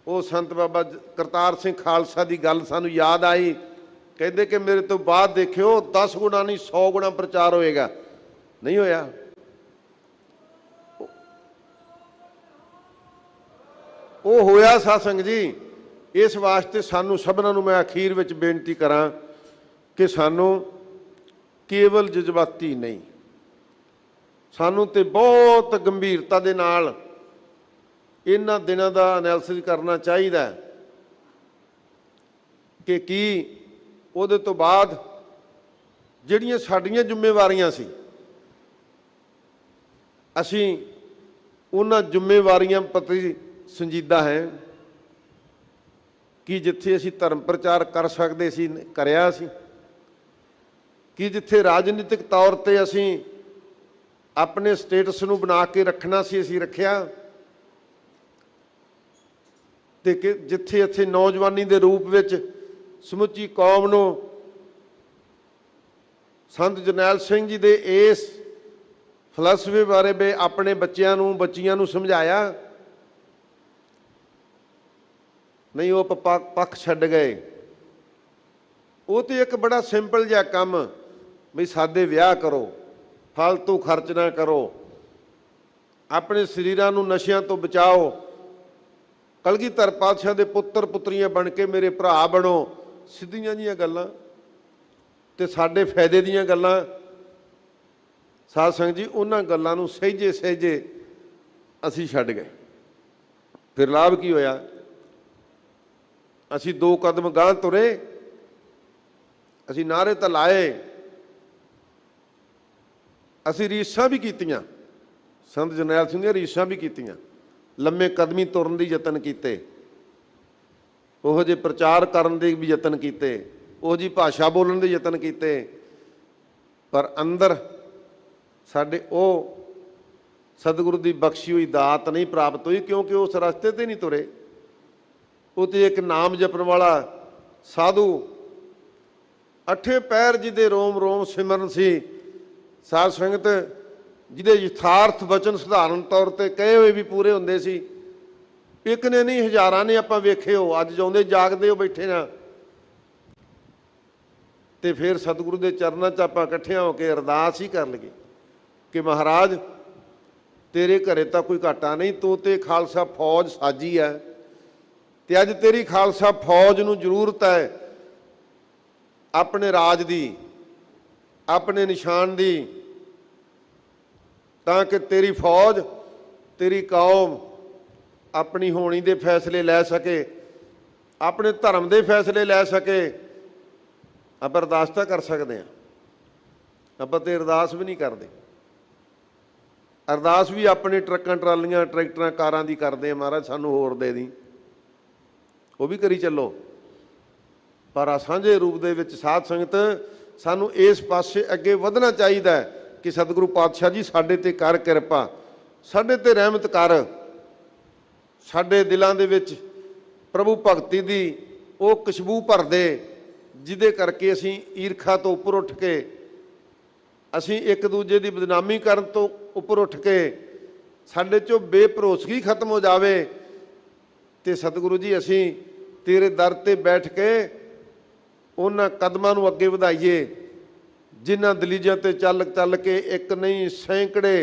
ਉਹ ਸੰਤ ਬਾਬਾ ਕਰਤਾਰ ਸਿੰਘ ਖਾਲਸਾ ਦੀ ਗੱਲ ਸਾਨੂੰ ਯਾਦ ਆਈ। ਕਹਿੰਦੇ ਕਿ ਮੇਰੇ ਤੋਂ ਬਾਅਦ ਦੇਖਿਓ 10 ਗੁਣਾ ਨਹੀਂ 100 ਗੁਣਾ ਪ੍ਰਚਾਰ ਹੋਏਗਾ। ਨਹੀਂ ਹੋਇਆ। ਉਹ ਹੋਇਆ ਸਾਧ ਸੰਗਤ ਜੀ। ਇਸ ਵਾਸਤੇ ਸਾਨੂੰ ਸਭਨਾਂ ਨੂੰ ਮੈਂ ਅਖੀਰ ਵਿੱਚ ਬੇਨਤੀ ਕਰਾਂ ਕਿ ਸਾਨੂੰ ਕੇਵਲ ਜਜ਼ਬਾਤੀ ਨਹੀਂ, ਸਾਨੂੰ ਤੇ ਬਹੁਤ ਗੰਭੀਰਤਾ ਦੇ ਨਾਲ ਇਹਨਾਂ ਦਿਨਾਂ ਦਾ ਐਨਾਲਿਸਿਸ ਕਰਨਾ ਚਾਹੀਦਾ ਕਿ ਕੀ ਉਹਦੇ ਤੋਂ ਬਾਅਦ ਜਿਹੜੀਆਂ ਸਾਡੀਆਂ ਜ਼ਿੰਮੇਵਾਰੀਆਂ ਸੀ, ਅਸੀਂ ਉਹਨਾਂ ਜ਼ਿੰਮੇਵਾਰੀਆਂ ਪ੍ਰਤੀ ਸੰਜੀਦਾ ਹੈ ਕਿ ਜਿੱਥੇ ਅਸੀਂ ਧਰਮ ਪ੍ਰਚਾਰ ਕਰ ਸਕਦੇ ਸੀ ਕਰਿਆ ਸੀ, ਕਿ ਜਿੱਥੇ ਰਾਜਨੀਤਿਕ ਤੌਰ ਤੇ ਅਸੀਂ ਆਪਣੇ ਸਟੇਟਸ ਨੂੰ ਬਣਾ ਕੇ ਰੱਖਣਾ ਸੀ ਅਸੀਂ ਰੱਖਿਆ, ਤੇ ਕਿ ਜਿੱਥੇ ਇੱਥੇ ਨੌਜਵਾਨੀ ਦੇ ਰੂਪ ਵਿੱਚ ਸਮੁੱਚੀ ਕੌਮ ਨੂੰ ਸੰਤ ਜਰਨੈਲ ਸਿੰਘ ਜੀ ਦੇ ਇਸ ਫਲਸਫੇ ਬਾਰੇ ਆਪਣੇ ਬੱਚਿਆਂ ਨੂੰ ਬੱਚੀਆਂ ਨੂੰ ਸਮਝਾਇਆ नहीं वो पक्ष छड्ड गए। वो तो एक बड़ा सिंपल जिहा काम भी सादे विआह करो, फालतू खर्च ना करो, अपने शरीरां नूं नशियां तो बचाओ, कलगीधर पातशाह दे पुत्तर पुत्रियां बन के मेरे भरा बनो, सीधियां जिहियां गल्लां ते साडे फायदे दीयां गल्लां। साध संगत जी उन्हां गल्लां नूं सहजे सहजे असीं छड्ड गए। फिर लाभ की होया? असीं 2 कदम गांह तुरे, असीं नारे तां लाए, असीं रीसां भी कीतियां, संत जरनैल सिंह ਦੀਆਂ ਰੀਸਾਂ भी कीतियां, लम्मे कदमी तुरन दी यतन कीते, ਉਹੋ ਜਿਹੇ प्रचार करन दे भी यतन कीते, ਉਹ जी भाषा बोलण दे यतन कीते, पर अंदर साडे ਉਹ सतगुरु की बख्शी हुई दात नहीं प्राप्त हुई, क्योंकि उस रास्ते ते नहीं तुरे। वो तो एक नाम जपण वाला साधु, 8 पैर जिहदे रोम रोम सिमरन सी। साध संगत जिहदे यथार्थ वचन सधारण तौर ते कहे हुए भी पूरे हुंदे सी। एक ने नहीं हज़ारां ने आपां वेखे हो, अज जिउंदे जागदे हो बैठे ना। ते फिर सतगुरु के चरणों च आपां इकट्ठियां हो के अरदास ही कर लईए कि महाराज तेरे घरे तो कोई घाटा नहीं, तू तो खालसा फौज साजी है, ते अज तेरी खालसा फौज नूं जरूरत है अपने राज दी, अपने निशान दी, ताकि तेरी फौज तेरी कौम अपनी होनी दे फैसले लै सके, अपने धर्म दे फैसले लै सके। आप अरदास तां कर सकते हैं, आप तो अरदास भी नहीं करते। अरदास भी अपने ट्रकों ट्रालियां ट्रैक्टर कारां दी करते हैं, महाराज सानू होर दे दी, वो भी करी चलो। पर साझे रूप दे विच साध संगत सानू इस पासे अगे वधना चाहिए कि सतगुरु पातशाह जी साडे ते कर किरपा, साडे ते रहमत कर, साडे दिलां दे विच प्रभु भगती दी वो खुशबू भर दे, जिहदे करके असीं ईरखा तो उपर उठ के, असीं एक दूजे की बदनामी करन तो उपर उठ के साडे चों बेभरोसगी खत्म हो जावे। ते सतगुरु जी असीं तेरे दर ते बैठ के उन्हां कदमां नूं अगे वधाईए जिन्हां दलीजां ते चल चल के एक नहीं सैकड़े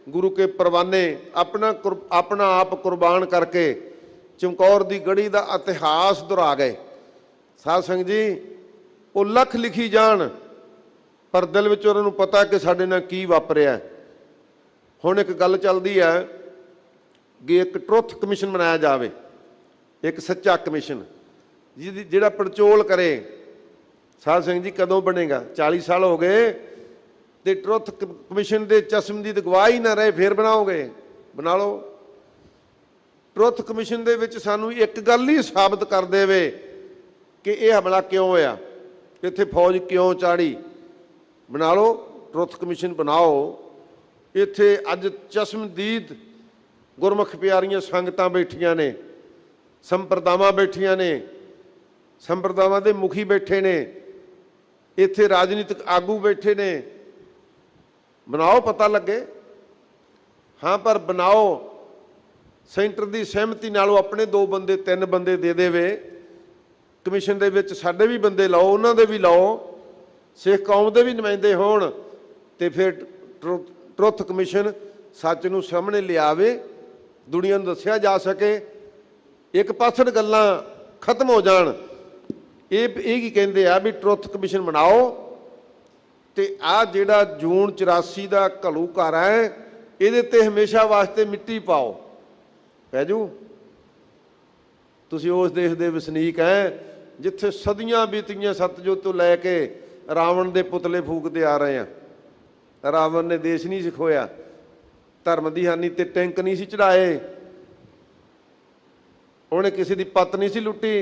गुरु के परवाने अपना आप कुर्बान करके चमकौर दी गढ़ी दा इतिहास दोहरा गए। साध संगत जी वो लख लिखी जान, पर दिल विच उन्हां नूं पता कि साडे नाल की वापरिया। हुण एक गल चलदी है कि एक ट्रुथ कमिशन बनाया जाए, एक सच्चा कमिशन जिहड़ा पड़चोल करे। साध संगत जी कदों बनेगा? 40 साल हो गए ते ट्रुथ कमिशन के चश्म की गवाही ना रहे, फिर बनाओगे? बना लो। ट्रुथ कमिशन दे विच सानू एक गल ही साबित कर देवे कि यह हमला क्यों होया, इत्थे फौज क्यों चाड़ी। बना लो, ट्रुथ कमिशन बनाओ। इत्थे अज चश्मदीद गुरमुख प्यारियां संगतां बैठियां ने, संप्रदावां बैठियां ने, संप्रदावां दे मुखी बैठे ने, इत्थे राजनीतिक आगू बैठे ने। बनाओ, पता लगे। हाँ, पर बनाओ सेंटर की सहमति नालों अपने 2 बंदे 3 बंदे दे देवे। कमिशन दे विच साडे भी बंदे लाओ, उन्हां दे भी लाओ, सिख कौम दे भी नुमाइंदे होण, ते फिर ट्रुथ कमिशन सच नूं सामने लियावे, दुनिया नूं दस्सिया जा सके, एक पासड़ गल्लां खत्म हो जाण। ये की कहंदे आ भी ट्रुथ कमिशन बनाओ ते आ जिहड़ा जून 84 दा घलूघर है इहदे ते हमेशा वास्ते मिट्टी पाओ। पै जू? तुसीं उस देश दे वसनीक हैं जिथे सदियां बीतियां, सतयुग तो लैके रावण दे पुतले फूकते आ रहे हैं। रावण ने देश नहीं सिखोया, धर्म की हानि ते टैंक नहीं सी चढ़ाए, उन्हें किसी की पत नहीं सी लुट्टी।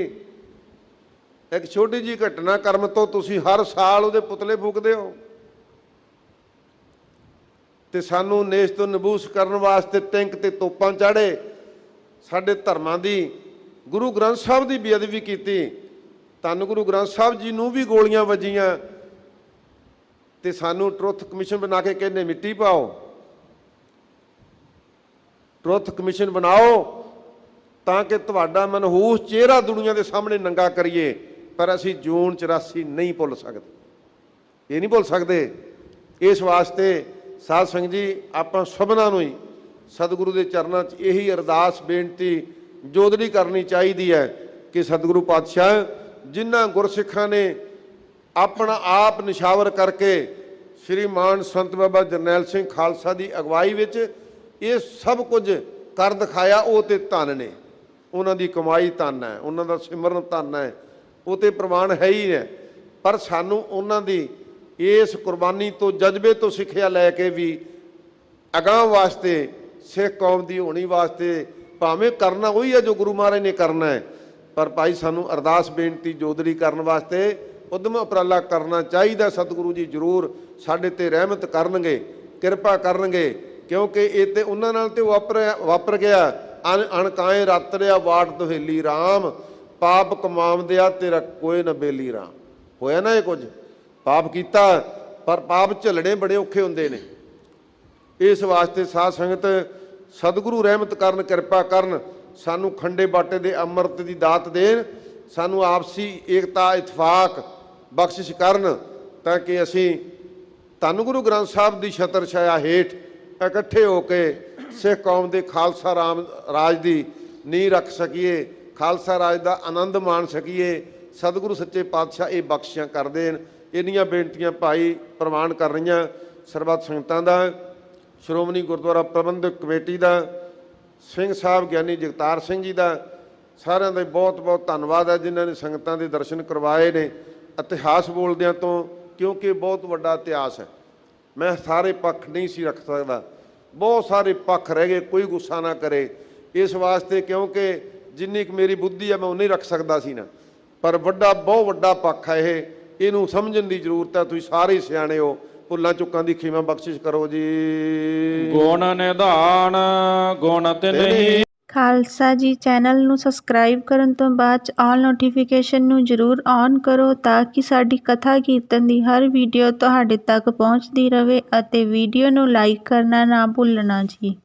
एक छोटी जी घटना कर्म तो तुसीं हर साल उहदे पुतले फूकदे हो। ते सानू नेश तो नबूस करन वास्ते टैंक ते तोपां चाढ़े, साडे धर्मां दी गुरु ग्रंथ साहब की बेअदबी की, धन गुरु ग्रंथ साहब जी नूं भी गोलियां वजियां, ते सानू ट्रुथ कमिशन बना के कहने मिट्टी पाओ। ट्रुथ कमिशन बनाओ ਤਾਂ ਕਿ ਤੁਹਾਡਾ ਮਨਹੂਸ ਚਿਹਰਾ ਦੁਨੀਆ ਦੇ ਸਾਹਮਣੇ ਨੰਗਾ ਕਰੀਏ, ਪਰ ਅਸੀਂ ਜੂਨ 84 ਨਹੀਂ ਭੁੱਲ ਸਕਦੇ, ਇਹ ਨਹੀਂ ਭੁੱਲ ਸਕਦੇ। ਇਸ ਵਾਸਤੇ ਸਾਧ ਸੰਗਤ ਜੀ ਆਪਾਂ ਸਭਨਾਂ ਨੂੰ ਹੀ ਸਤਿਗੁਰੂ ਦੇ ਚਰਨਾਂ 'ਚ ਇਹੀ ਅਰਦਾਸ ਬੇਨਤੀ ਜੋਦੜੀ ਕਰਨੀ ਚਾਹੀਦੀ ਹੈ ਕਿ ਸਤਿਗੁਰੂ ਪਾਤਸ਼ਾਹ ਜਿਨ੍ਹਾਂ ਗੁਰਸਿੱਖਾਂ ਨੇ ਆਪਣਾ ਆਪ ਨਿਸ਼ਾਵਰ ਕਰਕੇ ਸ਼੍ਰੀਮਾਨ ਸੰਤ ਬਾਬਾ ਜਰਨੈਲ ਸਿੰਘ ਖਾਲਸਾ ਦੀ ਅਗਵਾਈ ਵਿੱਚ ਇਹ ਸਭ ਕੁਝ ਕਰ ਦਿਖਾਇਆ, ਉਹ ਤੇ ਧੰਨ ਨੇ, ਉਹਨਾਂ ਦੀ ਕਮਾਈ ਧੰਨ ਹੈ, ਉਹਨਾਂ ਦਾ ਸਿਮਰਨ ਧੰਨ ਹੈ, ਉਹ ਤੇ ਪ੍ਰਮਾਣ ਹੈ ਹੀ ਹੈ। ਪਰ ਸਾਨੂੰ ਉਹਨਾਂ ਦੀ ਇਸ ਕੁਰਬਾਨੀ ਤੋਂ ਜਜ਼ਬੇ ਤੋਂ ਸਿੱਖਿਆ ਲੈ ਕੇ ਵੀ ਅਗਾਂਹ ਵਾਸਤੇ ਸਿੱਖ ਕੌਮ ਦੀ ਹੋਣੀ ਵਾਸਤੇ ਭਾਵੇਂ ਕਰਨਾ ਉਹੀ ਹੈ ਜੋ ਗੁਰੂ ਮਹਾਰਾਜ ਨੇ ਕਰਨਾ ਹੈ, ਪਰ ਭਾਈ ਸਾਨੂੰ ਅਰਦਾਸ ਬੇਨਤੀ ਜੋਦੜੀ ਕਰਨ ਵਾਸਤੇ ਉਦਮ ਉਪਰਾਲਾ ਕਰਨਾ ਚਾਹੀਦਾ। ਸਤਿਗੁਰੂ ਜੀ ਜ਼ਰੂਰ ਸਾਡੇ ਤੇ ਰਹਿਮਤ ਕਰਨਗੇ, ਕਿਰਪਾ ਕਰਨਗੇ, ਕਿਉਂਕਿ ਇਹ ਤੇ ਉਹਨਾਂ ਨਾਲ ਤੇ ਵਾਪਰ ਗਿਆ। ਅਣਕਾਏ ਰਤ ਰਿਆ ਵਾਟ ਦੁਹੇਲੀ ਰਾਮ, ਪਾਪ ਕਮਾਉਂਦਿਆ ਤੇਰਾ ਕੋਈ ਨਾ ਬੇਲੀ ਰਾਮ। ਹੋਇਆ ਨਾ ਇਹ ਕੁਝ, ਪਾਪ ਕੀਤਾ, ਪਰ ਪਾਪ ਝੱਲਣੇ ਬੜੇ ਔਖੇ ਹੁੰਦੇ ਨੇ। ਇਸ ਵਾਸਤੇ ਸਾਧ ਸੰਗਤ ਸਤਿਗੁਰੂ ਰਹਿਮਤ ਕਰਨ, ਕਿਰਪਾ ਕਰਨ, ਸਾਨੂੰ ਖੰਡੇ ਬਾਟੇ ਦੇ ਅੰਮ੍ਰਿਤ ਦੀ ਦਾਤ ਦੇਣ, ਸਾਨੂੰ ਆਪਸੀ ਏਕਤਾ ਇਤਫਾਕ ਬਖਸ਼ਿਸ਼ ਕਰਨ, ਤਾਂ ਕਿ ਅਸੀਂ ਧੰਨ ਗੁਰੂ ਗ੍ਰੰਥ ਸਾਹਿਬ ਦੀ ਛਤਰ ਛਾਇਆ ਹੇਠ ਇਕੱਠੇ ਹੋ ਕੇ ਸਿੱਖ ਕੌਮ ਦੇ ਖਾਲਸਾ ਰਾਜ ਦੀ ਨੀਂਹ ਰੱਖ ਸਕੀਏ, ਖਾਲਸਾ ਰਾਜ ਦਾ ਆਨੰਦ ਮਾਣ ਸਕੀਏ। ਸਤਿਗੁਰੂ ਸੱਚੇ ਪਾਤਸ਼ਾਹ ਇਹ ਬਖਸ਼ਿਸ਼ਾਂ ਕਰ ਦੇਣ। ਇੰਨੀਆਂ ਬੇਨਤੀਆਂ ਭਾਈ ਪ੍ਰਵਾਨ ਕਰ ਰਹੀਆਂ ਸਰਬੱਤ ਸੰਗਤਾਂ ਦਾ, ਸ਼੍ਰੋਮਣੀ ਗੁਰਦੁਆਰਾ ਪ੍ਰਬੰਧਕ ਕਮੇਟੀ ਦਾ, ਸਿੰਘ ਸਾਹਿਬ ਗਿਆਨੀ ਜਗਤਾਰ ਸਿੰਘ ਜੀ ਦਾ, ਸਾਰਿਆਂ ਦਾ ਬਹੁਤ ਬਹੁਤ ਧੰਨਵਾਦ ਹੈ ਜਿਨ੍ਹਾਂ ਨੇ ਸੰਗਤਾਂ ਦੇ ਦਰਸ਼ਨ ਕਰਵਾਏ ਨੇ। ਇਤਿਹਾਸ ਬੋਲਦਿਆਂ ਤੋਂ, ਕਿਉਂਕਿ ਬਹੁਤ ਵੱਡਾ ਇਤਿਹਾਸ ਹੈ, ਮੈਂ ਸਾਰੇ ਪੱਖ ਨਹੀਂ ਸੀ ਰੱਖ ਸਕਦਾ, ਬਹੁਤ ਸਾਰੇ ਪੱਖ ਰਹਿ ਗਏ, ਕੋਈ ਗੁੱਸਾ ਨਾ ਕਰੇ ਇਸ ਵਾਸਤੇ, ਕਿਉਂਕਿ ਜਿੰਨੀ ਕੁ ਮੇਰੀ ਬੁੱਧੀ ਹੈ ਮੈਂ ਉਨੀ ਰੱਖ ਸਕਦਾ ਸੀ ਨਾ, ਪਰ ਬਹੁਤ ਵੱਡਾ ਪੱਖ ਹੈ ਇਹ, ਇਹਨੂੰ ਸਮਝਣ ਦੀ ਜ਼ਰੂਰਤ ਹੈ। ਤੁਸੀਂ ਸਾਰੇ ਸਿਆਣੇ ਹੋ, ਭੁੱਲਾਂ ਚੁੱਕਾਂ ਦੀ ਖਿਮਾ ਬਖਸ਼ਿਸ਼ ਕਰੋ ਜੀ। ਗੁਣ ਨਿਧਾਨ ਗੁਣ ਤੇ ਨਹੀਂ। ਖਾਲਸਾ ਜੀ ਚੈਨਲ ਨੂੰ ਸਬਸਕ੍ਰਾਈਬ ਕਰਨ ਤੋਂ ਬਾਅਦ 'ਚ ਆਲ ਨੋਟੀਫਿਕੇਸ਼ਨ ਨੂੰ ਜ਼ਰੂਰ ਔਨ ਕਰੋ ਤਾਂ ਕਿ ਸਾਡੀ ਕਥਾ ਕੀਰਤਨ ਦੀ ਹਰ ਵੀਡੀਓ ਤੁਹਾਡੇ ਤੱਕ ਪਹੁੰਚਦੀ ਰਹੇ, ਅਤੇ ਵੀਡੀਓ ਨੂੰ ਲਾਈਕ ਕਰਨਾ ਨਾ ਭੁੱਲਣਾ ਜੀ।